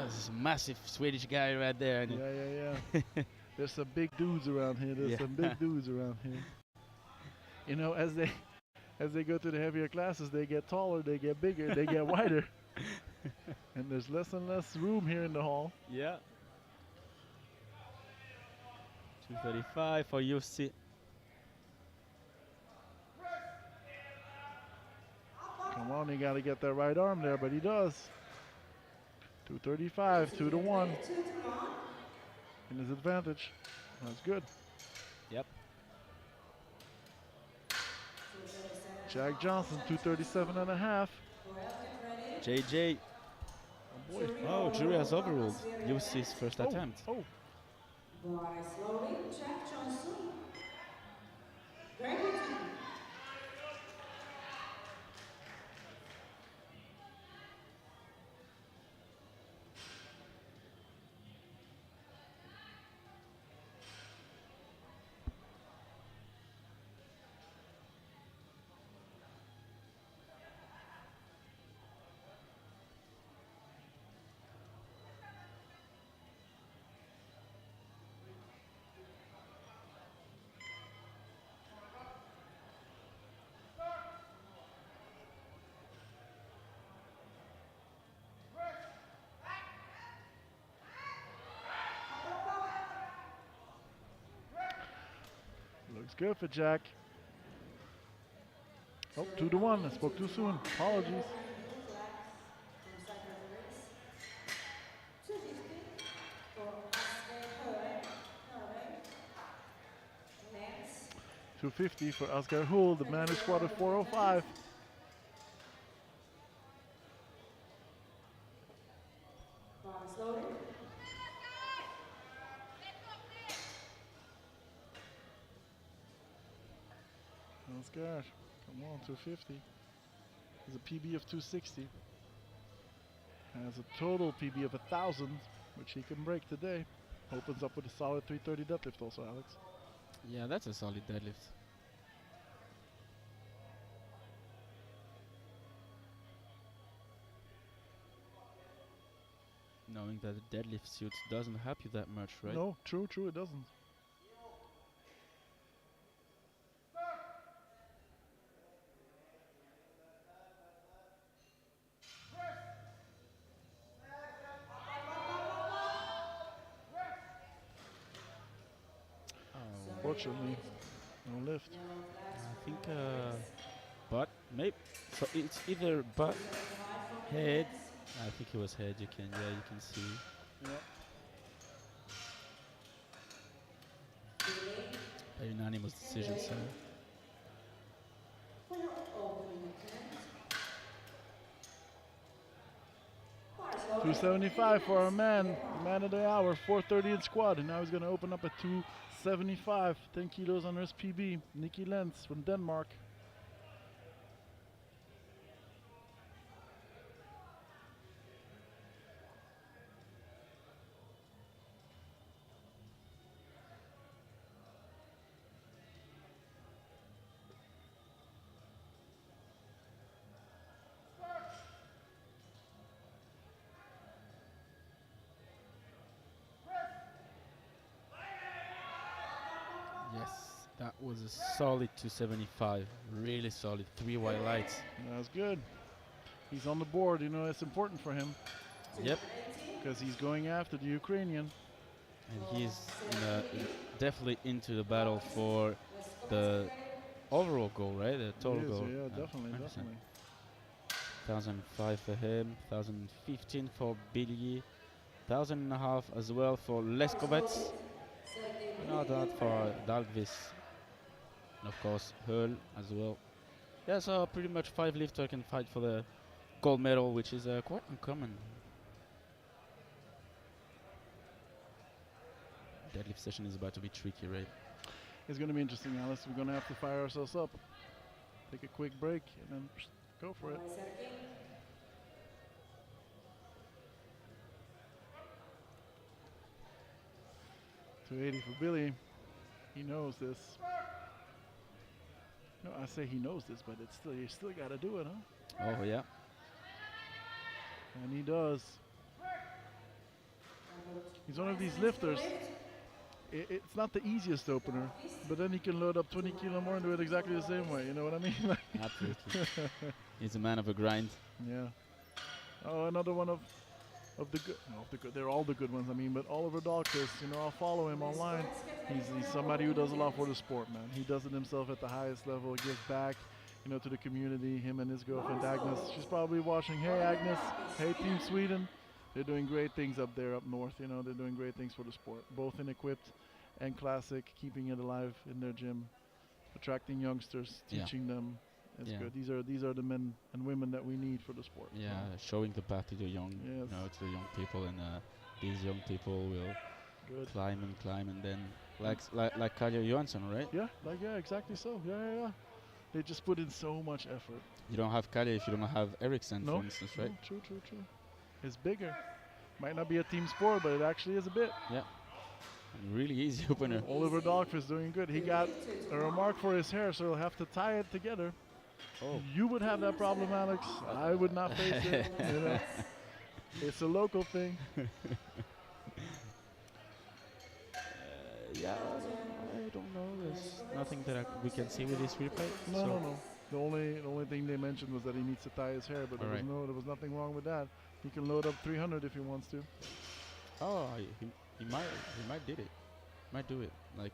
this massive Swedish guy right there. And Yeah. There's some big dudes around here. There's some big dudes around here. You know, as they go to the heavier classes, they get taller, they get bigger, they get wider. And there's less and less room here in the hall. Yeah. 235 for UFC. Come on, he got to get that right arm there, but he does. 235, 2-1. In his advantage. That's good. Yep. Jack Johnson, 237 and a half. JJ. Oh boy. Oh, jury has overruled UFC's first attempt. Oh. Slowly, Jack Johnson. Very good. Looks good for Jack. Oh, 2-1. I spoke too soon. Apologies. $250 for Asgar Hull, the man who squatted 405. Asgar, come on, 250. Has a PB of 260. Has a total PB of 1,000, which he can break today. Opens up with a solid 330 deadlift also, Alex. Yeah, that's a solid deadlift. Knowing that the deadlift suit doesn't help you that much, right? No, true, it doesn't. Unfortunately, no lift. I think butt Maybe so it's either butt, 275 for male head. men's. I think it was head. You can see. Yeah. Delay, A unanimous decision. So for your opening attempt. Bars loaded. 275 for our man, Denmark. man of the hour, 430 in squad, and now he's going to open up at 275, 10 kilos under his PB. Nikki Lenz from Denmark. yes, that was a solid 275. Really solid. 3 white lights. That's good. He's on the board, you know, it's important for him Yep. because he's going after the Ukrainian. And he's definitely into the battle for the overall goal, right? The total He is, goal. yeah, definitely, 100%. definitely. 1005 for him, 1015 for Billy, 1000.5 as well for Leskovets. Not that for Dalgvis. And of course, Hull as well. Yeah, so pretty much 5 lifter can fight for the gold medal, which is quite uncommon. Deadlift session is about to be tricky, right? It's going to be interesting, Alice. We're going to have to fire ourselves up. Take a quick break and then go for it. 280 for Billy. He knows this. No, I say he knows this, but it's still you still got to do it, huh? Oh, yeah. And he does. He's one of these lifters. It's not the easiest opener, but then he can load up 20 kilo more and do it exactly the same way. You know what I mean? Absolutely. He's a man of a grind. Yeah. Oh, another one of the good. No, of the good. They're all the good ones. I mean, but Oliver Dahlqvist. You know, I'll follow him online. He's somebody who does a lot for the sport, man. He does it himself at the highest level. Gives back, you know, to the community. Him and his girlfriend Agnes. She's probably watching. Hey, Agnes. Hey, Team Sweden. They're doing great things up there, up north. You know, they're doing great things for the sport, both in equipped and classic, keeping it alive in their gym, attracting youngsters, Yeah. teaching them. It's Yeah. good. These are the men and women that we need for the sport. Yeah, showing the path to the young, Yes. to the young people, and these young people will Good. climb, and then like Kaya Johansson, right? Yeah, exactly so. Yeah. They just put in so much effort. You don't have Kaya if you don't have Eriksson, No, for instance, right? No, true. It's bigger. Might not be a team sport, but it actually is a bit. Yeah. And really easy opener. Oliver Dahlqvist doing good. He got a remark for his hair, so he'll have to tie it together. Oh. You would have that problem, Alex. I would not face it. You know? It's a local thing. Yeah, I don't know. There's nothing that we can see with this replay. so No. The only thing they mentioned was that he needs to tie his hair, but there was nothing wrong with that. He can load up 300 if he wants to. Oh, he might did it. Might do it. Like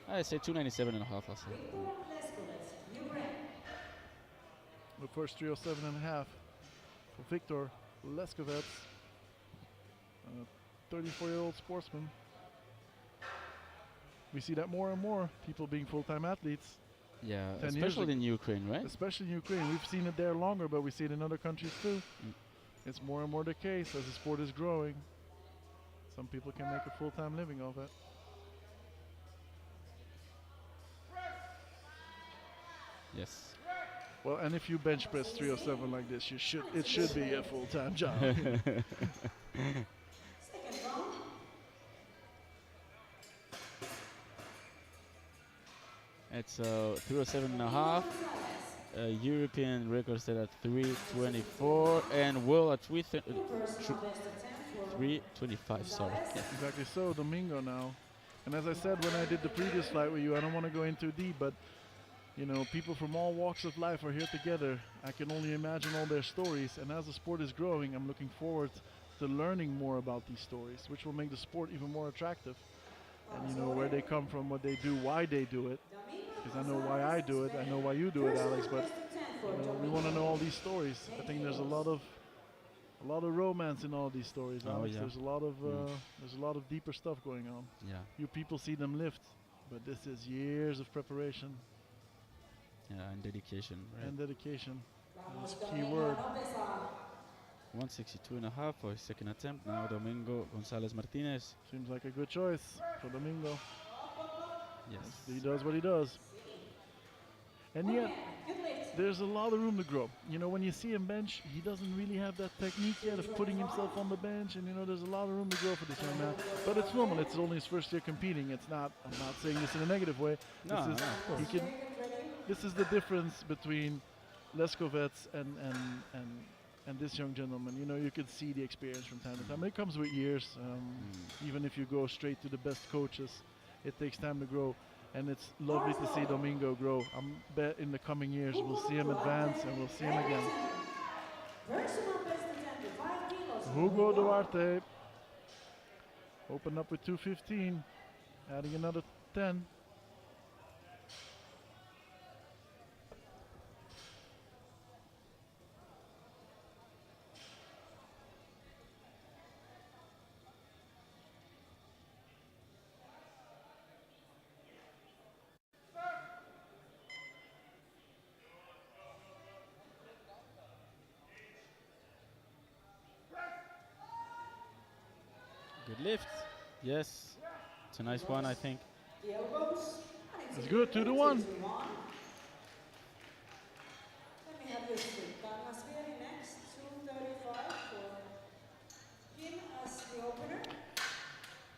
I say 297.5. I'll say. The first 307.5 for Victor Leskovets, a 34-year-old sportsman. We see that more and more, people being full-time athletes. Yeah, 10 years especially ago. in Ukraine, right? Especially in Ukraine. We've seen it there longer, but we see it in other countries too. It's more and more the case as the sport is growing. Some people can make a full-time living off it. Yes. Well, and if you bench press 307 like this, it should be a full-time job. It's 307.5. European record set at 324 and world at 325. Sorry. Exactly so, Domingo now. And as I said when I did the previous flight with you, I don't want to go in too deep, but you know, people from all walks of life are here together. I can only imagine all their stories, and as the sport is growing, I'm looking forward to learning more about these stories, which will make the sport even more attractive. And you know, where they come from, what they do, why they do it. because I know why I do it. I know why you do it, First Alex. round But placed to 10 for we want to know all these stories. I 80 think there's kilos. a lot of romance in all these stories, Oh Alex. yeah. There's a lot of deeper stuff going on. Yeah. You people see them lift, but this is years of preparation Yeah, and dedication, right? and dedication. Vamos That's a key Domingo, word. no pesa. 162.5 for his second attempt. Now Domingo Gonzalez Martinez. Seems like a good choice for Domingo. Yes. He does what he does. And yet, Okay, good lift. there's a lot of room to grow. You know, when you see him bench, he doesn't really have that technique yet of putting himself on the bench. And, you know, there's a lot of room to grow for this young man. But it's normal. It's only his first year competing. It's not, I'm not saying this in a negative way. No, This no, is, of course. he can, this is the difference between Leskovets and this young gentleman. You know, you can see the experience from time to time. It comes with years. Even if you go straight to the best coaches, it takes time to grow. And it's lovely to see Domingo grow. I'm bet in the coming years we'll see him advance and we'll see him again. Personal best attempt to 5 kilos. Hugo Duarte opened up with 215, adding another 10. Good lift. Yes. It's a nice one, I think. The elbows. It's good, 2 to 1. Let me have your split. Kangasvieri next, 235 for him as the opener.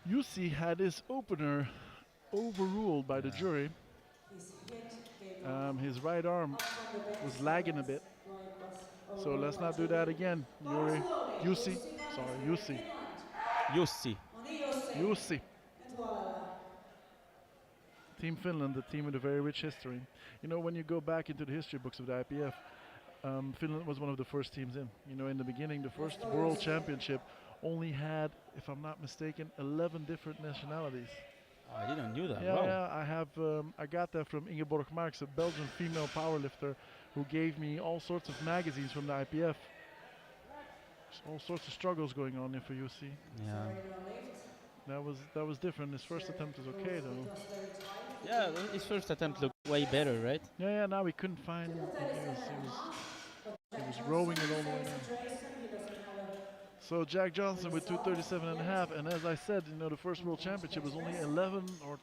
Yusi had his opener overruled by the Yeah. jury. His hit came His right arm up from the bench, was lagging a bit. right was So let's not do that again. Yuri, Yusi, sorry, Yusi, Jussi. Jussi. Team Finland, the team with a very rich history. You know, when you go back into the history books of the IPF, Finland was one of the first teams in. You know, in the beginning, the first World Championship only had, if I'm not mistaken, 11 different nationalities. Oh, I didn't know that. Yeah, Wow. yeah, I got that from Ingeborg Marx, a Belgian female powerlifter, who gave me all sorts of magazines from the IPF. All sorts of struggles going on there for UC. Yeah. That was different. His first attempt was okay though. Yeah, his first attempt looked way better, right? Yeah, yeah. Now we couldn't find. He was rowing it all the way down. So Jack Johnson with 237.5, and as I said, you know, the first World Championship was only 11 or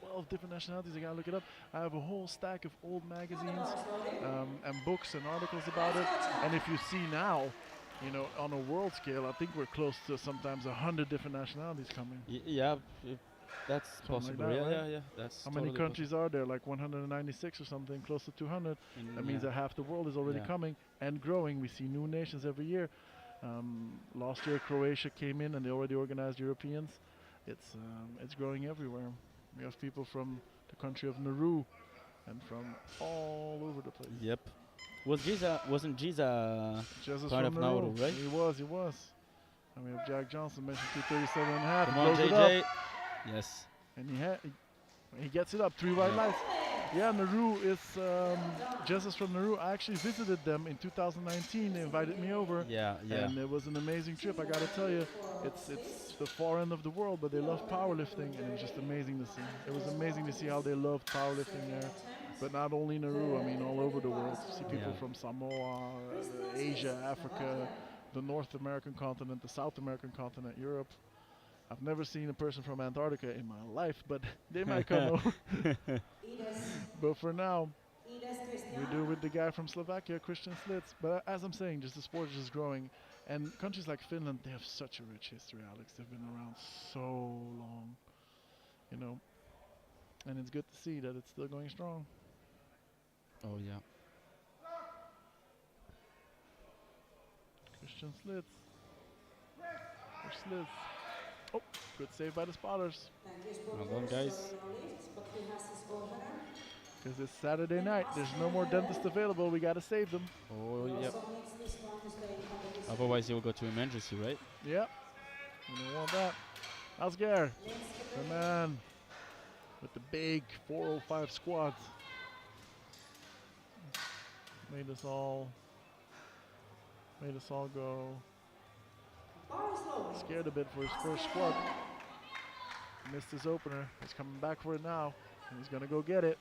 12 different nationalities. I gotta look it up. I have a whole stack of old magazines and books and articles about it. And if you see now, you know, on a world scale, I think we're close to sometimes 100 different nationalities coming. Yeah, that's Something like possible. that, yeah, right? yeah, yeah. That's How many totally countries are there? Like 196 or something, close to 200. possible. That means that half the world is already Yeah. coming and growing. We see new nations every year. Last year Croatia came in and they already organized Europeans. It's growing everywhere. We have people from the country of Nauru and from all over the place. Yep. Wasn't Giza Jesus part from of Nauru, Nauru, right? He was. And we have Jack Johnson mentioned 237.5. Come He on, blows it up. JJ. Yes. And he gets it up, 3 white lights. Yeah, Nauru is Jesus from Nauru. I actually visited them in 2019. They invited me over, Yeah, yeah. and it was an amazing trip. I gotta tell you, it's the far end of the world, but they love powerlifting, and it was just amazing to see. It was amazing to see how they love powerlifting there. But not only Nauru, I mean all over the world. You see people Yeah. from Samoa, Asia, Africa, the North American continent, the South American continent, Europe. I've never seen a person from Antarctica in my life, but they might come over. But for now, we do with the guy from Slovakia, Christian Slits. But as I'm saying, just the sport is just growing. And countries like Finland, they have such a rich history, Alex. They've been around so long, you know. And it's good to see that it's still going strong. Oh yeah. Christian Slits. Or Slits. Oh, good save by the spotters. Well done, guys. Because it's Saturday night. There's no more dentists available. We got to save them. Oh yep. Otherwise, you'll go to emergency, right? Yep. We don't want that. Asger. The man. with the big 405 squats. Made us all go scared a bit for his first squat. Missed his opener. He's coming back for it now, and he's gonna go get it.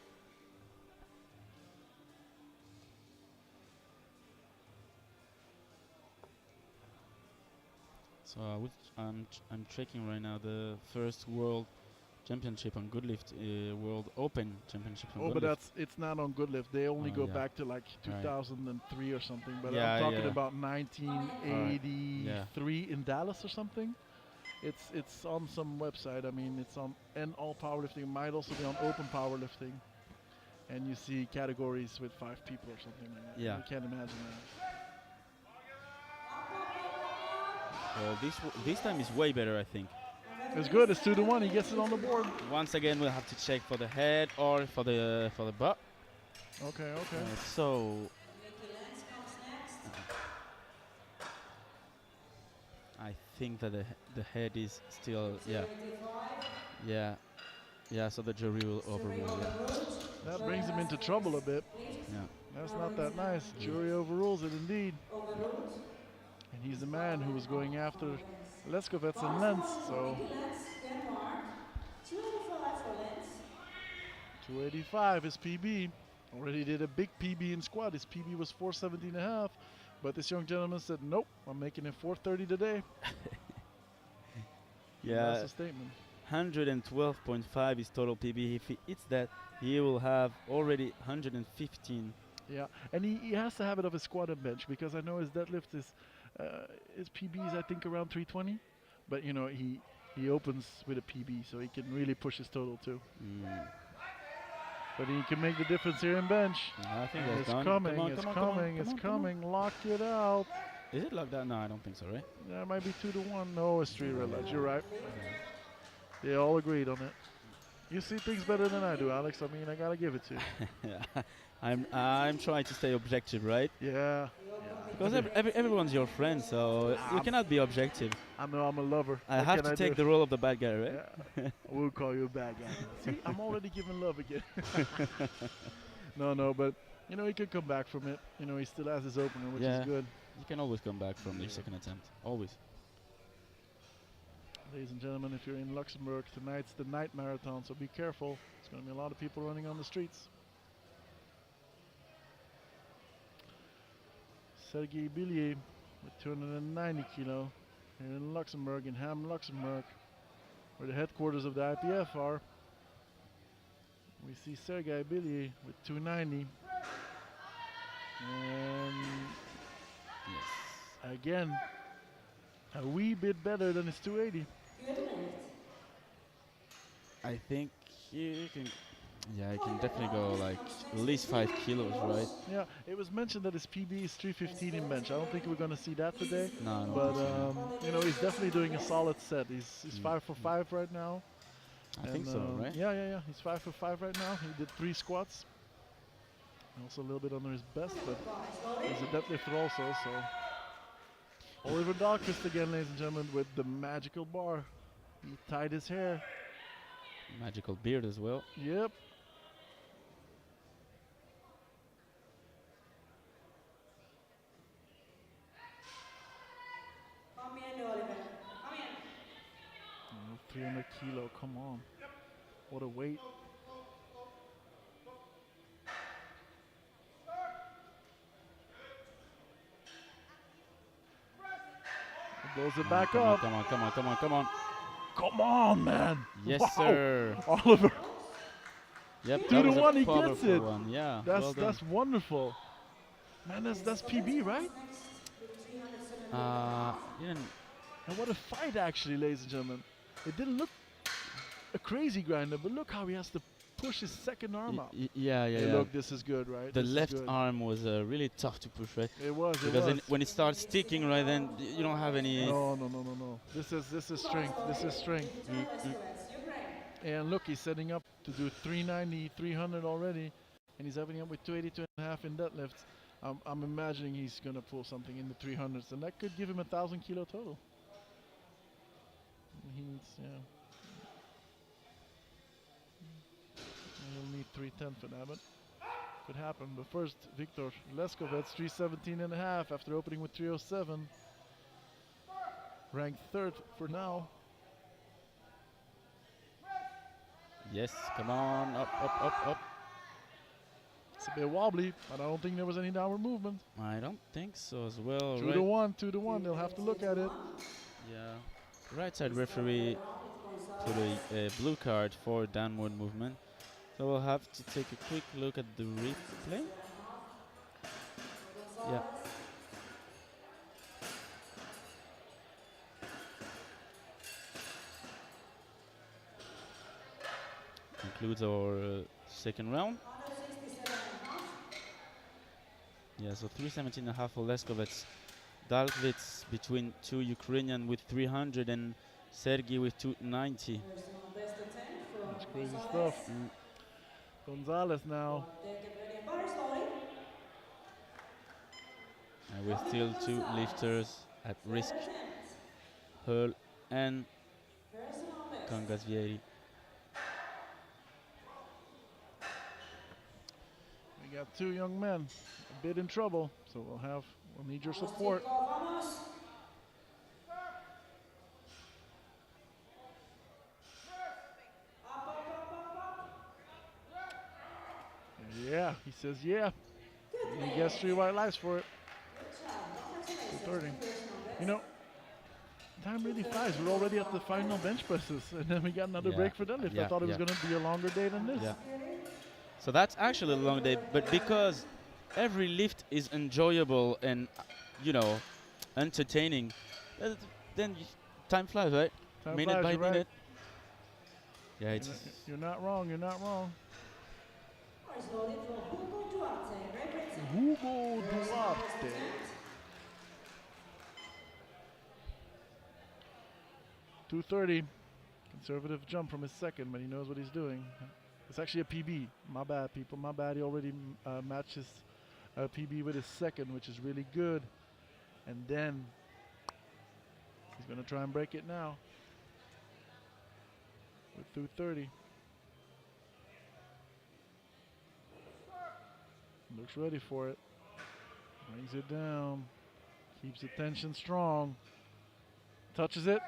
So I'm checking right now the first world championship on good lift, world open championship on Oh, good but lift. it's not on good lift. They only Oh, go yeah. back to like 2003 or something. But Yeah, I'm talking yeah. about 1983 in Dallas or something. It's on some website. I mean, it's on all powerlifting. It might also be on open powerlifting. And you see categories with 5 people or something like that. Yeah. You can't imagine that. Well, this time is way better, I think. It's good. It's 2-1. He gets it on the board. Once again, we'll have to check for the head or for the butt. Okay, okay. So I think that the head is still yeah. So the jury will overrule. Yeah. That brings him into trouble a bit. Yeah. That's not that nice. Jury overrules it indeed. And he's the man who was going after Leskovets and Lentz, so 285 is PB. Already did a big PB in squat. His PB was 470.5, but this young gentleman said, nope, I'm making it 430 today. Yeah. That's a statement. 112.5 is total PB. If he hits that, he will have already 115. Yeah, and he has the habit of his squat and bench, because I know his deadlift is his PB is I think around 320, but you know he opens with a PB, so he can really push his total too. But he can make the difference here in bench. I think it's coming. Lock it out. Is it like that? No, I don't think so, right? Yeah, it might be 2-1. No, it's 3 red lights. You're right. They all agreed on it. You see things better than I do, Alex. I mean, I gotta give it to you. I'm trying to stay objective, right? Yeah. Because everyone's your friend, so you cannot be objective. I'm a lover. I have to take the role of the bad guy, right? Yeah. I will call you a bad guy. See, I'm already giving love again. No, but you know he could come back from it. You know he still has his opener, which is good. You can always come back from your second attempt. Always. Ladies and gentlemen, if you're in Luxembourg, tonight's the night marathon, so be careful. There's going to be a lot of people running on the streets. Sergei Billier with 290 kilo here in Luxembourg, in Ham, Luxembourg, where the headquarters of the IPF are. We see Sergei Billier with 290. And again, a wee bit better than his 280. I think he can. Yeah, he can definitely go like at least 5 kilos, right? Yeah, it was mentioned that his PB is 315 in bench. I don't think we're going to see that today. No, but you know, he's definitely doing a solid set. He's 5 for 5 right now. I think so, right? Yeah. He's 5 for 5 right now. He did 3 squats. Also a little bit under his best, but he's a deadlifter also. So Oliver Dahlqvist again, ladies and gentlemen, with the magical bar. He tied his hair. Magical beard as well. Yep. Come in, Oliver. Come in. 300 kilo, come on. What a weight. Blows it back up. Come on. Come on, man. Yes, wow. Sir. Oliver. Yep, 2-1, he gets it. One. Yeah, that's wonderful. Man, that's PB, right? And what a fight, actually, ladies and gentlemen. It didn't look a crazy grinder, but look how he has to push his second arm out. Yeah. Look, this is good, right? The left arm was really tough to push, right? It was. Because when it starts sticking, right, then you don't have any. No. This is strength. This is strength. And look, he's setting up to do 390, 300 already, and he's having up with 282 and a half in deadlifts. I'm imagining he's gonna pull something in the 300s, and that could give him 1,000 kilo total. He needs, 310 for that, but could happen. But first, Viktor Leskovets, 317.5 after opening with 307. Ranked third for now. Yes, come on, up, up, up, up. It's a bit wobbly, but I don't think there was any downward movement. I don't think so as well. 2 to 1. They'll have to look at it. Yeah. Right side referee put a blue card for downward movement. So we'll have to take a quick look at the replay. Yeah. Concludes our second round. Yeah, so 317.5 for Leskovets. Dalvits between two Ukrainian with 300 and Sergey with 290. That's crazy stuff. Gonzalez now. And with still two lifters at risk. Hurl and Kangasvieri. We got two young men a bit in trouble, so we'll need your support. Yeah, he says yeah. And he gets 3 white lights for it. 230. You know, time really flies. We're already at the final bench presses, and then we got another break for deadlift. I thought it was going to be a longer day than this. Yeah. So that's actually a long day, but because every lift is enjoyable and, entertaining, then time flies, right? Time minute flies, by you're minute. Right. Yeah, it's. You're not wrong. You're not wrong. Hugo Duarte. .230. Conservative jump from his second, but he knows what he's doing. It's actually a PB. My bad, people. My bad. He already matched his PB with his second, which is really good. And then he's going to try and break it now with 230. Looks ready for it. Brings it down. Keeps the tension strong. Touches it.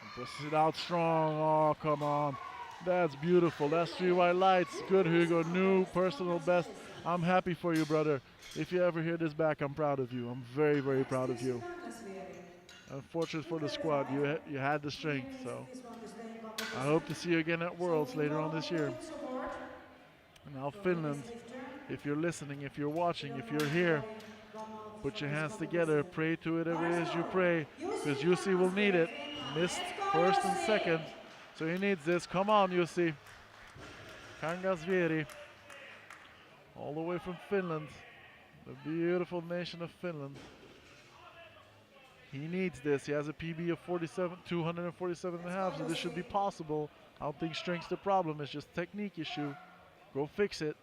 And presses it out strong. Oh, come on. That's beautiful. That's 3 white lights. Good, Hugo. New personal best. I'm happy for you, brother. If you ever hear this back, I'm proud of you. I'm very, very proud of you. Unfortunate for the squad. You had the strength, so I hope to see you again at Worlds later on this year. And now Finland, if you're listening, if you're watching, if you're here, put your hands together, pray to whatever it is you pray, because Jussi will need it. Missed first and second, so he needs this. Come on, Jussi. Kangasvieri, all the way from Finland, the beautiful nation of Finland. He needs this. He has a PB of 247.5, so this should be possible. I don't think strength's the problem. It's just technique issue. Go fix it.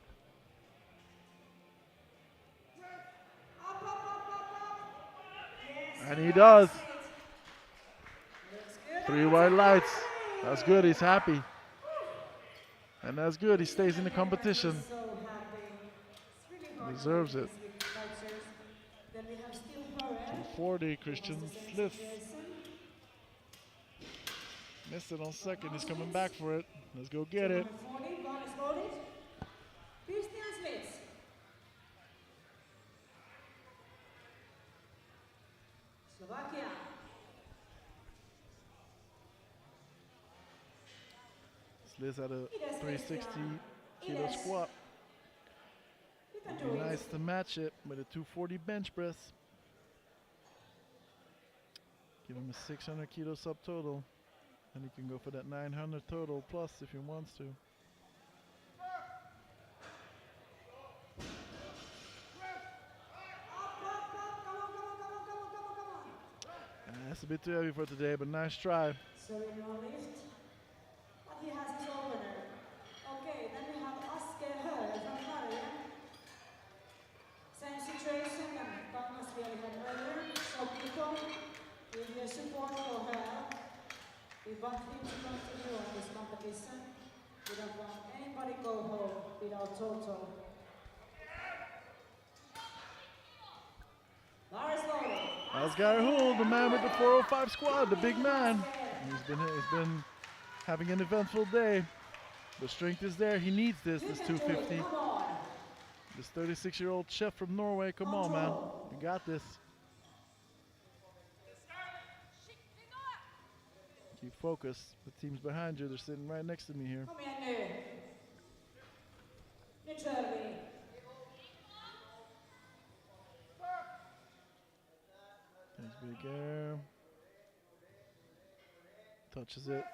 And he does. 3 white lights. That's good. He's happy. And that's good. He stays in the competition. Deserves it. 240, Christian Slith. Missed it on second. He's coming back for it. Let's go get it. Liz at a 360 kilo squat. It'd be nice to match it with a 240 bench press. Give him a 600 kilo subtotal, and he can go for that 900 total plus if he wants to. That's a bit too heavy for today, but nice try. So in your lift, but he has his opener. Okay, then we have Aske Höör from Norge. Same situation and Kangasvieri had earlier. So people, give your support for her. We want him to continue on this competition. We don't want anybody go home without total. Lars loading. Asgeir Hull, the man with the 405 squad, the big man. He's been having an eventful day. The strength is there. He needs this 250. Come on. This 36-year-old chef from Norway. Come on, man. You got this. Keep focused. The team's behind you. They're sitting right next to me here. Kom igen nu. Nu kör vi. There's big air. Touches it.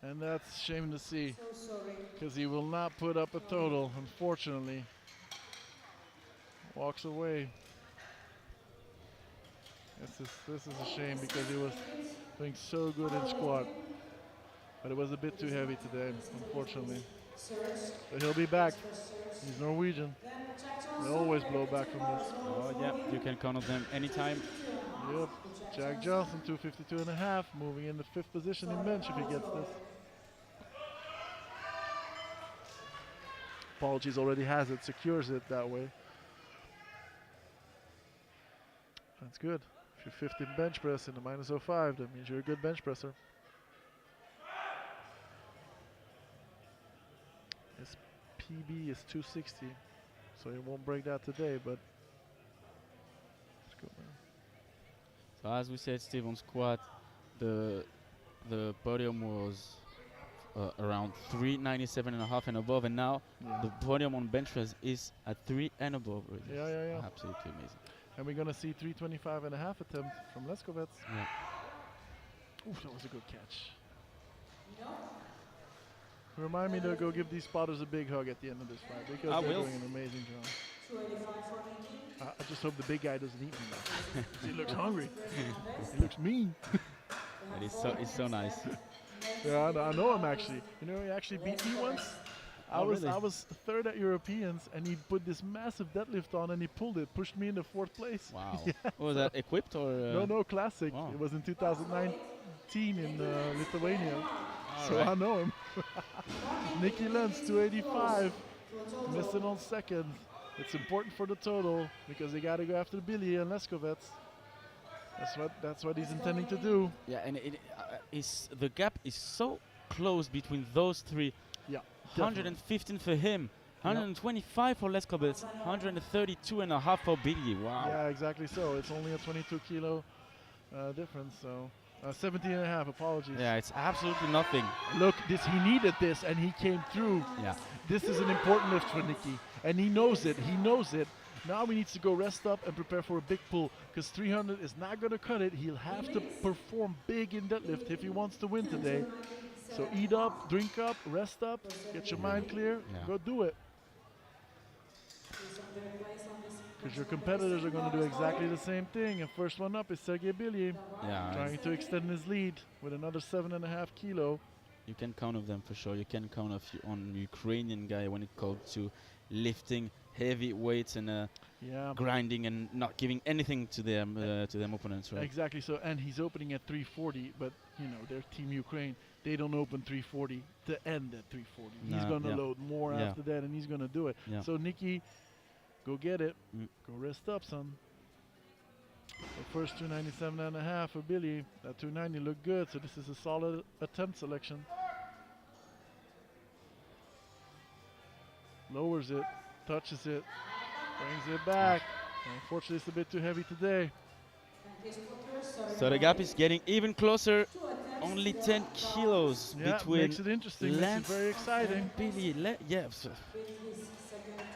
And that's a shame to see, So sorry. because he will not put up a total, unfortunately. Walks away. This is a shame, because he was doing so good in squat. But it was a bit too heavy today, unfortunately. But he'll be back. He's Norwegian. They always blow back from this. Oh yeah, you can count on them anytime. Yep. Jack Johnson, 252.5, moving in the 5th position in bench if he gets this. Apologies already has it, secures it that way. That's good. If you're 5th in bench press in the -05, that means you're a good bench presser. His PB is 260, so he won't break that today, but let's go, man. So as we said, Steve, on squat, the podium was around 397.5 and above, and now Yeah. the podium on bench press is at 3 and above. Already. Yeah. Absolutely amazing. And we're gonna see 325.5 attempt from Leskovets. Yeah. Oof, that was a good catch. Remind me to go give these spotters a big hug at the end of this fight, because I they're will. doing an amazing job. 285 for Nikki. I just hope the big guy doesn't eat me now. He looks hungry. He looks mean. But it's so nice. Yeah, I know him actually. You know, he actually beat me once. I Oh, really? was 3rd at Europeans, and he put this massive deadlift on, and he pulled it, pushed me into 4th place. Wow. Yeah. What was that, equipped or? No, classic. Wow. It was in 2019 in Lithuania. So right. I know him. Nicky Lenz, 285, missing on 2nd. It's important for the total, because they got to go after Billy and Leskovets. That's what he's intending to do. Yeah, and the gap is so close between those three. Yeah, 115 for him, 125 for Leskovets, 132.5 for Billy. Wow. Yeah, exactly so. It's only a 22 kilo difference, so 17.5, apologies. Yeah, it's absolutely nothing. Look, he needed this, and he came through. Yeah. This is an important lift for Nicky, and he knows it. Now he needs to go rest up and prepare for a big pull, because 300 is not going to cut it. He'll have to perform big in deadlift if he wants to win today. So eat up, drink up, rest up, get your mind clear, go do it. Because your competitors are going to do exactly the same thing. And first one up is Sergey Billy, Yeah. trying to extend his lead with another 7.5 kilo. You can count on them for sure. You can count on Ukrainian guy when it comes to lifting heavy weights and grinding and not giving anything to them opponents. Right? Exactly so, and he's opening at 340, but you know, their Team Ukraine, they don't open 340 to end at 340. He's going to load more after that, and he's going to do it. Yeah. So Nicky, go get it. Go rest up, son. The first 297.5 for Billy. That 290 looked good, so this is a solid attempt selection. Lowers it, touches it, brings it back. Unfortunately, it's a bit too heavy today. So the gap is getting even closer. Only 10 kilos between makes it interesting. This is very exciting. Billy,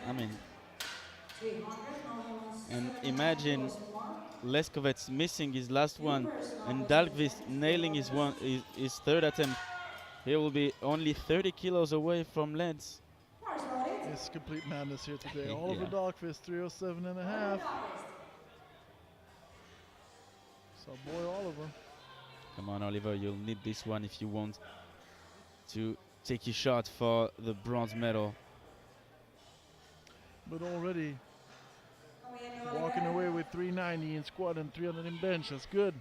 I mean, and imagine Leskovets missing his last one and Dahlqvist nailing his 3rd attempt. He will be only 30 kilos away from Lenz. It's complete madness here today. Oliver Dahlqvist, 307.5. So boy, Oliver. Come on, Oliver, you'll need this one if you want to take your shot for the bronze medal. But already walking away with 390. 390 in squat and 300 in bench. That's good.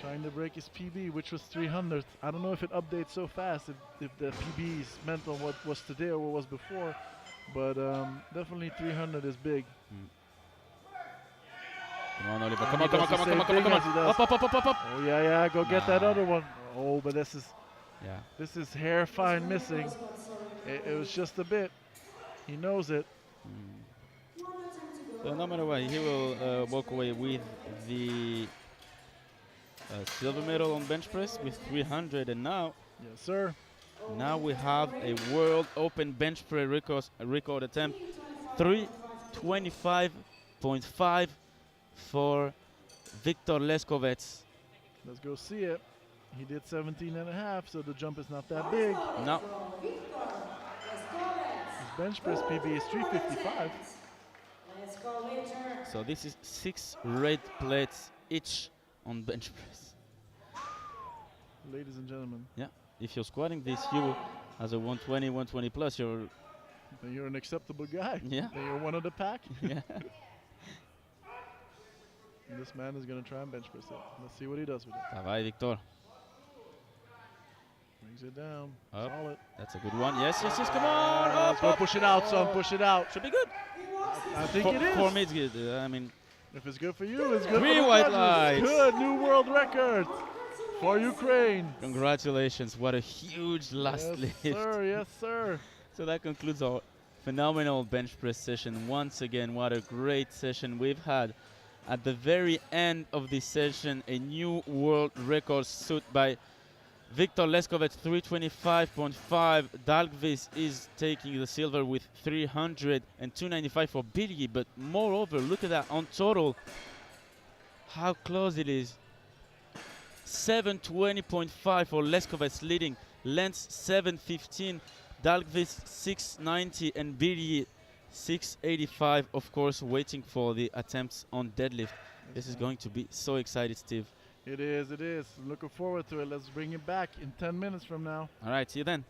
Trying to break his PB, which was 300. I don't know if it updates so fast, if the PB is meant on what was today or what was before, but definitely 300 is big. Come on, Oliver. And Come he on, come on, does the come on, same come on, come on, thing come as he on. does. Up, up, up, up, up, up. Oh yeah, yeah, go get that Nah. other one. Oh, but this is hair fine missing. It was just a bit. He knows it. So no matter what, he will walk away with the silver medal on bench press with 300, and now Yes, sir. we have a World Open bench press record attempt, 325.5 for Viktor Leskovets. Let's go see it. He did 17 and a half, so the jump is not that big. No. His bench press PB is 355. So this is 6 red plates each on bench press. Ladies and gentlemen. Yeah. If you're squatting this, you as a 120, 120 plus, Then you're an acceptable guy. Yeah. Then you're one of the pack. Yeah. And this man is going to try and bench press it. Let's see what he does with it. Ça va, Victor. Brings it down. Up. Solid. That's a good one. Yes, yes, yes. Come on. Let's go push it out, son. Push it out. Should be good. I think it is. For me, it's good. I mean, If it's good for you, it's good 3 for the white judges. lights. Good. New world record for Ukraine. congratulations. What a huge last Yes, lift. sir. Yes, sir. So that concludes our phenomenal bench press session. Once again, what a great session we've had. At the very end of this session, a new world record set by Viktor Leskovets, 325.5. Dalgvis is taking the silver with 300 and 295 for Billy. But moreover, look at that on total, how close it is. 720.5 for Leskovets leading, Lens 715, Dalgvis 690, and Billy 685. Of course, waiting for the attempts on deadlift. This is going to be so excited, Steve. It is. It is. Looking forward to it. Let's bring it back in 10 minutes from now. All right, see you then.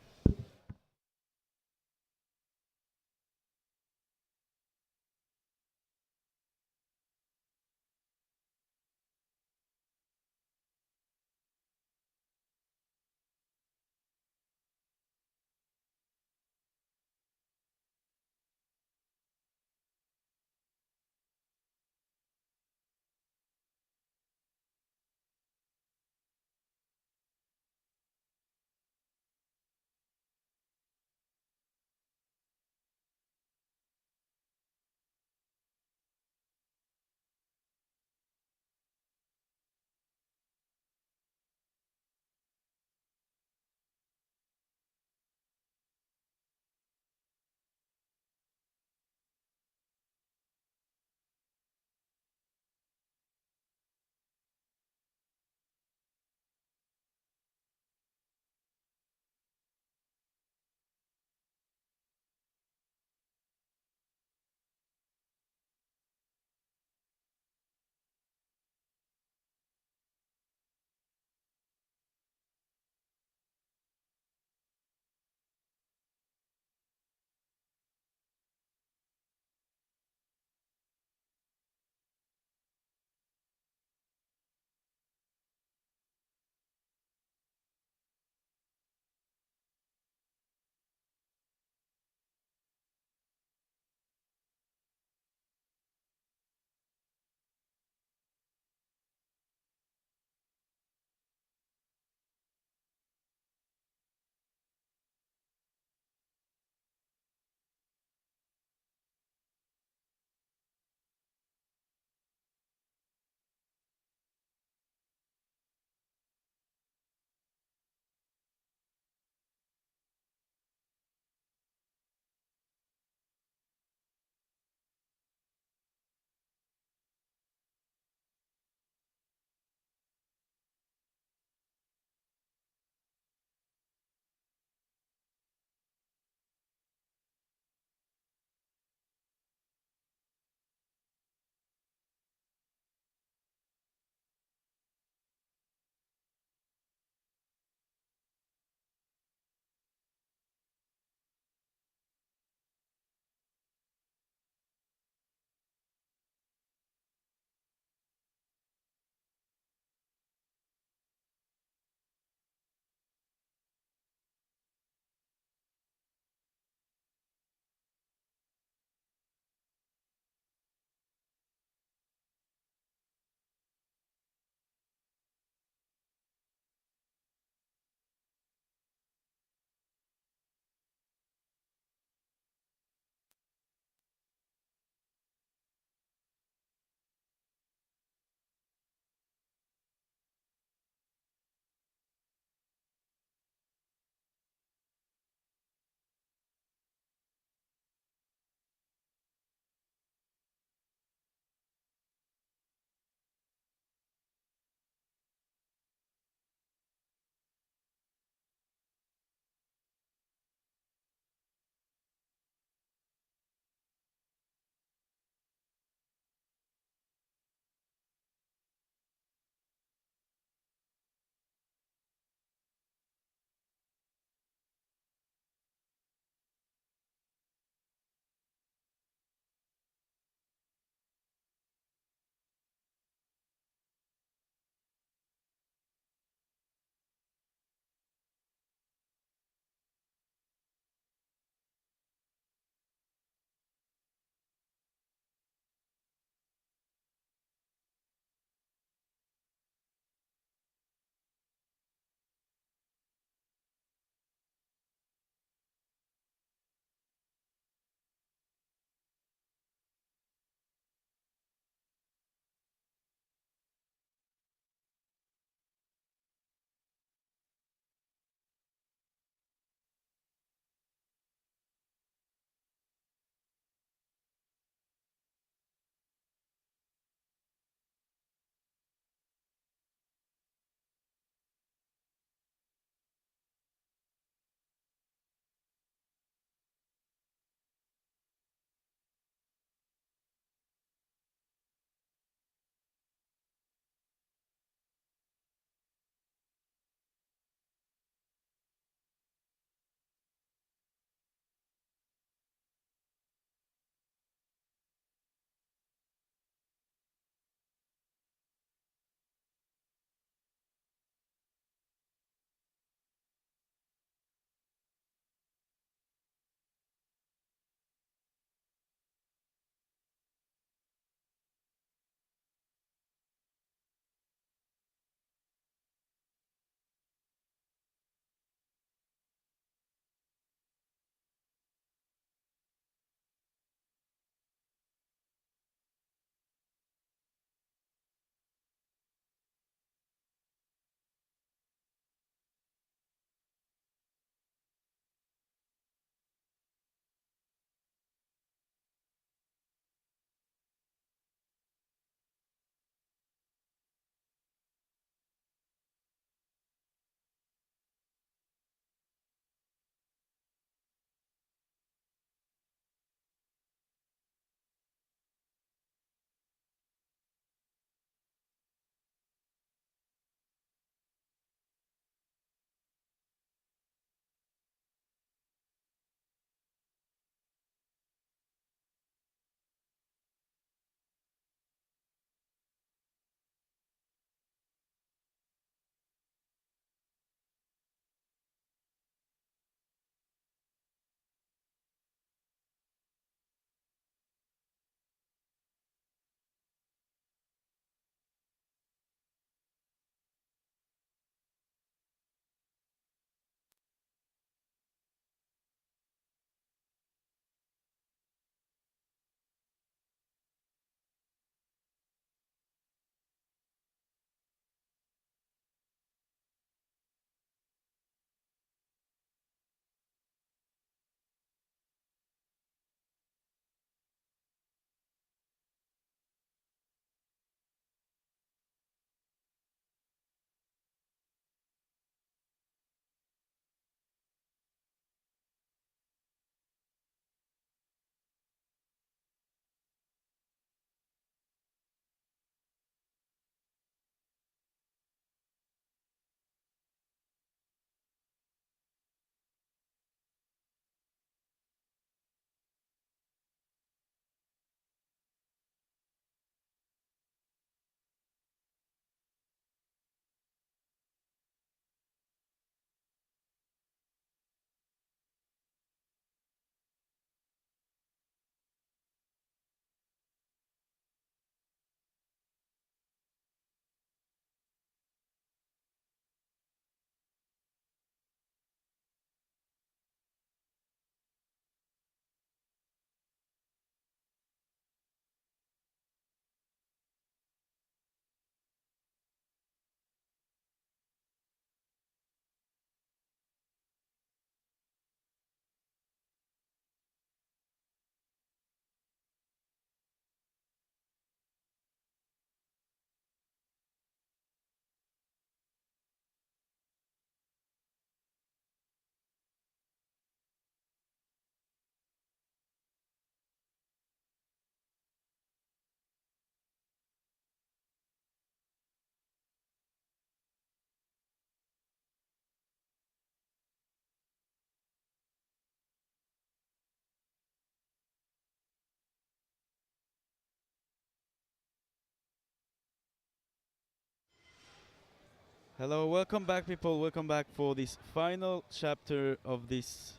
Hello, welcome back, people. Welcome back for this final chapter of this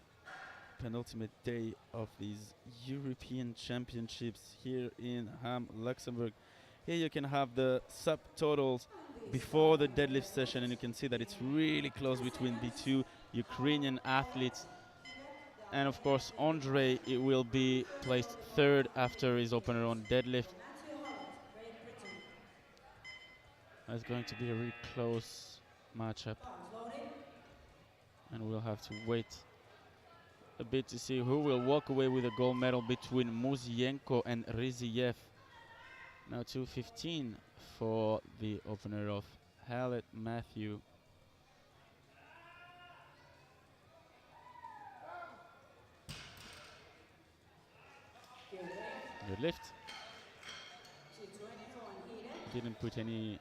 penultimate day of these European Championships here in Ham, Luxembourg. Here you can have the subtotals before the deadlift session, and you can see that it's really close between the two Ukrainian athletes. And of course, Andre, it will be placed third after his opener on deadlift. It's going to be a really close matchup, and we'll have to wait a bit to see who will walk away with a gold medal between Muzienko and Riziev. Now 2:15 for the opener of Hallett Matthew. Good lift. Didn't put any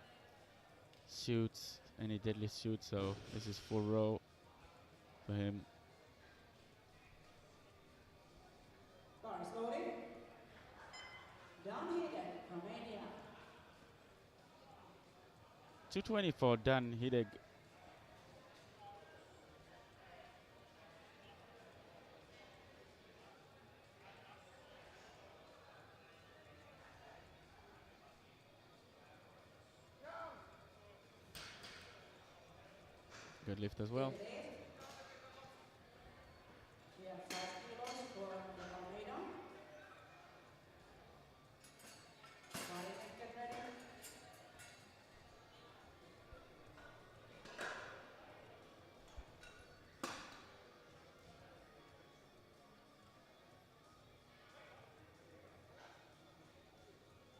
suits, any deadlift suit, so this is full row for him. Bars loading. Down here, Romania. 2:20 for Dan Hideg. Good lift as well. We have 5 kilos for the Almeida. Get ready.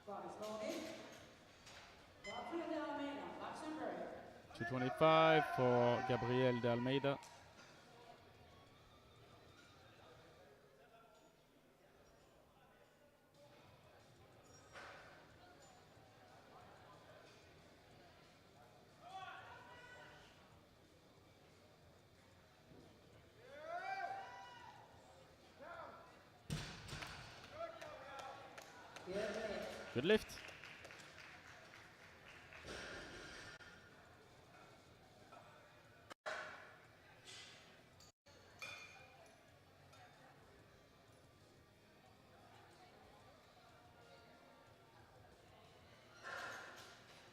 Bars loading. Gabriel de Almeida, Luxembourg. 2:25 for Gabriel de Almeida. Good lift.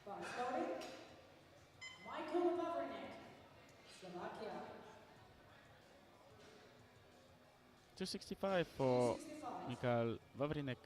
Bars loading. Michael Vavrinek, Slovakia. 2:65 for 265. Mikhail Vavrinek.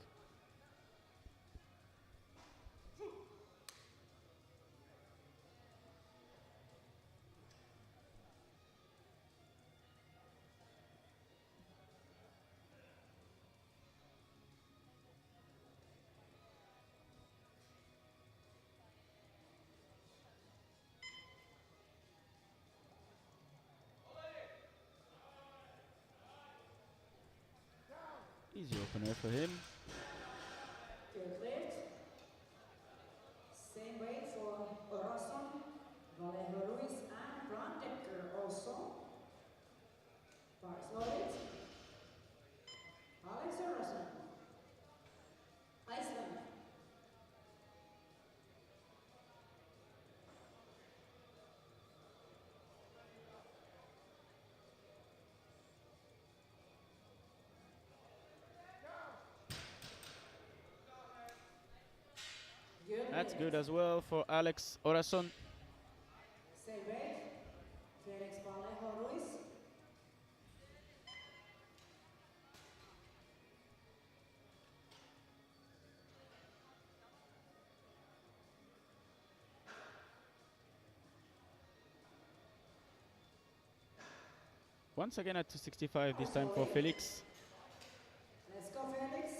Easy opener for him. Good lift. Same weight for Orason, Vallejo Ruiz, and Brandecker also. Bars loaded. Alex Orason, Iceland. That's good as well for Alex Orason. Same weight. Felix Vallejo Ruiz. Once again at 2:65, this time for Felix. Let's go, Felix.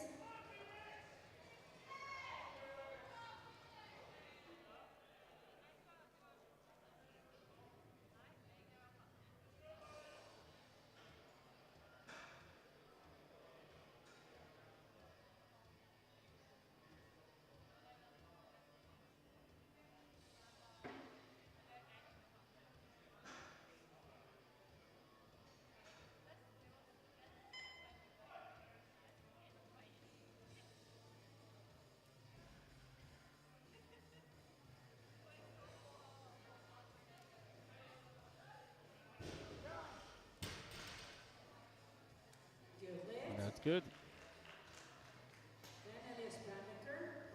That's good.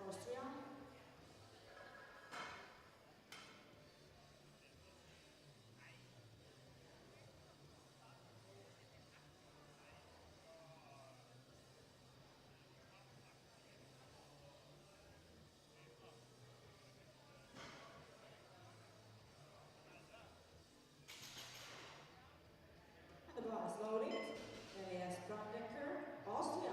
Austria. And the bar is loaded. Elias Brandecker, Austria.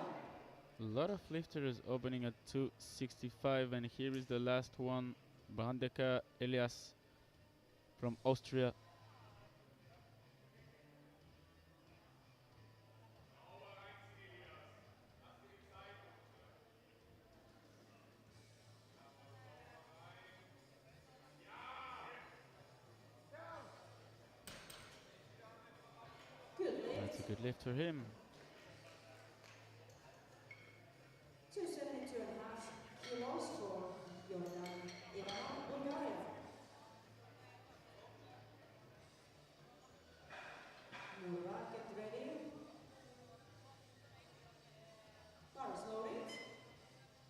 A lot of lifters opening at 265, and here is the last one, Brandeka Elias from Austria. Good lift. That's a good lift for him. 272.5 kilos for Jordan Ivanov, Bulgaria. Mura, get ready. Bar is loaded.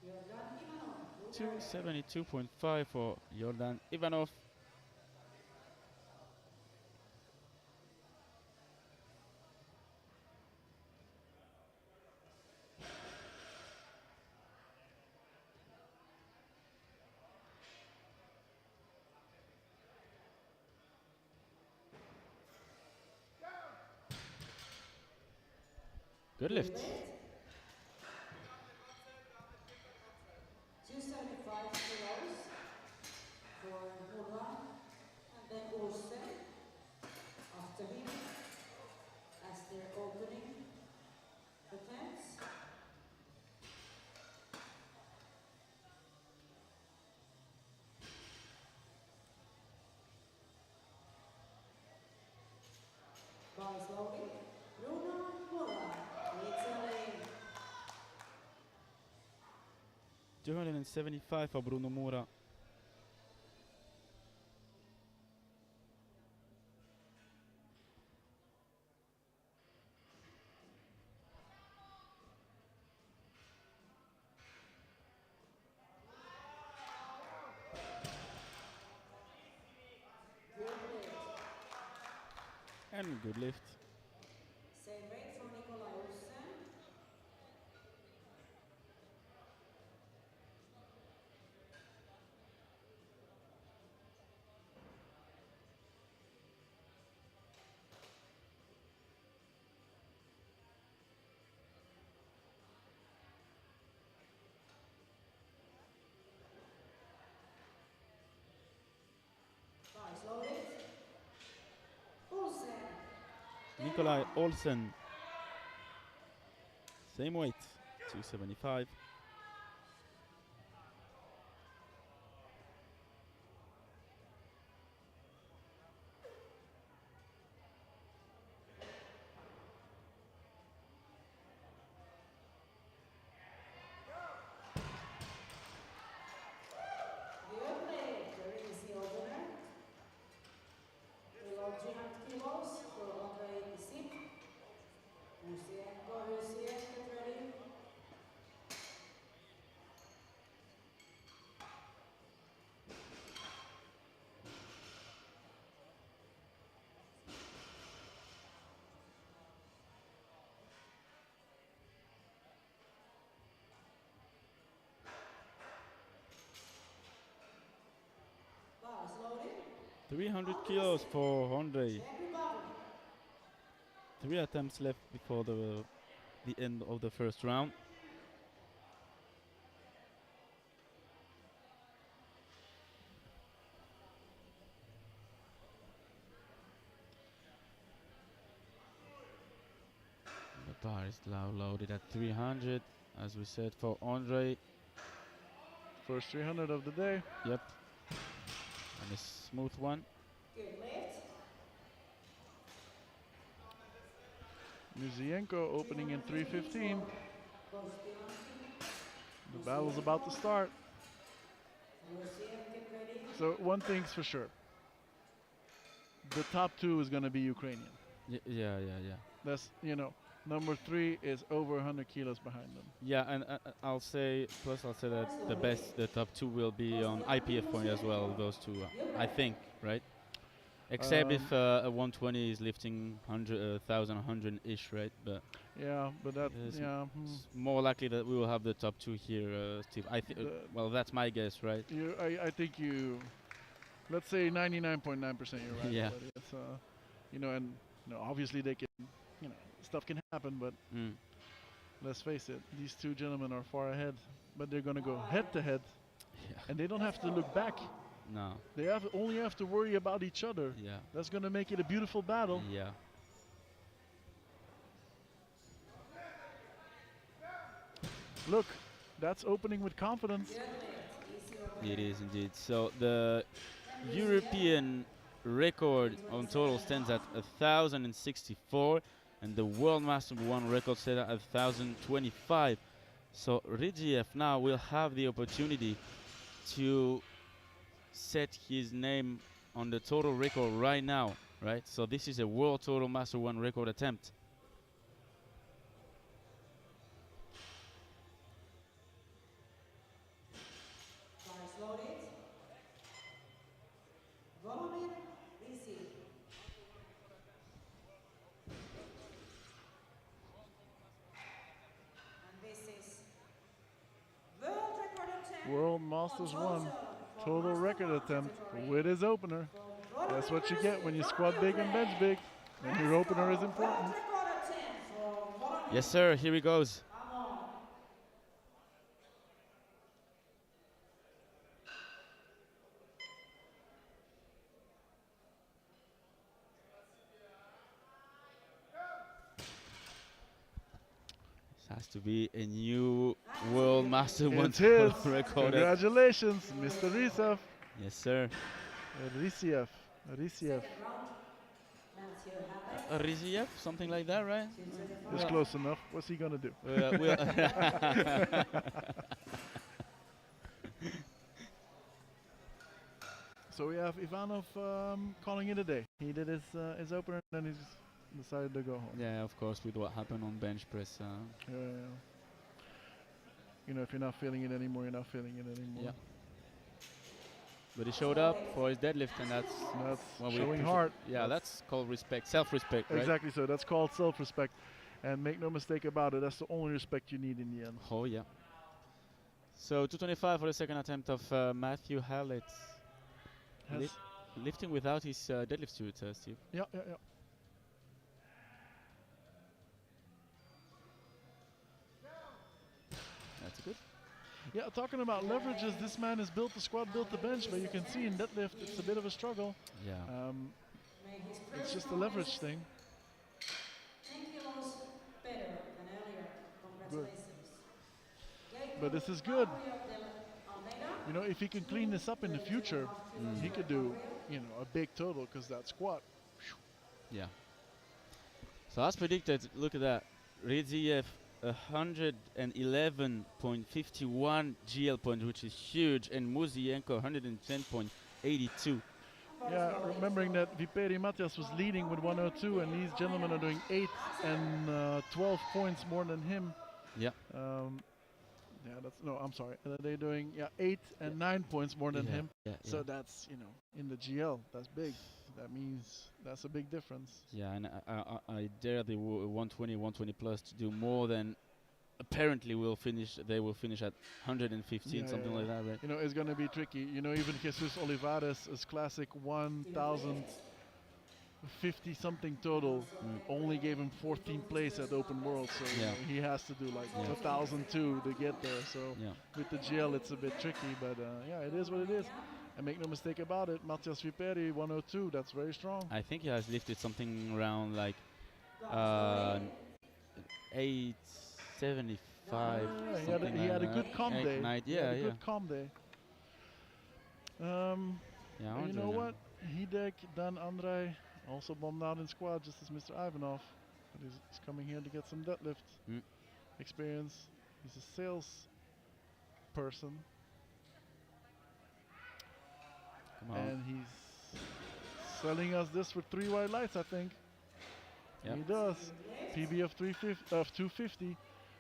Jordan Ivanov, Bulgaria. 272.5 for Jordan Ivanov. Good lift. 275 kilos for Mura, and then Olsen after him as they're opening the tents. Bar is loaded. Bruno Mura, Italy. 275 for Bruno Mura. And good lift. Same weight for Nikolai Olsen. Bar is loaded. Olsen. Nikolai Olsen. Same weight, 275. Good lift. Very easy opener. Below 300 kilos for Andrei Isip. Husienko, get ready. Bar is loaded. 300 kilos for Andre. Everybody. 3 attempts left before the end of the first round. The bar is now loaded at 300, as we said, for Andre. First 300 of the day. Yep. And a smooth one. Good lift. Muzienko opening in 315. Goes The battle's about to start. Rusien, get ready. So one thing's for sure. The top two is going to be Ukrainian. Yeah. That's, Number 3 is over 100 kilos behind them. Yeah, and I'll say that the top two will be on IPF point as well. Those two, I think, right? Except if a 120 is lifting 1,000, 100 ish, right? But yeah, but that it's more likely that we will have the top two here, Steve. I think. Well, that's my guess, right? I think you. Let's say 99.9% you're right. Yeah. It's, and obviously they can, stuff can happen, but let's face it, these two gentlemen are far ahead, but they're gonna go head to head, and they don't have to look back. No. They only have to worry about each other. Yeah. That's gonna make it a beautiful battle. Yeah. Look, that's opening with confidence. It is indeed. So the European record on total stands at 1,064, and the World Master 1 record set at 1,025. So Ridjiev now will have the opportunity to set his name on the total record right now, right? So this is a World Total Master 1 record attempt. World Masters 1 total record attempt with his opener. That's what you get when you squat big and bench big, and your opener is important. Yes, sir. Here he goes. Has to be a new World Master 1 record. Congratulations, Mr. Risev. Yes, sir. Riziev. Riziev, something like that, right? It's close enough. What's he gonna do? So we have Ivanov calling it a day. He did his opener, and then he's decided to go home. Yeah, of course, with what happened on bench press. Yeah. If you're not feeling it anymore, you're not feeling it anymore. Yeah. But he showed up for his deadlift, and that's showing heart. Yeah, that's called respect, self-respect, right? Exactly. So that's called self-respect, and make no mistake about it, that's the only respect you need in the end. Oh yeah. So 225 for the second attempt of Matthew Hallett. Lifting without his deadlift suit, Steve. Yeah. That's good. Yeah, talking about leverages, this man is built the squat, built the bench, but you can see in deadlift it's a bit of a struggle. Yeah. It's just a leverage thing. Good. But this is good. If he can clean this up in the future, he could do, a big total, because that squat. Yeah. So as predicted, look at that. Ridjiev 111.51 GL point, which is huge, and Muzienko 110.82. Yeah, remembering that Viperi Matias was leading with 102, and these gentlemen are doing 8 and 12 points more than him. Yeah. I'm sorry. They're doing 8 and 9 points more than him. Yeah, so that's in the GL, that's big. That means that's a big difference. Yeah, and I dare the 120, 120 plus to do more than. Apparently, they will finish at 115, something like that, right? It's going to be tricky. Even Jesus Olivares' classic 1,050 something total only gave him 14th place at Open World, so he has to do like 1,002 to get there. So with the GL, it's a bit tricky, but it is what it is. And make no mistake about it, Matias Viperi 102, that's very strong. I think he has lifted something around like 875. He had a good calm day. Good calm day. You know what? Hidek, Dan Andrei, also bombed out in squad, just as Mr. Ivanov. But he's coming here to get some deadlift experience. He's a sales person. And he's selling us this for 3 white lights, I think. He does. PB of 250.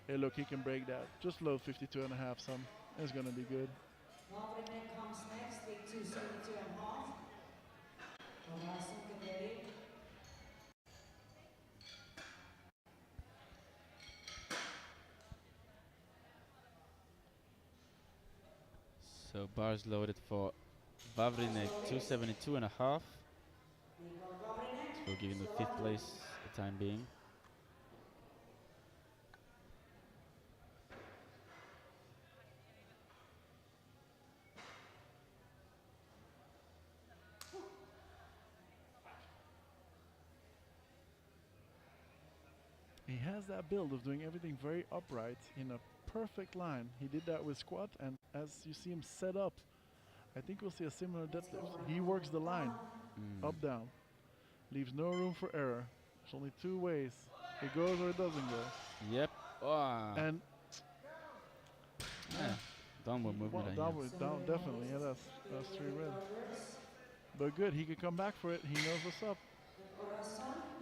Hey, look, he can break that. Just load 52 and a half, son. It's gonna be good. Wawrinka comes next, big 272 and a half. Horizon, get ready. So bars loaded for Vavrinek 272 and a half. Igor Wawrinek, So we'll give him the 5th place for the time being. He has that build of doing everything very upright in a perfect line. He did that with squat, and as you see him set up, I think we'll see a similar deadlift. He works the line, up, down, leaves no room for error. There's only two ways. It goes or it doesn't go. Yep. Oh. And yeah. Downward movement. down, definitely. Yeah, that's 3 red. But good, he could come back for it. He knows what's up.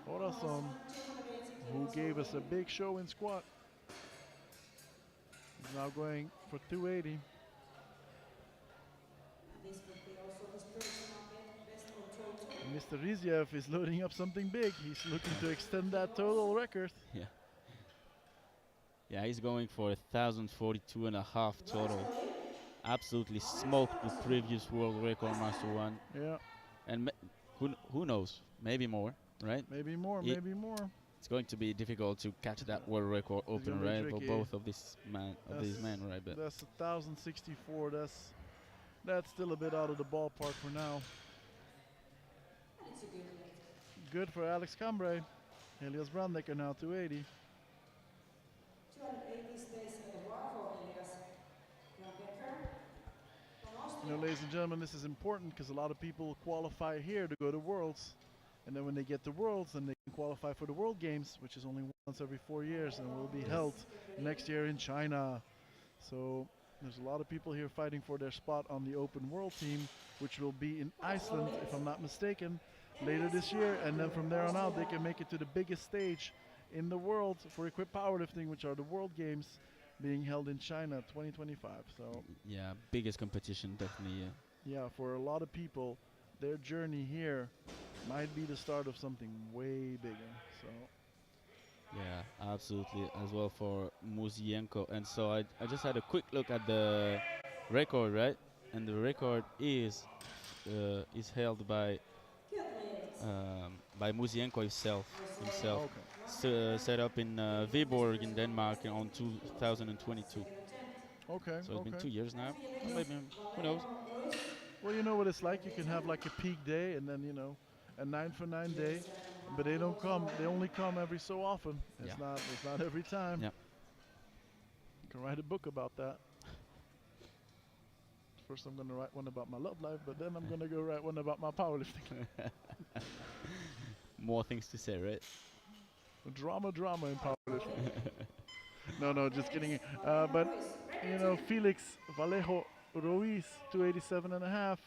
Orason, who gave us a big show in squat, is now going for 280. this would be also his personal best or total. Mr. Riziev is loading up something big. He's looking to extend that total record. Yeah. Yeah, he's going for 1,042 and a half total. Absolutely smoked the previous world record Master 1. Yeah. And who knows? Maybe more, right? Maybe more, maybe more. It's going to be difficult to catch that world record open, right? For both of these men, right? But that's 1,064. That's still a bit out of the ballpark for now. It's a good lift. Good for Alex Cambrai. Elias Brandecker now 280. 280 stays at the bar for Elias Brandecker. You know, ladies and gentlemen, this is important because a lot of people qualify here to go to Worlds. And then when they get to Worlds, then they can qualify for the World Games, which is only once every 4 years and will be held next year in China. So there's a lot of people here fighting for their spot on the Open World team, which will be in Iceland, if I'm not mistaken, later this year. And then from there on out, they can make it to the biggest stage in the world for equipped powerlifting, which are the World Games being held in China 2025. So yeah, biggest competition, definitely. Yeah, for a lot of people, their journey here might be the start of something way bigger. So yeah, absolutely, as well for Musienko. And so I just had a quick look at the record, right? And the record is held by Musienko himself. okay. Set up in Viborg in Denmark on 2022. Okay. So it's been 2 years now. Or maybe, who knows? Well, you know what it's like. You can have like a peak day and then, you know, a 9 for 9 day, but they don't come. They only come every so often. It's not every time. Yeah. You can write a book about that. First, I'm gonna write one about my love life, but then I'm gonna go write one about my powerlifting. More things to say, right? Drama in powerlifting. No, just kidding. But you know, Felix Vallejo Ruiz, 287 and a half.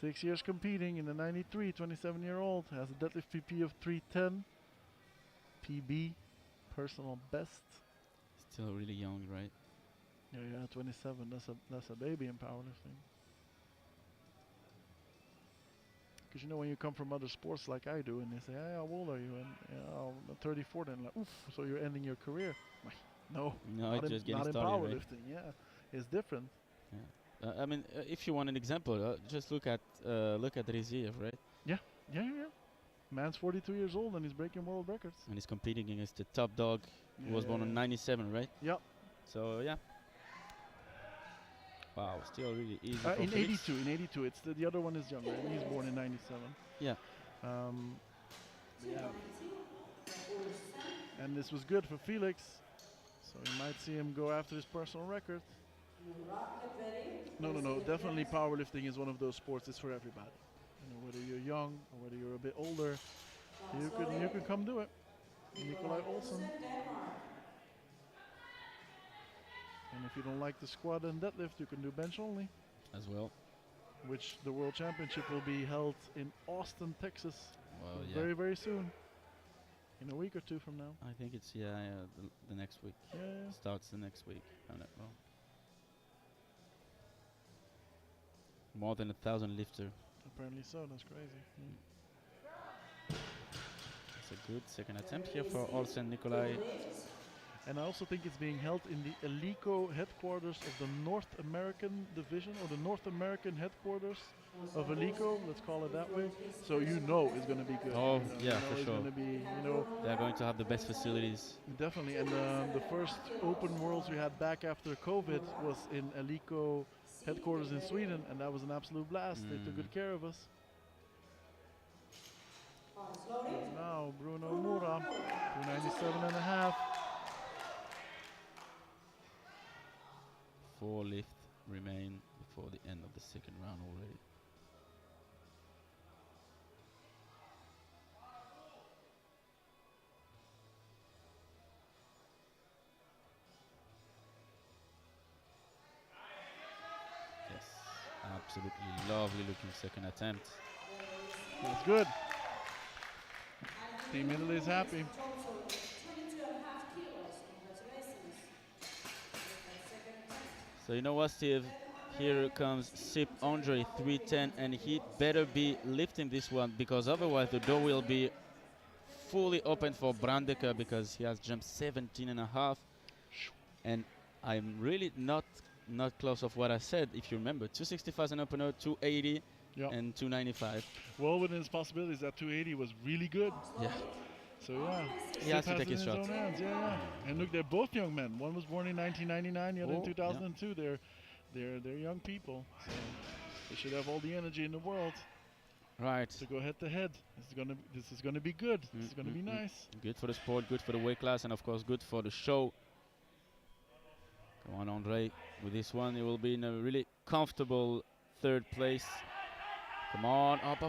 6 years competing in the 93, 27-year-old, has a deadlift PP of 310. PB, personal best. Still really young, right? Yeah, 27. That's a baby in powerlifting. Because you know when you come from other sports like I do, and they say, "Hey, how old are you?" And I'm 34. Then like, oof, so you're ending your career? Like, no, it's just getting not in started, powerlifting. right? Yeah, it's different. Yeah. I mean, if you want an example, just look at Riziev, right? Yeah. Man's 42 years old and he's breaking world records. And he's competing against the top dog who was born in '97, right? Yep. So yeah. Wow, still really easy. In 82, it's the other one is younger, and he's born in 97. Yeah. Yeah. And this was good for Felix, so you might see him go after his personal record. No, definitely powerlifting is one of those sports. It's for everybody. You know, whether you're young or whether you're a bit older, you can come do it. Nikolai Olsen. And if you don't like the squat and deadlift, you can do bench only. As well. Which the World Championship will be held in Austin, Texas. Well, very, very soon. in a week or two from now. I think it's the next week. Yeah. Starts the next week. I don't know. More than 1,000 lifter. Apparently so. That's crazy. It's a good second attempt here for Olsen Nikolai. And I also think it's being held in the Alico headquarters of the North American division, or the North American headquarters of Alico, let's call it that way. So you know it's going to be good. Oh, you know for it's sure. going to be, They're going to have the best facilities. definitely. And the first Open Worlds we had back after COVID was in Alico headquarters in Sweden, and that was an absolute blast. They took good care of us. And now Bruno Mura, 297.5. 4 lifts remain before the end of the second round already. Yes, absolutely lovely looking second attempt. That's good. Team Italy is happy. So you know what, Steve? Here comes Sip Andre 310, and he better be lifting this one, because otherwise the door will be fully open for Brandeker, because he has jumped 17.5. And I'm really not close of what I said. If you remember, 265 as an opener, 280, and 295. Well within his possibilities. That 280 was really good. Yeah. So yeah, He has to take his shot. own hands. Yeah. And look, they're both young men. One was born in 1999, the other in 2002. They're young people. So they should have all the energy in the world. Right. To go head to head. This is gonna be good. This is gonna be nice. Good for the sport, good for the weight class, and of course good for the show. Come on, Andre. With this one, he will be in a really comfortable third place. Come on, up.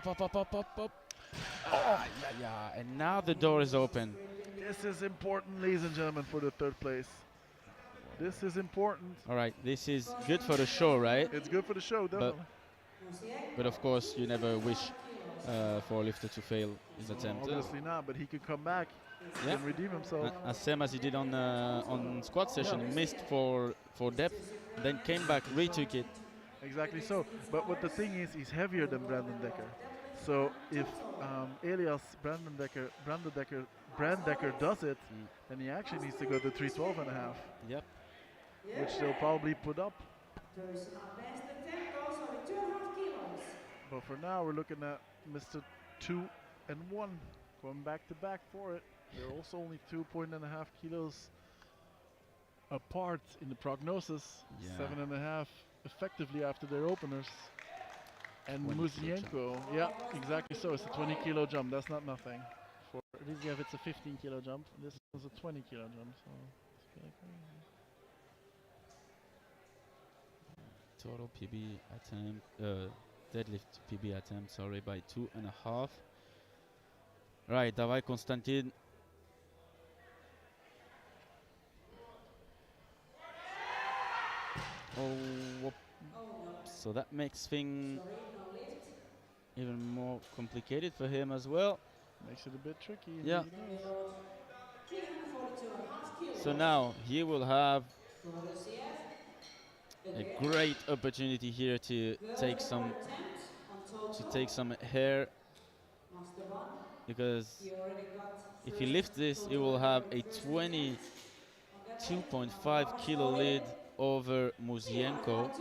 Oh, yeah. And now the door is open. This is important, ladies and gentlemen, for the third place. This is important. All right, this is good for the show, right? It's good for the show, definitely. But of course, you never wish for a lifter to fail his attempt. Obviously not, but he could come back and redeem himself. As same as he did on squat session, missed for depth, then came back, retook it. Exactly so. But what the thing is, he's heavier than Brandon Decker. So if Elias Brandeker does it, then he actually needs to go to 312.5. Yep. Which they'll probably put up. But for now, we're looking at Mr. 2 and 1 going back to back for it. They're also only 2.5 kilos apart in the prognosis. 7.5 effectively after their openers. And Muzienko, yeah, exactly so. It's a 20 kilo jump. That's not nothing. For Riziev, it's a 15 kilo jump. This was a 20 kilo jump. So it's really crazy. Total PB attempt, deadlift PB attempt, sorry, by 2.5. Right, давай, Konstantin. Oh, so that makes things even more complicated for him as well. Makes it a bit tricky. Yeah. So now he will have a great opportunity here to take some hair, because if he lifts this, he will have a 22.5 kilo lead over Muzienko,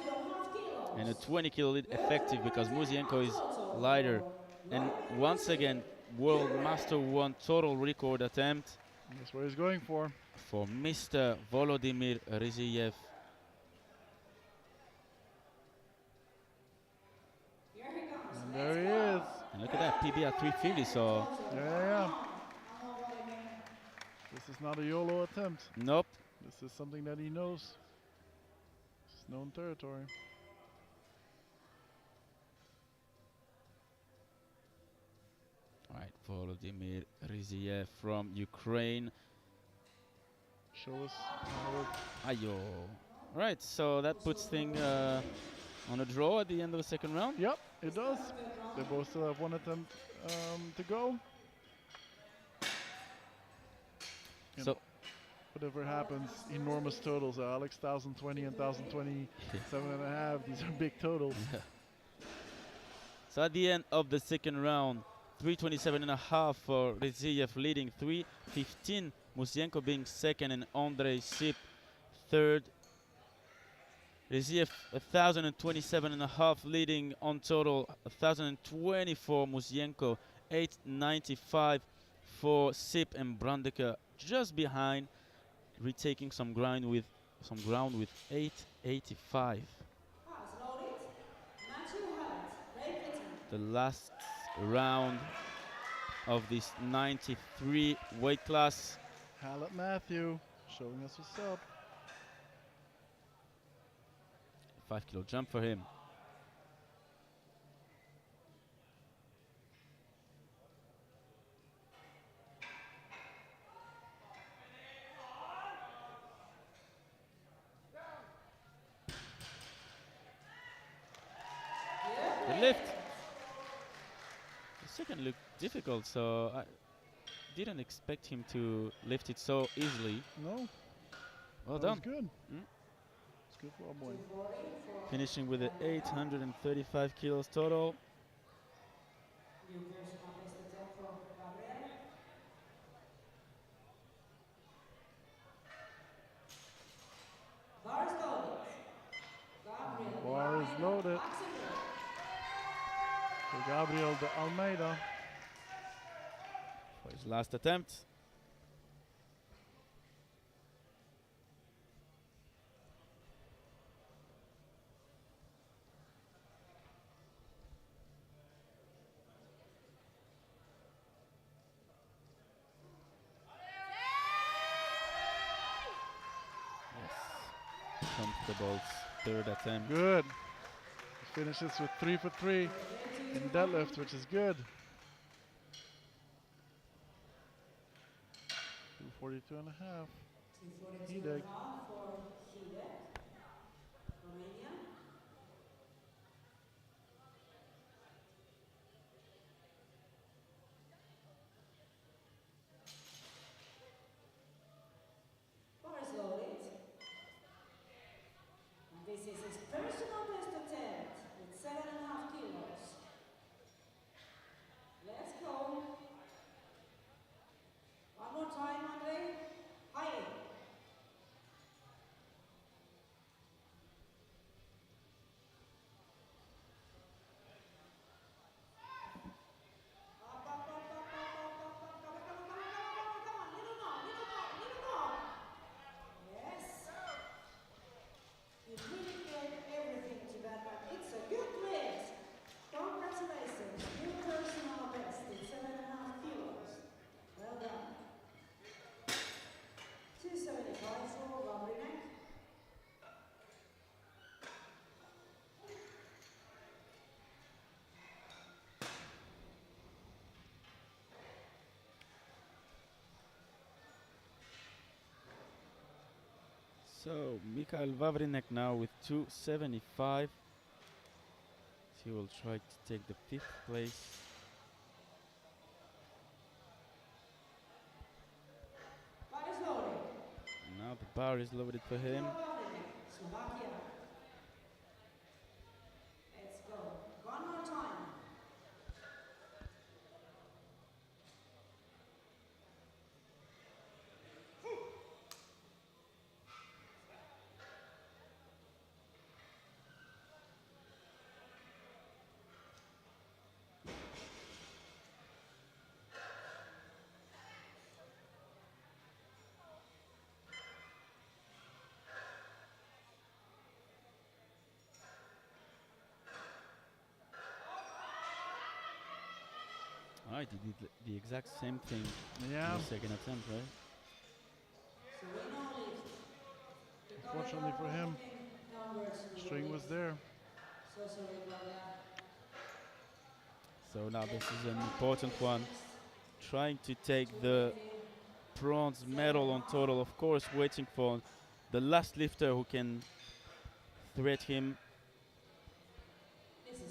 and a 20 kilo lead effective, because Muzienko is lighter. And once again, World Master 1 total record attempt. That's what he's going for Mr. Volodymyr Riziev. And there he is. And look at that, PB at 350, so... Yeah. This is not a YOLO attempt. Nope. This is something that he knows. It's known territory. Right, Volodymyr Riziev from Ukraine. Show us how Ayo. Right, so that puts things on a draw at the end of the second round. Yep, it does. They both still have one attempt to go. So whatever happens, enormous totals. Alex 1020 and 1027 and a half. These are big totals. So at the end of the second round, 327 and a half for Reziev leading, 315 Musienko being second, and Andrei Sip third. Reziev 1,027 and a half leading on total, 1,024 Musienko, 895 for Sip, and Brandeke just behind, retaking some ground with 885. The last round of this 93 weight class. Hallett Matthew showing us what's up. 5 kilo jump for him. The lift. The second looked difficult, so I didn't expect him to lift it so easily. No. Well that done. Was good. It's good for our boy. Finishing with the 835 kilos total. Bar is loaded. For Gabriel de Almeida. For his last attempt. Comfortable third attempt. Good. He finishes with 3 for 3 in deadlift, which is good. 242 and a half. Hideg. So Mikhail Vavrinek now with 275. He will try to take the 5th place. Now the bar is loaded for him. Alright, he did the exact same thing in the second attempt, right? Fortunately for him, string was there. So now this is an important one. Trying to take the bronze medal on total. Of course, waiting for the last lifter who can threat him.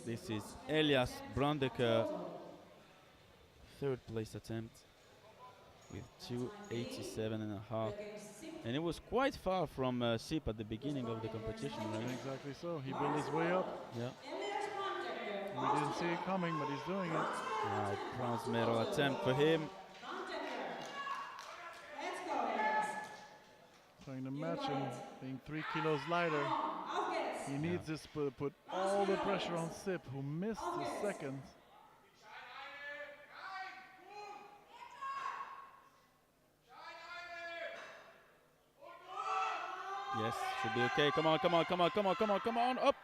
This is Elias Brandeke, 3rd place attempt. with At time being, 287 and a we half. are getting sip. And it was quite far from Sip at the beginning of the competition, right? Exactly so. He built Bars his way up. loaded. Yeah. Elias Brandegger, We didn't see it Austria. coming, but he's doing it. Bronze medal Right, attempt on bronze to medal attempt for podium. him. Brandegger. Let's go, Elias. Trying to You match got him, it. being 3 kilos lighter. Come on, Aufgeht's. He Yeah. needs this to put Bronze all the medal pressure on Elias. Sip, who missed his Aufgeht's. seconds. Yes, should be okay. Come on, come on, come on, come on, come on, come on, up.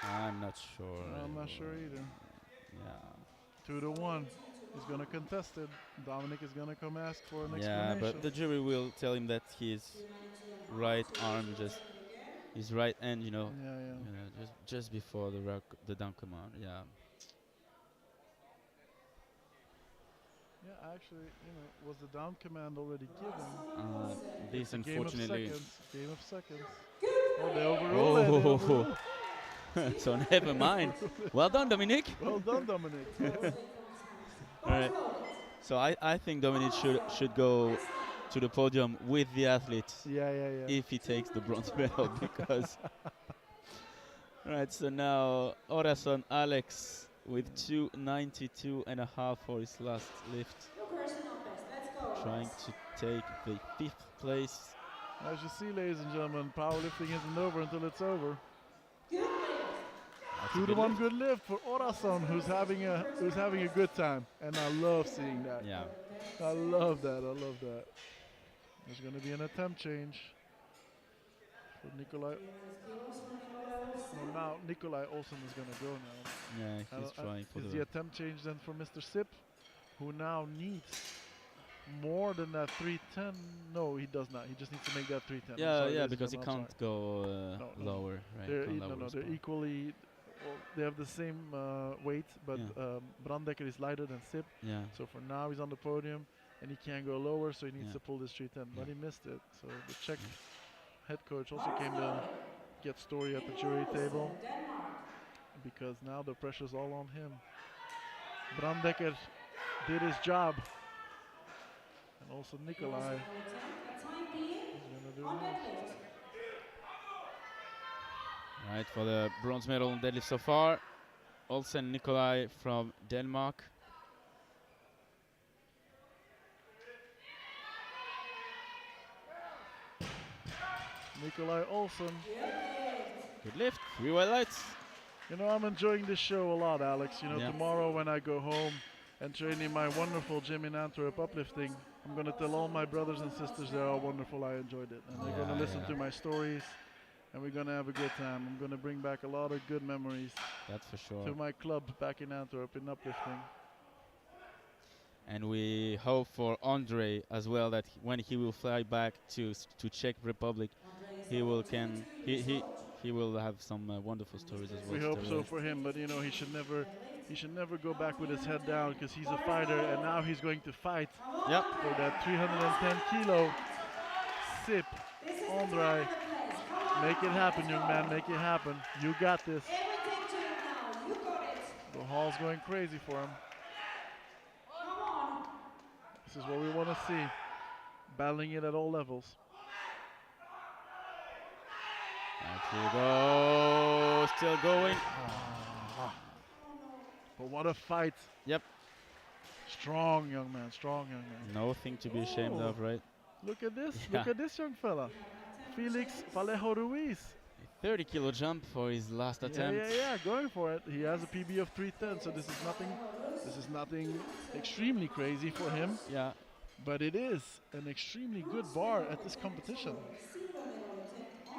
I'm not sure. I'm not sure either. Yeah. 2-1. He's going to contest it. Dominic is going to come ask for an Yeah, explanation. but the jury will tell him that his right arm just, his right hand, Yeah, yeah. just before the down command. Yeah. Yeah, actually, was the down command already given? This It's a game of unfortunately. seconds. Game of seconds. Oh, they overrule it. They Oh, overrule. so never mind. Well done, Dominic. Well done, Dominic. All right. So I think Dominic should go to the podium with the athletes Yeah. if he takes the bronze medal because. All right. So now Orason Alex with 292 and a half for his last lift, Your personal best. Let's go. trying to take the 5th place. As you see, ladies and gentlemen, powerlifting isn't over until it's over. Good lift. That's a 2-1 lift. good lift for Orason, who's having a good time, and I love seeing that. Yeah. I love that. I love that. There's going to be an attempt change for Nikolai. No, now Nikolai Olsen is going to go now. Yeah, he's trying for Is the. the attempt change then for Mr. Sip, who now needs more than that 310? No, he does not. He just needs to make that 310. I'm Yeah, sorry, yeah, ladies and because he gentlemen, I'm can't go No. lower, right? They're Can't lower no, his they're bar. equally. Well, they have the same weight, but Yeah. Brandecker is lighter than Sip. Yeah. So for now, he's on the podium, and he can't go lower, so he needs Yeah. to pull this 310. But Yeah. he missed it. So the Czech head coach also came to get story at the jury table, because now the pressure's all on him. Brandecker did his job, and also Nikolai is going to do his. Right, for the bronze medal in deadlift so far, Olsen Nikolai from Denmark. Nikolai Olsen. Good lift, 3 white lights. I'm enjoying this show a lot, Alex. Yeah. Tomorrow when I go home and train in my wonderful gym in Antwerp, uplifting, I'm going to tell all my brothers and sisters they're all wonderful, I enjoyed it. And they're going to listen to my stories, and we're going to have a good time. I'm going to bring back a lot of good memories That's for sure. to my club back in Antwerp in uplifting. And we hope for Andre as well that when he will fly back to Czech Republic, he will he will have some wonderful stories as well. We to hope tell so us. for him, but he should never go back with his head down, because he's a fighter, and now he's going to fight Yep. for that 310 kilo. Sip, Andre, make it happen, young man, make it happen. You got this. Everything to you now. You got it. The hall's going crazy for him. Come on. This is what we want to see. Battling it at all levels. And here we go, still going. But what a fight. Yep. Strong young man, strong young man. Nothing to be ashamed of, right? Look at this, Yeah. look at this young fella. Felix Vallejo Ruiz. 30 kilo jump for his last attempt. Yeah, going for it. He has a PB of 310, so this is nothing extremely crazy for him, Yeah. but it is an extremely good bar at this competition.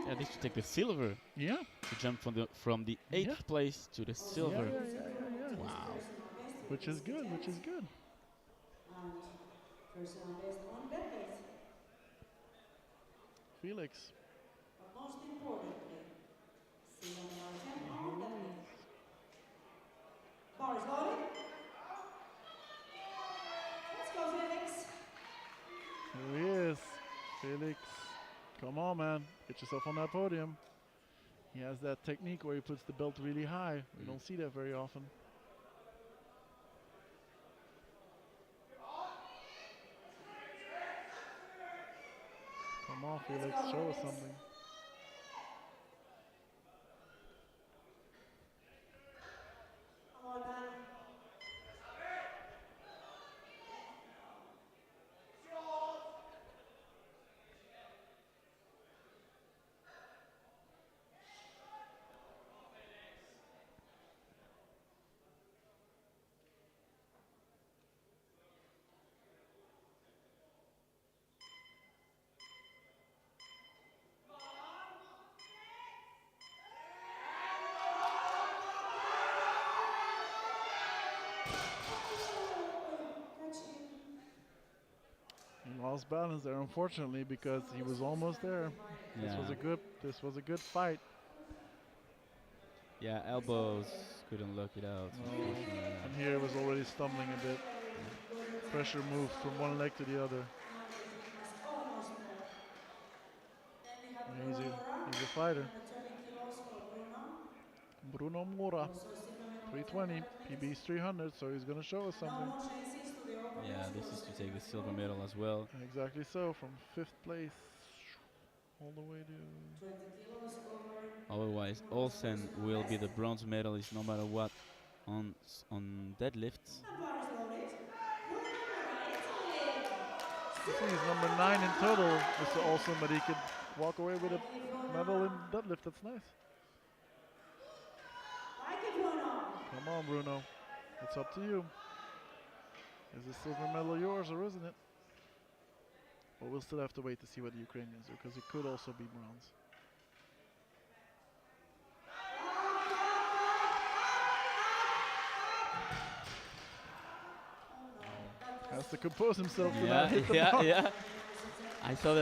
Yeah, they should take the silver Yeah. to jump from the 8th place to the silver. Yeah. Wow. Which is good, which is good. And personal best on deadlift. Felix. But most importantly, silver medal attempt on deadlift. Bar is loaded. Let's go, Felix. Here he is. Felix. Come on, man. Get yourself on that podium. He has that technique where he puts the belt really high. We don't see that very often. on, Let's Felix, go, show us Felix. something. Come on, man. Catch him. He lost balance there, unfortunately, because he was almost there. This was Yeah. a good fight. Yeah, elbows couldn't look it out, No. unfortunately. And here it was already stumbling a bit. Very good attempt. Pressure moved from one leg to the other. And he was almost there. Then we have He's Bruno Mora, a fighter. 320 kilos for Bruno. Bruno Mora, Also silver medal 320. deadlift. PB's 300, so he's going to show us And no something. more chances to the Yeah, openers. this We'll is to send take the them silver through. medal as well. Exactly so, from 5th place all the way to... 20 kilos over. Otherwise, Bruno's Olsen personal will be best. the bronze medalist no matter what on deadlifts. And bar is loaded. Bruno Mora, Italy. You see, he's number 9 in total, Mr. Olsen, but he could walk away with a Thank you, Bruno. medal in deadlift. That's nice. Thank you, Bruno. Come on, Bruno. It's up to you. Is the silver medal yours or isn't it? But we'll still have to wait to see what the Ukrainians do, because it could also be bronze. Has to compose himself to not Yeah, hit the yeah, bar. yeah. I saw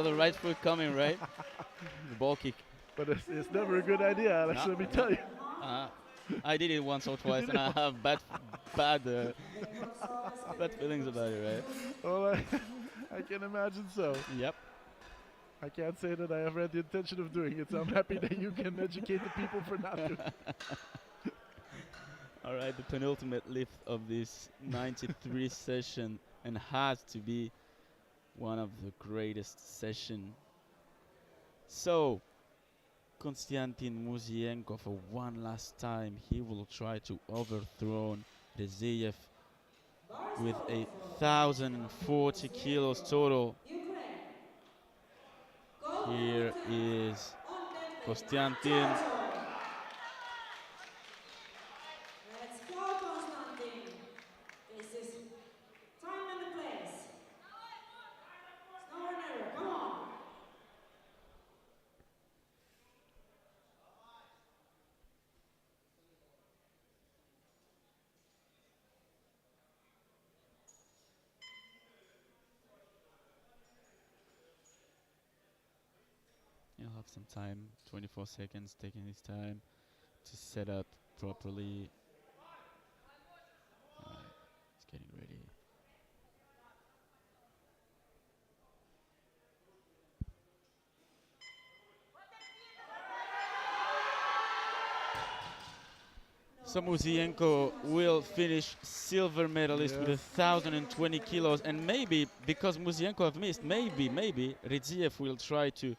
the right foot coming, right? The ball kick. But it's never a good idea, Alex, No, let me no. tell you. I did it once or twice, and I have bad feelings about it, right? Well, I can imagine so. Yep. I can't say that I have had the intention of doing it, so I'm happy that you can educate the people for not doing it. All right, the penultimate lift of this 93 session, and has to be one of the greatest session. So, Konstantin Muzienko, for one last time, he will try to overthrow Reziev with 1,040 kilos total. Ukraine. Gold Here medal is on deadlift. Konstantin. Total. Let's go, Konstantin. This is time and place. It's no one error. Come on. He'll have some time, 24 seconds, taking his time to set up properly. Alright, he's getting ready. So Muzienko will finish silver medalist with Yes. 1,020 kilos, and maybe, because Muzienko have missed, maybe Ridziev will try to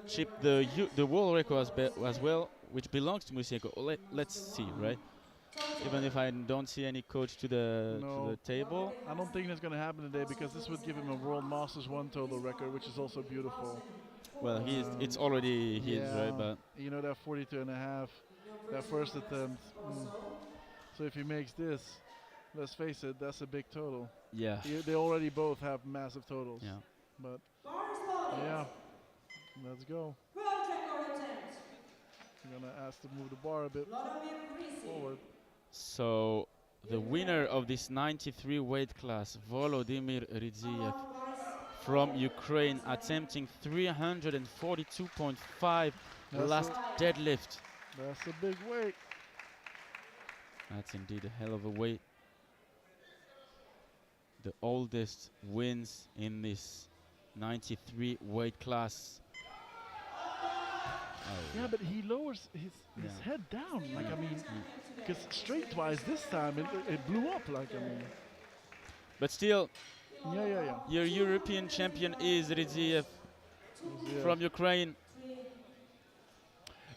chip the world record as well, which belongs to Muzienko. Let's see, right? Even if I don't see any coach to the table. I don't think that's going to happen today, because this would give him a World Masters 1 total record, which is also beautiful. Well, it's already his, yeah, right? But you know, that 42 and a half, that first attempt. So if he makes this, let's face it, that's a big total. yeah, They already both have massive totals. yeah. But Bars loaded. yeah, let's go. World record attempt. I'm going to ask to move the bar a bit Vladimir Grisi. forward. So the winner of this 93 weight class, Volodymyr Ridziev from Ukraine, attempting 342.5 That's last deadlift. That's a big weight. That's indeed a hell of a weight. The oldest wins in this 93 weight class. Oh, Yeah, but he lowers his Yeah. head down. Like, I mean, Mm. because strength-wise this time it blew up. Like, I mean, But still, yeah. your European champion is Ridziev. from Ukraine.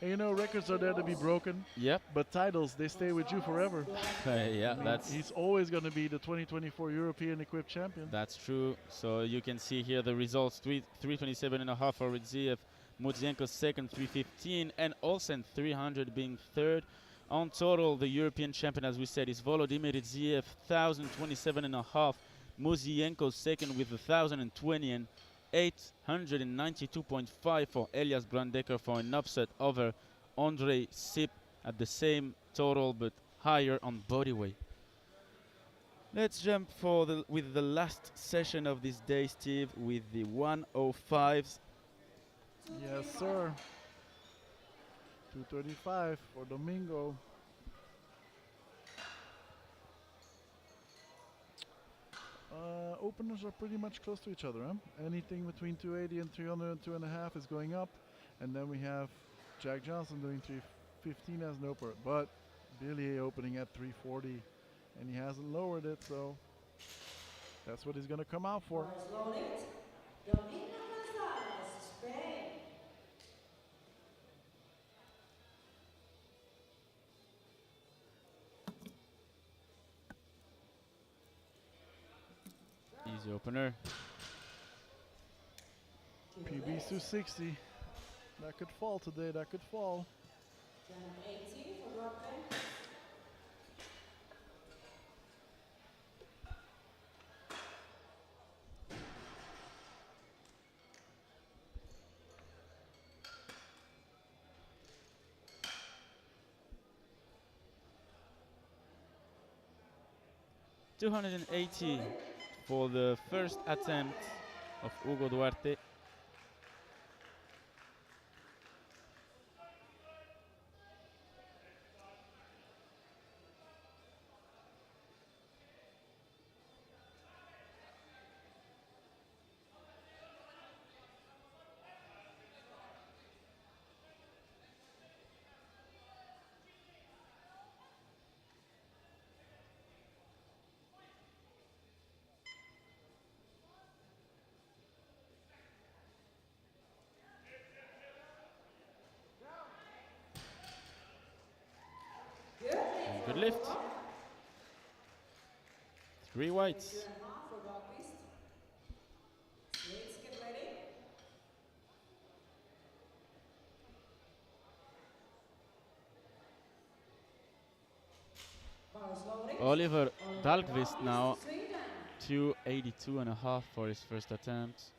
And you know, records are there to be broken. Yep. But titles, they stay with you forever. Yeah, I mean, he's always going to be the 2024 European equipped champion. That's true. So you can see here the results: 327.5 for Ridziev, Muzienko second, 315, and Olsen 300 being third. On total, the European champion, as we said, is Volodymyr Ridziev, 1,027.5. Muzienko second with 1,020, and 892.5 for Elias Brandecker for an upset over Andrei Sip at the same total but higher on bodyweight. Let's jump with the last session of this day, Steve, with the 105s. Yes, sir. 235 for Domingo. Openers are pretty much close to each other. Huh? Anything between 280 and 300 and 2.5 is going up. And then we have Jack Johnson doing 315 as an opener. But Billy opening at 340. And he hasn't lowered it, so that's what he's going to come out for. Easy opener. PB 260. That could fall today, that could fall. 80 for dropping. $280 for the first attempt of Hugo Duarte. Good lift. 3 whites. Oliver Dahlqvist now 282.5 for his first attempt.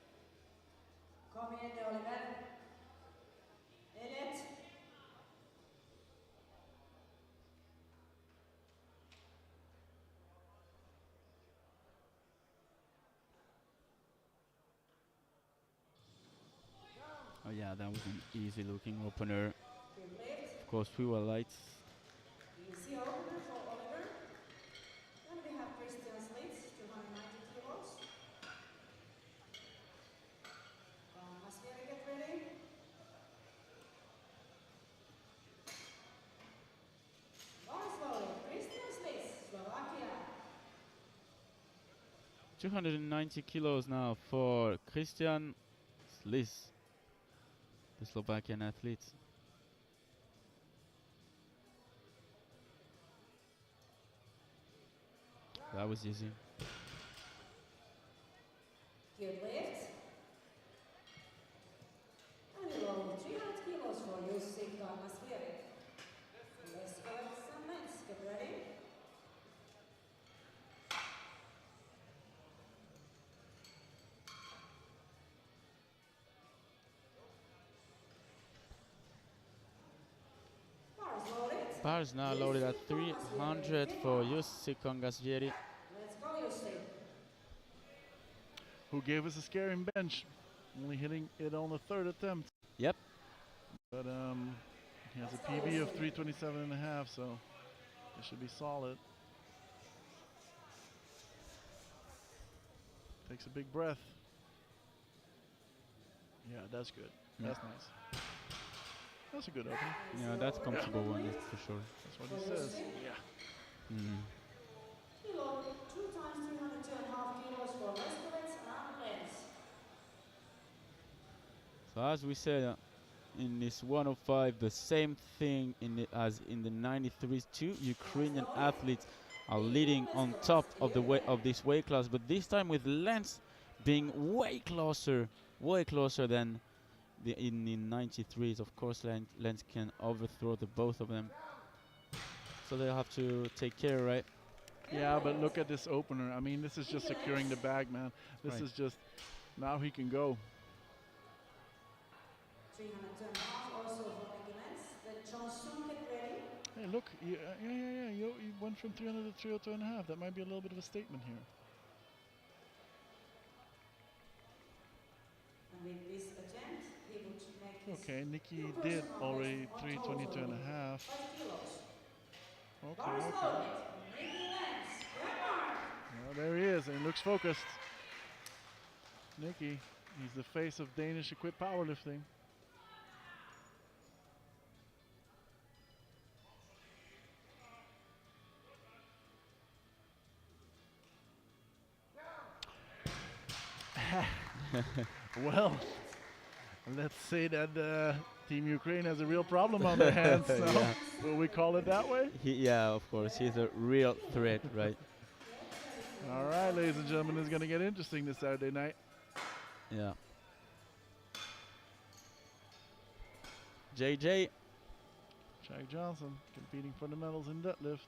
Oh yeah, that was an easy looking opener. Of course, we were lights. Easy opener for Oliver. Then we have Christian Slits, 290 kilos. Masvieri, get ready. Slowly, Christian Slits, Slovakia. 290 kilos now for Christian Slis, the Slovakian athlete. That was easy. Good lift. And we roll 300 kilos for Jussi Masvieri. Let's go with some mints. Get ready. Bars now loaded at 300 for Jussi Kongasvieri. Let's go, Jussi. Who gave us a scaring bench, only hitting it on the third attempt. Yep. But he has a PB of 327.5, so it should be solid. Takes a big breath. Yeah, that's good. That's nice. That's a good opening. Yeah, that's a comfortable one, that's for sure. That's what he says. Yeah. He loaded 2 times 302.5 kilos for Leskovets and Armlets. So as we said, in this 105, the same thing as in the 93s. Two Ukrainian athletes are leading on top of of this weight class, but this time with Lens being way closer than in the 93s. Of course, Lens can overthrow the both of them, so they'll have to take care, right? Yeah, but look at this opener. I mean, this is just securing the bag, man. This Right. is just, now he can go. 302.5 also for Nicky Lenz. Then Johnson, get ready. Hey, look, yeah. You went from 300 to 302.5. That might be a little bit of a statement here. And with this attempt, he would make his Okay, Nicky new did personal already best on 322.5. 5 kilos. Okay, Bars okay. loaded. Nicky Lenz, Denmark. Well, there he is, and he looks focused. Nicky, he's the face of Danish equipped powerlifting. Well, let's say that Team Ukraine has a real problem on their hands now. Yeah. Will we call it that way? Yeah, of course, he's a real threat, right? All right, ladies and gentlemen, it's going to get interesting this Saturday night. Yeah. JJ. Jack Johnson competing for the medals in deadlift.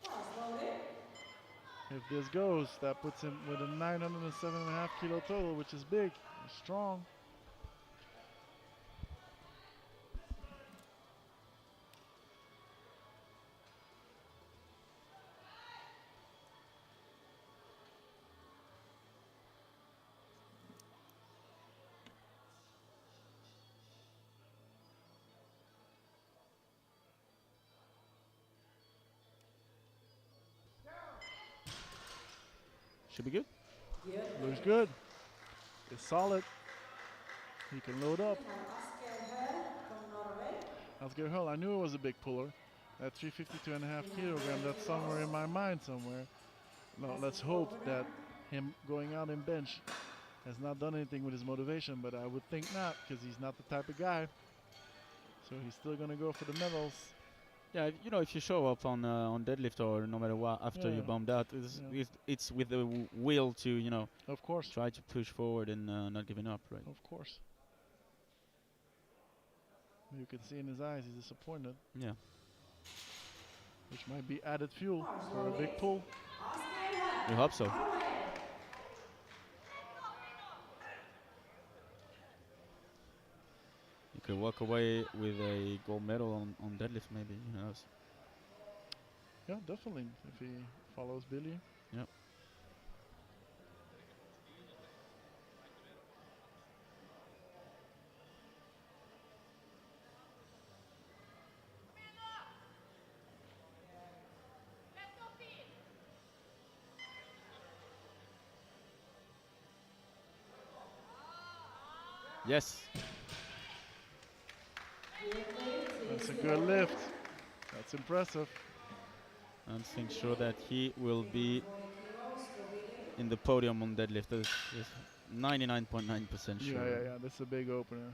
Bars loaded. If this goes, that puts him with a 907.5 kilo total, which is big, strong. Should be good. Looks good. It's solid. He can load up. Asgeir Hull, I knew it was a big puller. At 352.5 kilogram, that's somewhere in my mind somewhere. No, let's hope that him going out in bench has not done anything with his motivation, but I would think not, because he's not the type of guy. So he's still gonna go for the medals. Yeah, if you show up on deadlift or no matter what after Yeah. you bombed out, it's with the will to Of course. try to push forward and not giving up, right? Of course. You can see in his eyes he's disappointed, Yeah. which might be added fuel for a big pull. We hope so. You could walk away with a gold medal on deadlift, maybe. Who knows? Yeah, definitely. If he follows Billy. Yep. Yes. That's a good lift. That's impressive. I'm thinking sure that he will be in the podium on deadlift. That is 99.9% sure. Yeah. That's a big opener.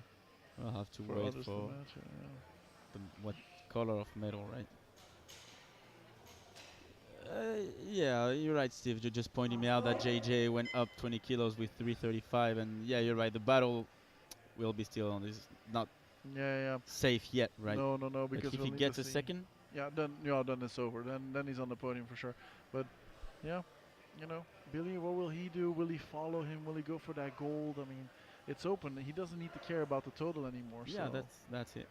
We'll have to For wait others to for match it, yeah. what color of medal, right? Yeah, you're right, Steve. You're just pointing me out that JJ went up 20 kilos with 335, and yeah, you're right. The battle will be still on. This not Yeah. safe yet, right? No, Like because if we'll he need gets to a see. second, Then it's over. Then he's on the podium for sure. But yeah, Billy, what will he do? Will he follow him? Will he go for that gold? I mean, it's open. He doesn't need to care about the total anymore. yeah, so. that's it.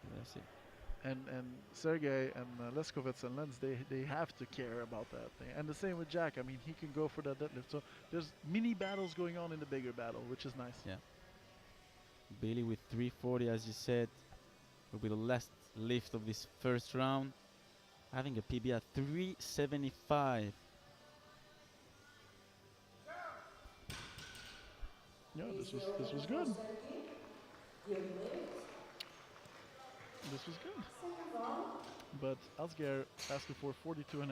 And Sergey and Leskovets and Lenz, they have to care about that thing. And the same with Jack. I mean, he can go for that deadlift. So there's mini battles going on in the bigger battle, which is nice. Yeah. Bailey with 340, as you said, will be the last lift of this first round, having a PB at 375. Yeah, this was good. This was good. But Asgeir asking for 42.5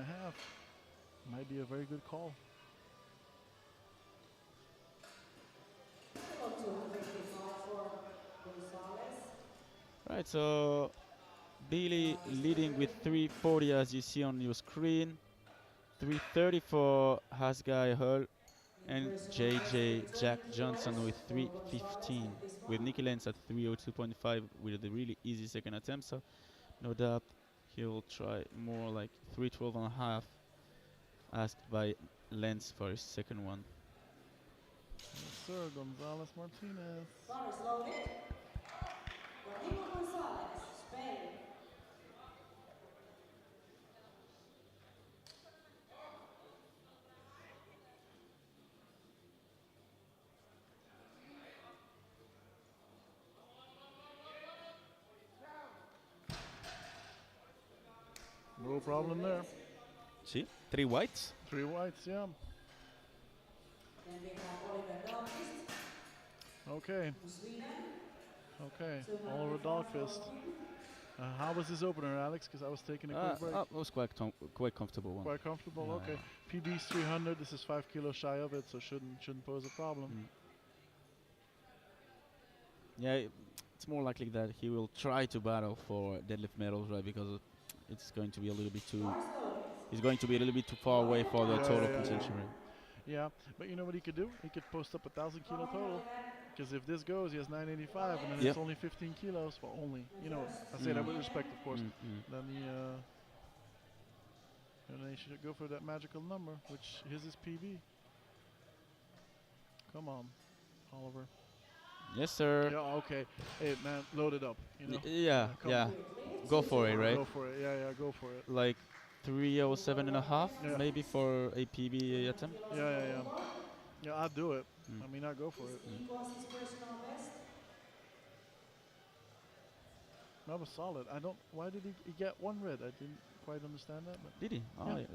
might be a very good call. Alright, so Billy leading with 340 as you see on your screen. 330 for Hasgai Hull and JJ Jack Johnson with 315. With Nicky Lenz at 302.5 with a really easy second attempt, so no doubt he'll try more like 312 and a half asked by Lenz for his second one. Yes, sir, Gonzalez Martinez. Bar is loaded. Rodrigo Gonzalez, Spain. No problem there. See? 3 whites? 3 whites, yeah. Then we have Oliver Dahlqvist Okay, from Sweden. okay. Oliver Dahlqvist. How was his opener, Alex? Because I was taking a quick break. It was quite comfortable one. Quite comfortable. Yeah. Okay. PB's 300. This is 5 kilos shy of it, so shouldn't pose a problem. Yeah, it's more likely that he will try to battle for deadlift medals, right? Because it's going to be a little bit too. He's going to be a little bit too far away for the total contention, right? Yeah, but you know what he could do? He could post up 1,000 kilo total. Because if this goes, he has 985, and then it's only 15 kilos. Well, only. You know, I say that with respect, of course. Then he should go for that magical number, which his is PB. Come on, Oliver. Yes, sir. Yeah, okay. Hey, man, load it up. You know? Yeah. On. Go for it, right? Go for it. Yeah, go for it. Like 307 and a half, maybe for a PB attempt. Yeah. Yeah, I'd do it. I mean, I'd go for it. That was solid. Why did he get 1 red? I didn't quite understand that. But did he? Oh, yeah,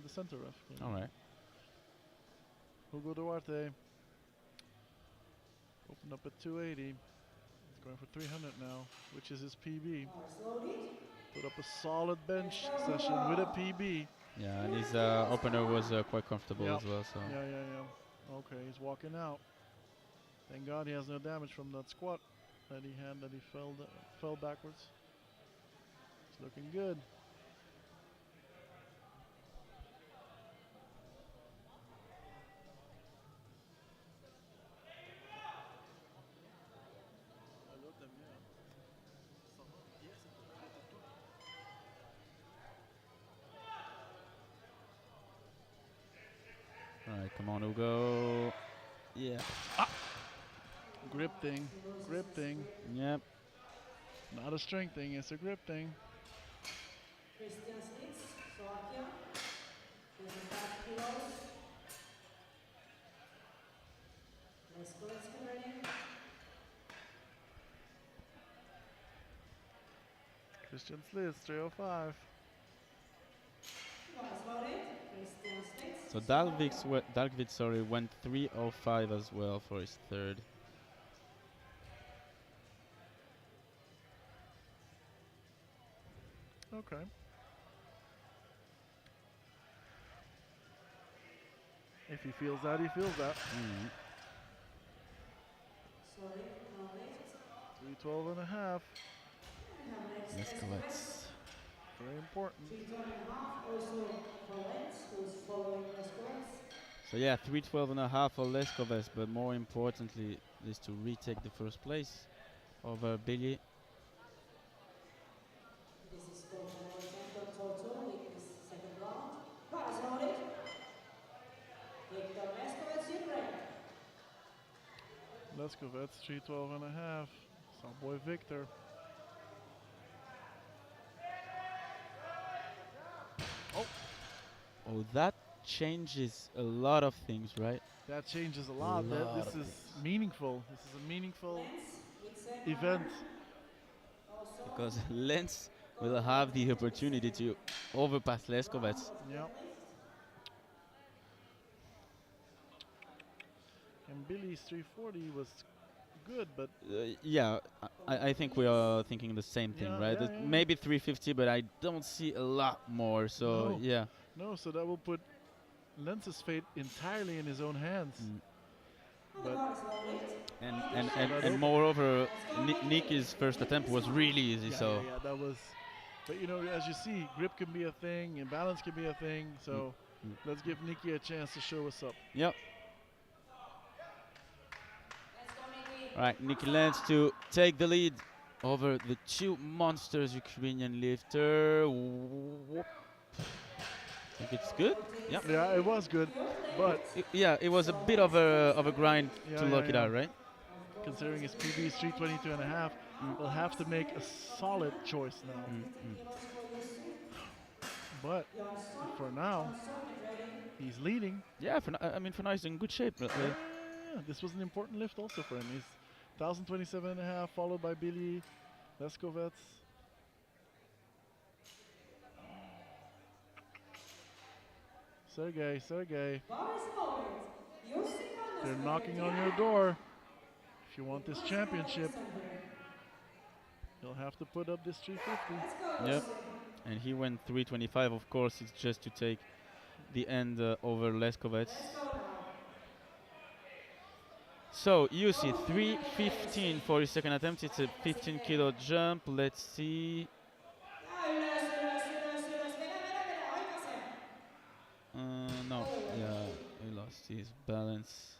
the center ref. You know. All right. Hugo Duarte. Opened up at 280. He's going for 300 now, which is his PB. Put up a solid bench session with a PB. Yeah, and his opener was quite comfortable as well. So. Yeah. Okay, he's walking out. Thank God he has no damage from that squat that he had, that he fell backwards. It's looking good. All right, come on, Hugo. Yeah. Grip thing. Yep. Not a strength thing, it's a grip thing. Christian Slitz, Slovakia. 25 kilos. Let's get ready. Christian Slitz, 305. So Dalgvik went 305 as well for his third. Okay. If he feels that, he feels that. 312 and a half. Let's collect. Very important. So yeah, 312 and a half for Leskovec, but more importantly is to retake the first place over Billy. This is total with this second round. Bar is loaded. Victor Leskovec, Ukraine. Leskovec, 312 and a half. Some boy Victor. Oh, that changes a lot of things, right? That changes a lot. This is meaningful. This is a meaningful event. Because Lenz will have the opportunity to overpass Leskovec. Yeah. And Billy's 340 was good, but yeah, I think we are thinking the same thing, right? Maybe 350, but I don't see a lot more. So No, so that will put Lenz's fate entirely in his own hands. But and moreover, Niki's first attempt was really easy. So yeah, that was. But you know, as you see, grip can be a thing and balance can be a thing. So let's give Nikki a chance to show us up. yep. All right, Nikki lands to take the lead over the two monsters Ukrainian lifter. I think it's good. Yep. Yeah, it was good, but Yeah, it was a bit of a grind to lock it out, right? Considering his PB is 322 and a half, he'll have to make a solid choice now. But for now, he's leading. Yeah, I mean, for now he's in good shape. Yeah, this was an important lift also for him. He's 1027 and a half, followed by Billy Leskovets. Sergey. They're knocking on your door. If you want this championship, you'll have to put up this 350. Yep. And he went 325. Of course, it's just to take the end over Leskovets. So you see 315 for his second attempt. It's a 15 kilo jump. Let's see. No, yeah, he lost his balance.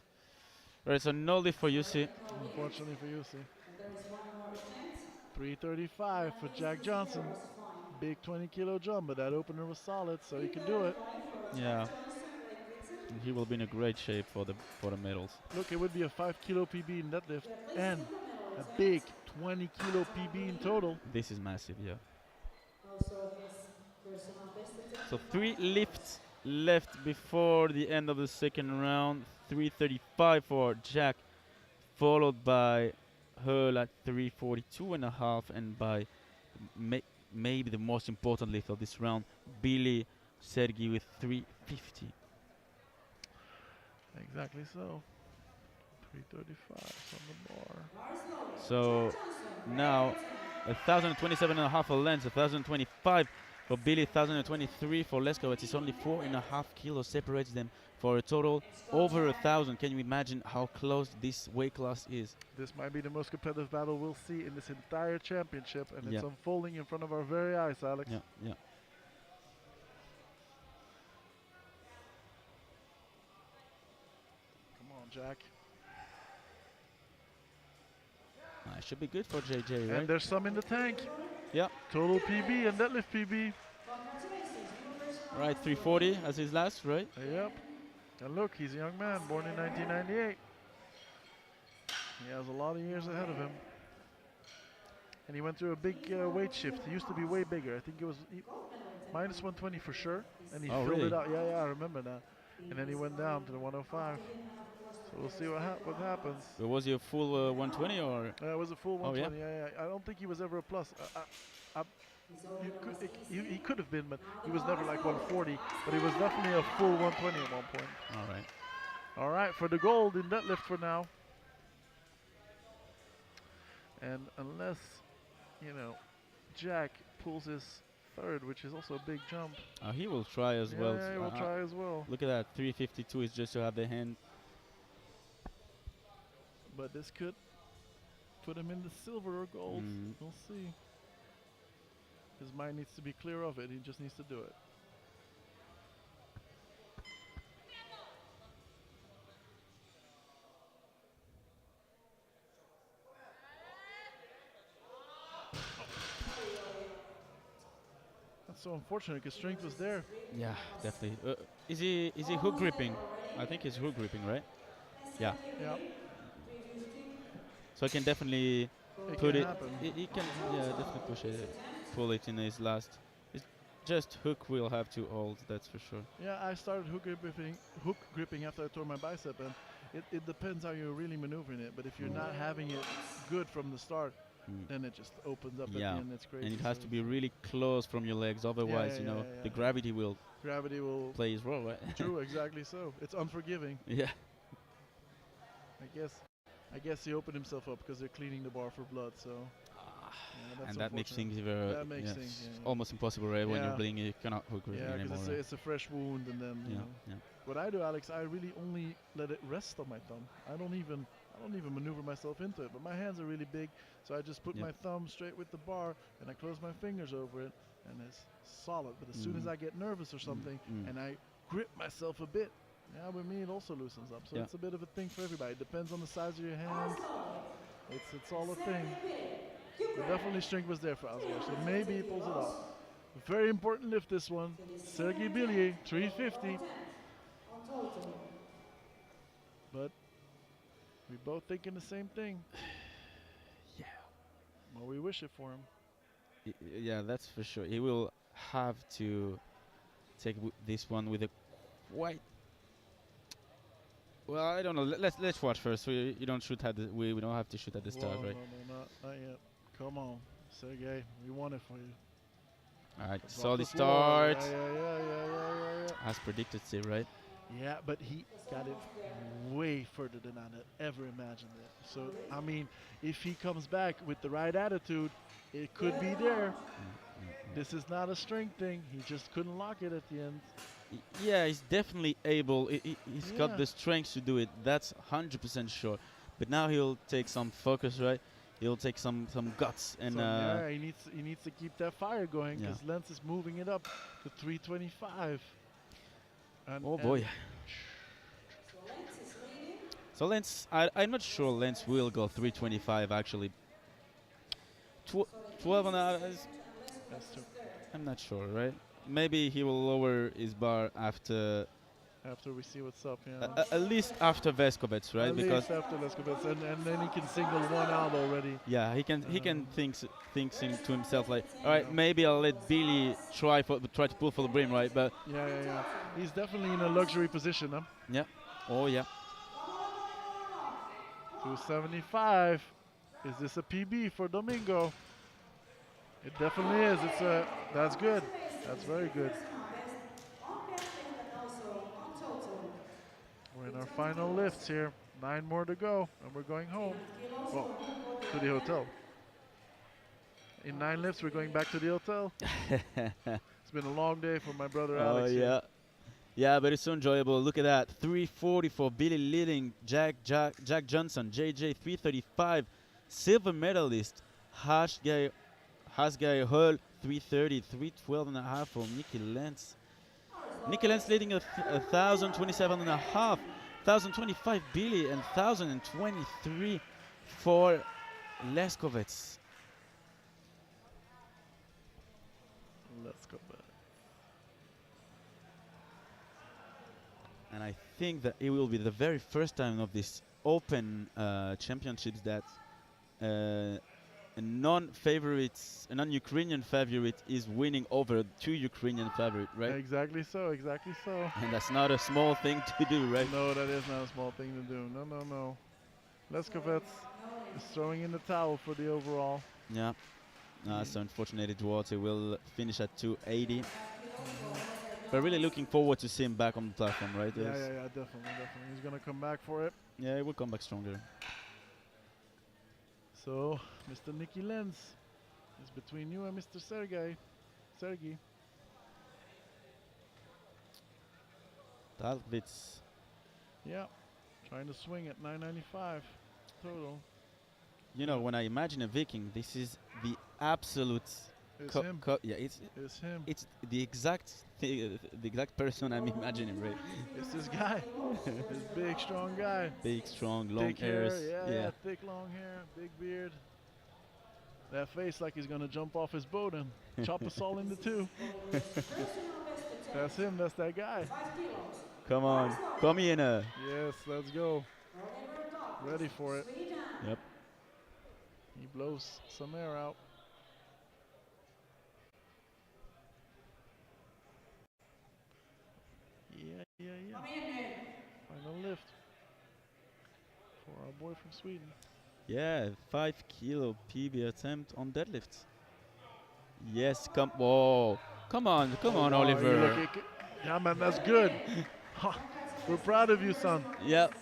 Alright, so no lift for Yussi. Unfortunately for Yussi. 335 for Jack Johnson. Big 20 kilo jump, but that opener was solid, so he can do it. Yeah. And he will be in a great shape for the medals. Look, it would be a 5 kilo PB in deadlift and a big 20 kilo PB in total. This is massive, yeah. So 3 lifts left before the end of the second round. 335 for Jack, followed by Hurl at 342 and a half, and by maybe the most important lift of this round, Billy Sergey with 350. Exactly so. 335 on the bar. So now 1,027 and a half for Lens, 1,025 for Billy, 1,023 for Leskovets. It's only 4.5 kilos separates them for a total over 1,000. Can you imagine how close this weight class is? This might be the most competitive battle we'll see in this entire championship, and it's unfolding in front of our very eyes, Alex. Yeah. Come on, Jack. It should be good for JJ, right? And there's some in the tank. Yeah. Total PB and deadlift PB. Right, 340 as his last, right? Yep. And look, he's a young man, born in 1998. He has a lot of years ahead of him. And he went through a big weight shift. He used to be way bigger. I think it was minus 120 for sure. And he filled it out. Yeah, I remember that. And then he went down to the 105. So we'll see what happens. But was he a full 120 or? It was a full 120. Oh, yeah? I don't think he was ever a plus. He could have been, but he was never like 140. But he was definitely a full 120 at one point. All right. All right, for the gold in deadlift for now. And unless, Jack pulls his third, which is also a big jump. He will try as well. Yeah, he will try as well. Look at that, 352 is just to have the hand. But this could put him in the silver or gold. We'll see. His mind needs to be clear of it. He just needs to do it. That's so unfortunate because strength was there. Yeah, definitely. Is he hook gripping? I think he's hook gripping, right? Yeah. Yeah. So I can definitely He can definitely pull it in his last. It's just hook will have to hold, that's for sure. Yeah, I started hook gripping after I tore my bicep, and it depends how you're really maneuvering it. But if you're not having it good from the start, then it just opens up at the end. It's crazy. And it has to be really close from your legs, otherwise, the gravity will play his role, right? True, exactly so. It's unforgiving. Yeah. I guess he opened himself up because they're cleaning the bar for blood, so. that's And that makes unfortunate. things even That makes things, yeah, yeah. almost impossible, right? When you're Yeah. bleeding, you cannot hook with Yeah, anymore. because it's a fresh wound, and then you Yeah, know. yeah. What I do, Alex, I really only let it rest on my thumb. I don't even maneuver myself into it. But my hands are really big, so I just put Yep. my thumb straight with the bar, and I close my fingers over it, and it's solid. But as soon as I get nervous or something, and I grip myself a bit, yeah, with me it also loosens up. So Yeah. it's a bit of a thing for everybody. It depends on the size of your hands. It's all a thing. But definitely strength was there for Asghar, so maybe he pulls it off. A very important lift, this one. Sergey Billier, 350. But we both thinking the same thing. Yeah. Well, we wish it for him. Yeah, that's for sure. He will have to take this one with a quite. Well, I don't know. Let's watch first. You don't shoot at the. We don't have to shoot at the start, right? No, not yet. Come on, Sergey, we want it for you. All right, Drop solid the floor. start. Yeah. As predicted, Steve, right? Yeah, but he got it way further than I had ever imagined it. So, I mean, if he comes back with the right attitude, it could be there. This is not a strength thing. He just couldn't lock it at the end. Yeah, he's definitely able. He's got Yeah. the strength to do it. That's 100% sure. But now he'll take some focus, right? He'll take some guts and. So, yeah, he needs to keep that fire going because Lens is moving it up to 325. Oh boy. So Lens, I'm not sure Lens will go 325 actually. 12 and a half. That's true. I'm not sure, right? Maybe he will lower his bar after we see what's up, yeah. at least after Veskovets, right? At because least after Leskovets, and then he can single one out already. Yeah, he can think to himself like, all right, maybe I'll let Billy try to pull for the brim, right? But yeah. He's definitely in a luxury position, huh? Yeah. Oh yeah. 275. Is this a PB for Domingo? It definitely is. That's good. That's very good. We're in our final lifts here. 9 more to go, and we're going home. Well, to the hotel. In 9 lifts, we're going back to the hotel. It's been a long day for my brother Alex. Oh yeah. Yeah, but it's so enjoyable. Look at that. 340 for Billy Liding, Jack Johnson, JJ 335, silver medalist, Hasgai Hull 330, 312 and a half for Nicky Lenz. Nicky Lenz leading a 1,027 and a half, 1,025 Billy and 1,023 for Leskovets. Let's go back. And I think that it will be the very first time of this Open Championships that a non-Ukrainian favorite is winning over 2 Ukrainian favorite, right? Exactly so. And that's not a small thing to do, right? No, that is not a small thing to do. No. Leskovets is throwing in the towel for the overall. Yeah. So unfortunately, Duarte will finish at 280. But really looking forward to see him back on the platform, right? Yeah, definitely. He's going to come back for it. Yeah, he will come back stronger. So, Mr. Nicky Lenz is between you and Mr. Sergey. Deadlifts. Yeah, trying to swing at 995 total. You know, when I imagine a Viking, this is the absolute. It's him. It's him. It's the exact person I'm imagining, right? It's this guy. This big, strong guy. Big, strong, long thick hairs. Hair, yeah, thick, long hair, big beard. That face like he's gonna jump off his boat and chop us all into 2. That's him. That's that guy. Come on, come in. Yes, let's go. Ready for it. Yep. He blows some air out. Yeah. Final lift for our boy from Sweden. Yeah, 5 kilo PB attempt on deadlift. Yes, come on, Wow, Oliver. Yeah, man, that's good. We're proud of you, son. Yep.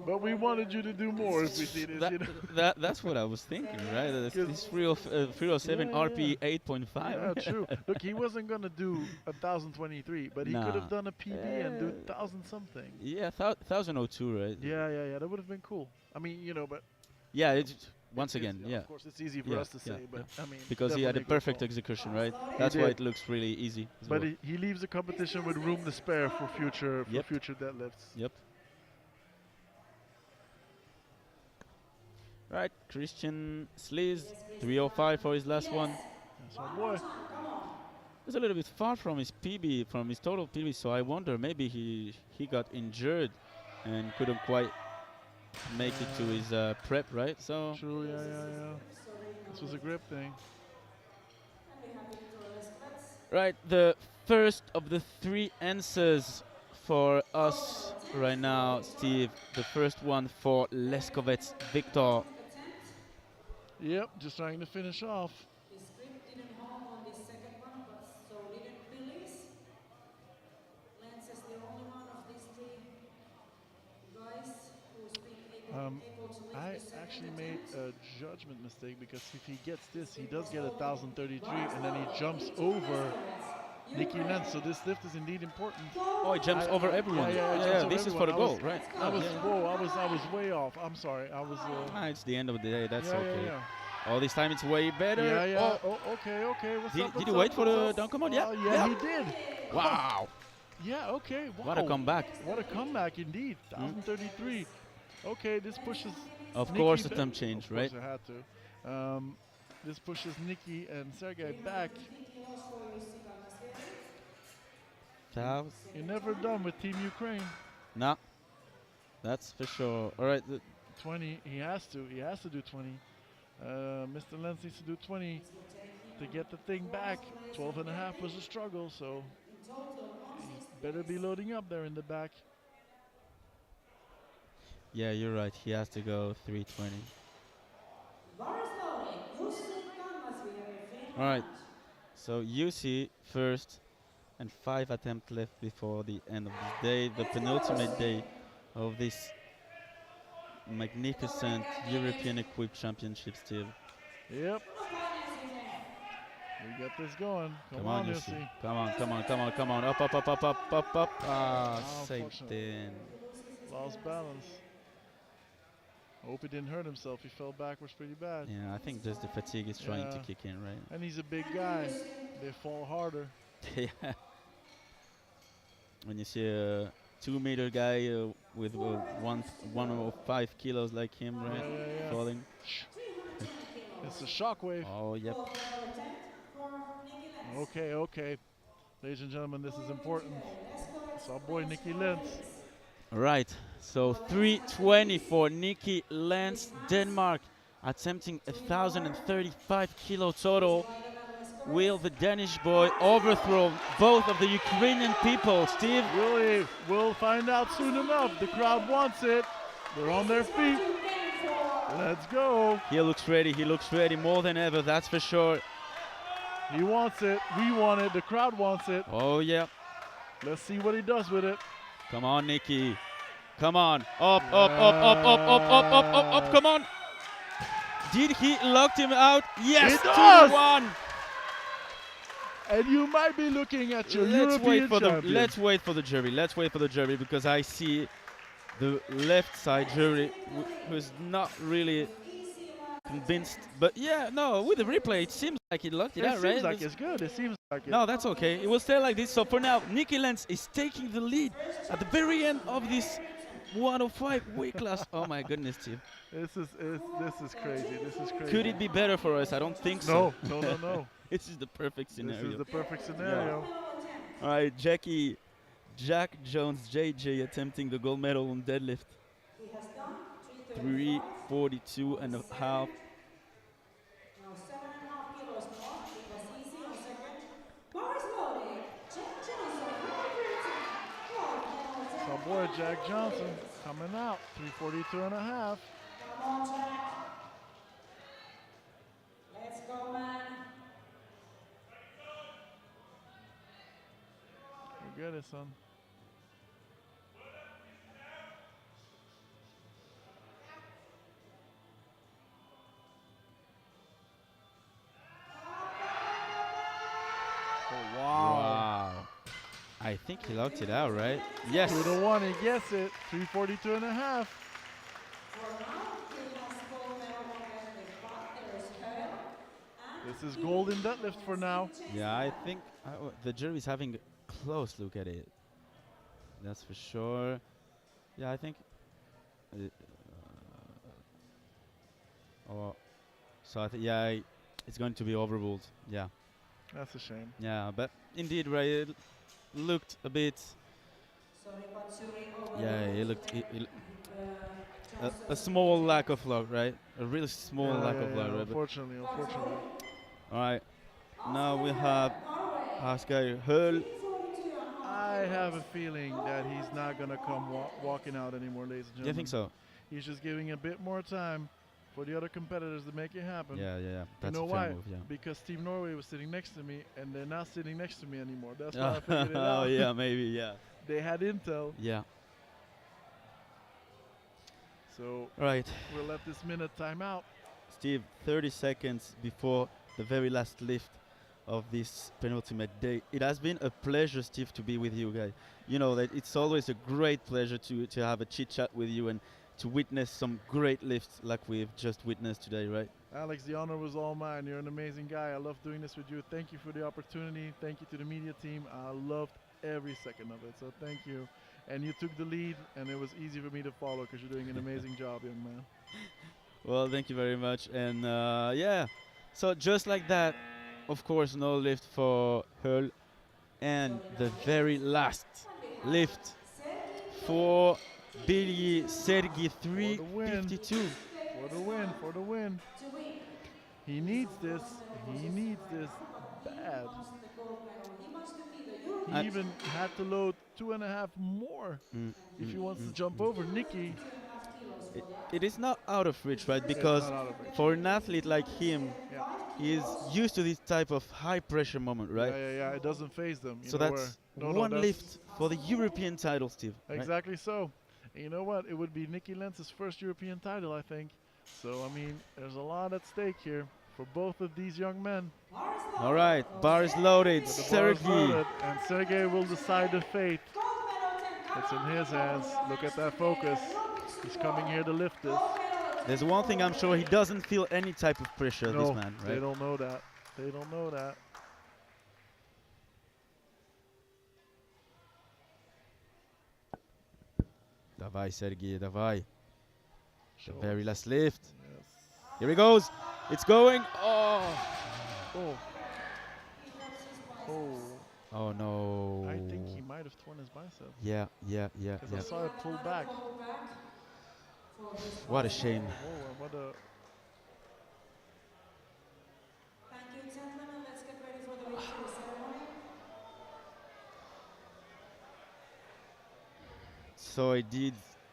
But we wanted you to do more if we see this, That you know. that's what I was thinking, right? This 307 Yeah, yeah, RP 8.5. yeah, true. Look, he wasn't gonna do 1,023, but he could have Nah. done a PB and do 1,000 something. Yeah, 1002, right? Yeah, yeah, yeah. That would have been cool. I mean, but Yeah, you know, it's once it's again, yeah. of course it's easy for Yeah, us to yeah, say, yeah. but I mean, Because he had definitely the a good perfect call. execution, right? He That's why did, it looks really easy as but well. he leaves the competition with room to spare for Yep. future deadlifts. Yep. Right, Christian Sleaze, 305 for his last one. That's our boy. It's a little bit far from his PB, from his total PB, so I wonder maybe he got injured and couldn't quite make it to his prep, right? So True, yeah, yeah, yeah. This was a grip thing. right, the first of the three answers for us right now, Steve. The first one for Leskovets Victor. Yep, just trying to finish off. His grip didn't home on this second one, but so didn't Billy's. Lance is the only one of these three guys who's been able to lift I the second actually made attempt. a judgment mistake because if he gets this, he does get 1,033, and then he jumps over Nicky Lenz. So this lift is indeed important. Oh, he jumps over everyone. Yeah, Yeah, jumps over this is for the everyone. goal, right? I was way off. I'm sorry. I was. It's the end of the day. That's yeah, okay. yeah, All this time it's way better. yeah. Yeah, Oh, okay, okay. What's up? did you wait for the down? Come on, yeah. Yeah, he did. Wow. Yeah, okay. Wow. What a comeback. What a comeback indeed. 1,033. Okay, this pushes. Of Nikki course, the thumb change, of right? course, I had to. This pushes Nikki and Sergey back. You're never done with Team Ukraine. Nah, that's for sure. All right. 20. He has to. He has to do 20. Mr. Lenz needs to do 20 to get the thing back. 12 and a half was a struggle, so he better be loading up there in the back. Yeah, you're right. He has to go 320. All right. So UC first, and 5 attempts left before the end of this day, the penultimate day of this magnificent European Equipped Championship, Steve. Yep. We got this going. Come on, UC. Come on, come on, come on, come on. Up, up, up, up, up, up, up. Ah, saved in. Lost balance. Hope he didn't hurt himself. He fell backwards pretty bad. Yeah, I think just the fatigue is trying to kick in, right? And he's a big guy. They fall harder. Yeah. When you see a 2-meter guy with 105 kilos like him, right? Yeah. Falling. It's a shockwave. Oh, yep. Okay, okay. Ladies and gentlemen, this is important. It's our boy Nicky Lenz. Right, so 320 for Nicky Lenz, Denmark, attempting 1,035 kilo total. Will the Danish boy overthrow both of the Ukrainian people? Steve? We'll find out soon enough. The crowd wants it. They're on their feet. Let's go. He looks ready more than ever, that's for sure. He wants it, we want it, the crowd wants it. Oh yeah. Let's see what he does with it. Come on, Nicky. Come on. Up, up, up, up, up, up, up, up, up, up, come on. Did he lock him out? Yes, it does. 2-1. And you might be looking at your European champion. Let's wait for the jury. Let's wait for the jury because I see the left side jury who's not really convinced. But yeah, no, with the replay, it seems like he locked it out, right? It seems like it's good. It seems like it. No, that's okay. It will stay like this. So for now, Nicky Lenz is taking the lead at the very end of this 105 weight class. Oh my goodness, Steve. This is crazy. This is crazy. Could it be better for us? I don't think so. No. This is the perfect scenario. This is the perfect scenario. Yeah. All right, Jack Jones, JJ, attempting the gold medal on deadlift. 342 and a half. Now 7.5 kilos more. It was easy on second. Bars loaded. Jack Johnson, It's our boy Jack Johnson coming out. 342 and a half. Come on, Jack. Let's go, man. You get it, son. I think he locked it out, right? Yes. 2-1, he gets it. 342 and a half. For now, he has gold medal on deadlift, but there is Höll and This is gold in deadlift for now. Yeah, I think the jury's having a close look at it. That's for sure. Yeah, I think. Oh, so I think it's going to be overruled. Yeah, That's a shame. yeah, but indeed, right, it looked a bit. sorry, but jury Yeah, it looked a transfers small lack of luck, right? A really small lack of luck, right? But Unfortunately, unfortunately. all right, now we have Pascal Höll. I have a feeling that he's not going to come walking out anymore, ladies and Do you gentlemen. think so? He's just giving a bit more time for the other competitors to make it happen. Yeah, You that's know a fair why? move. Yeah. Because Steve Norway was sitting next to me, and they're not sitting next to me anymore. That's why I figured it Oh out. yeah, maybe yeah. They had intel, Yeah. so Right, we'll let this minute time out. Steve. 30 seconds before the very last lift of this penultimate day. It has been a pleasure, Steve, to be with you guys. You know that it's always a great pleasure to have a chit chat with you and to witness some great lifts like we've just witnessed today, right? Alex, the honor was all mine. You're an amazing guy. I love doing this with you. Thank you for the opportunity. Thank you to the media team. I loved every second of it, so thank you. And you took the lead, and it was easy for me to follow because you're doing an amazing job, young man. Well, thank you very much. And yeah, so just like that, of course, no lift for Höll. And the very last lift for Billy Sergey, For the win. 352. For the win, for the win. to win. He needs this. He needs this bad. He wants the gold medal. He wants to be the European He even had to load 2.5 more if he wants to jump over Nikki. It is not out of reach, right? Because not out of reach. for an athlete like him, Yeah. he is used to this type of high pressure moment, right? Yeah. It doesn't phase them. So that's one lift for the European title, Steve. right? Exactly so. And you know what? It would be Nikki Lenz's first European title, I think. So, I mean, there's a lot at stake here for both of these young men. All right, bar is loaded. But the bar is Sergey. loaded, and Sergey will decide the fate. It's in his hands. Look at that focus. He's coming here to lift this. There's one thing I'm sure he doesn't feel any type of pressure, No, this man, they right? don't know that. They don't know that. Давай, Sergey, давай. The Show very us. last lift. Yes. Here he goes. It's going. Oh. Oh. Oh. Oh no. I think he might have torn his bicep. Yeah. Because I saw it pull back. What a shame. Oh, what a... Thank you, gentlemen. Let's get ready for the victory ceremony. So he did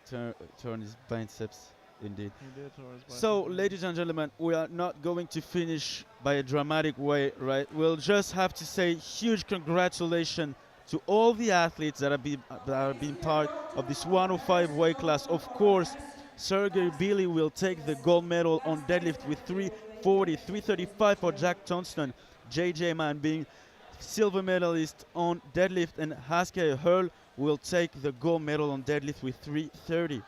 turn his biceps, indeed. He did torn his bicep. So, ladies and gentlemen, we are not going to finish by a dramatic way, right? We'll just have to say huge congratulations to all the athletes that have been part of this 105 weight class. Of course, Sergey Billy will take the gold medal on deadlift with 340, 335 for Jack Johnston. JJ Man being silver medalist on deadlift, and Haskell Höll will take the gold medal on deadlift with 330.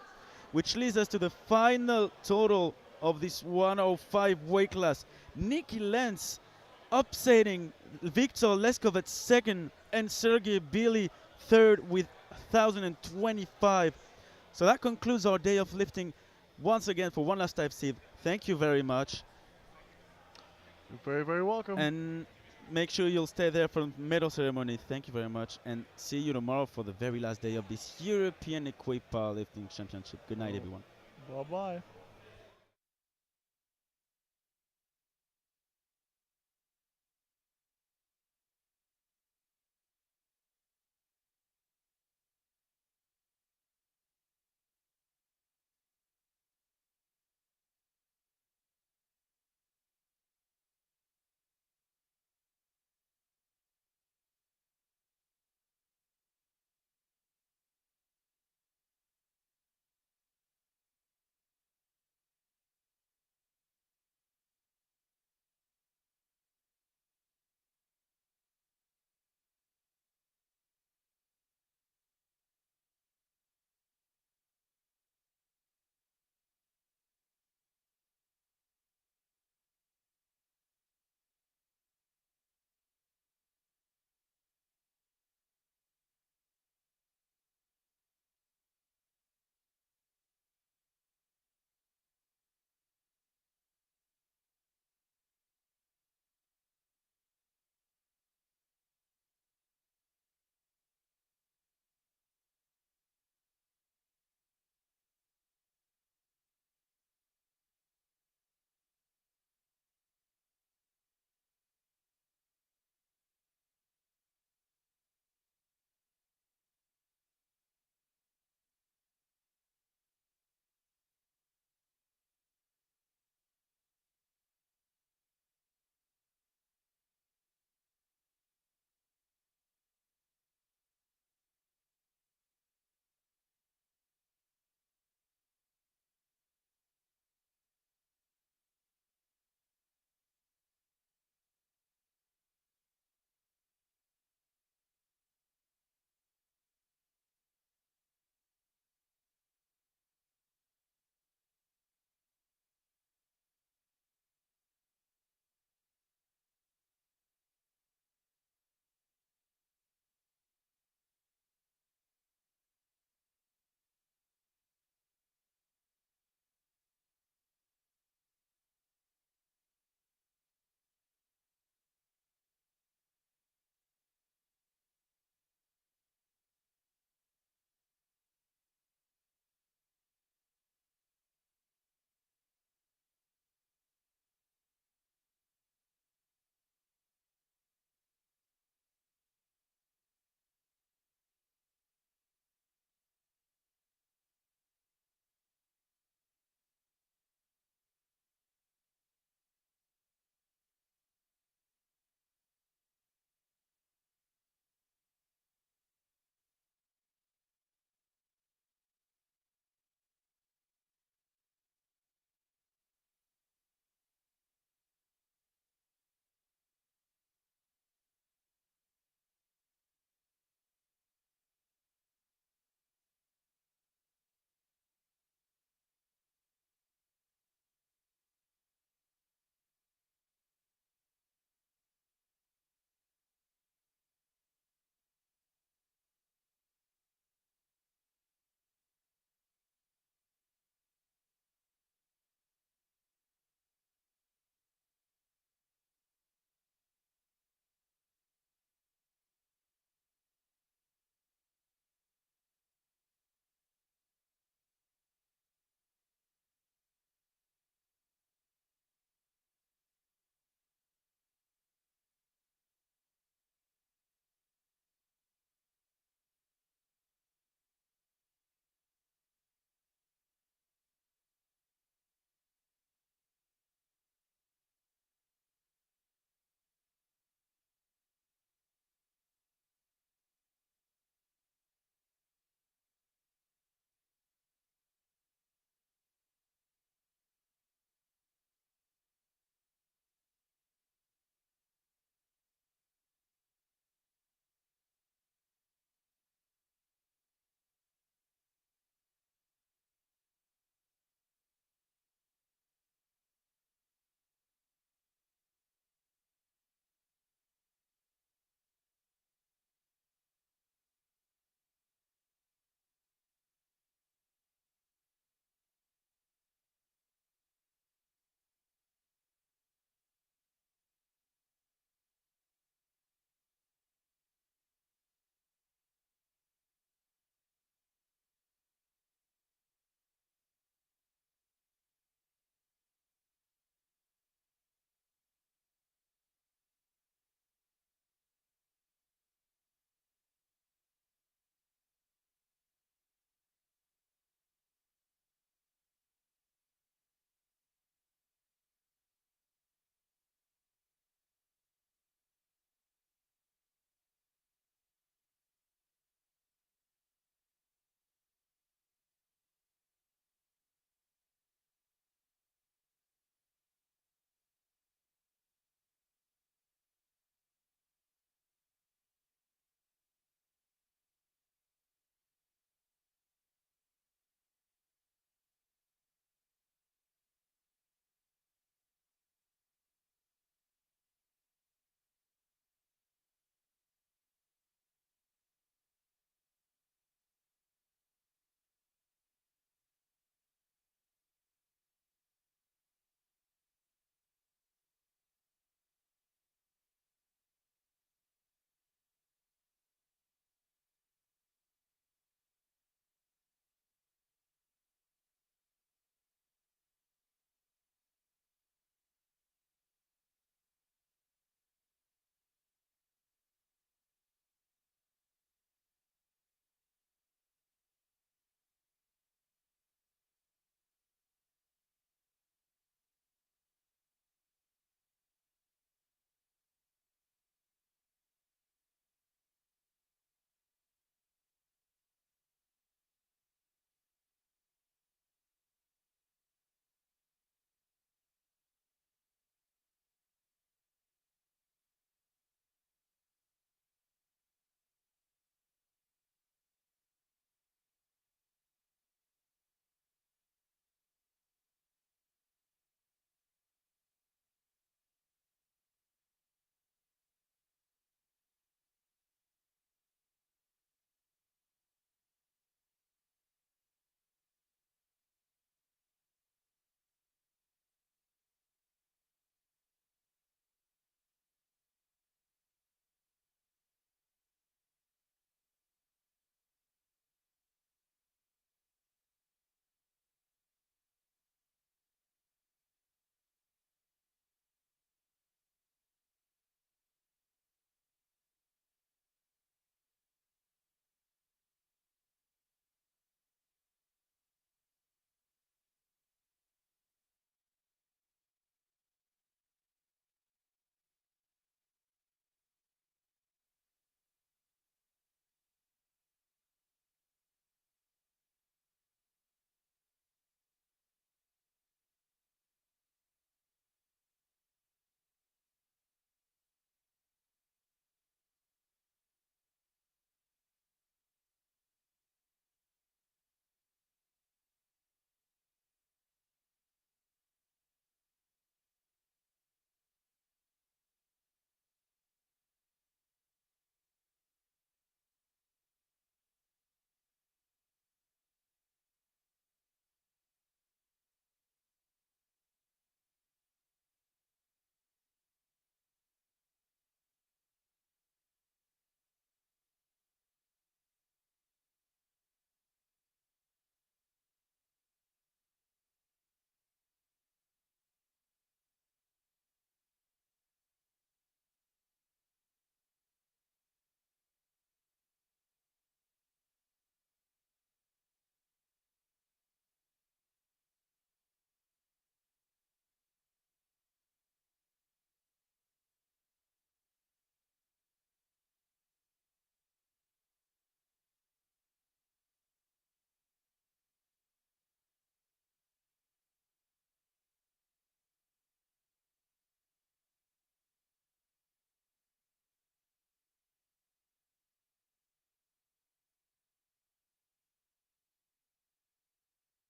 Which leads us to the final total of this 105 weight class. Nikki Lenz upsetting Victor Leskovec second and Sergey Billy third with 1,025. So that concludes our day of lifting. Once again, for one last time, Steve, thank you very much. You're very, very welcome. And make sure you'll stay there for the medal ceremony. Thank you very much. And see you tomorrow for the very last day of this European Equipped Powerlifting Championship. Good night, everyone. Bye-bye.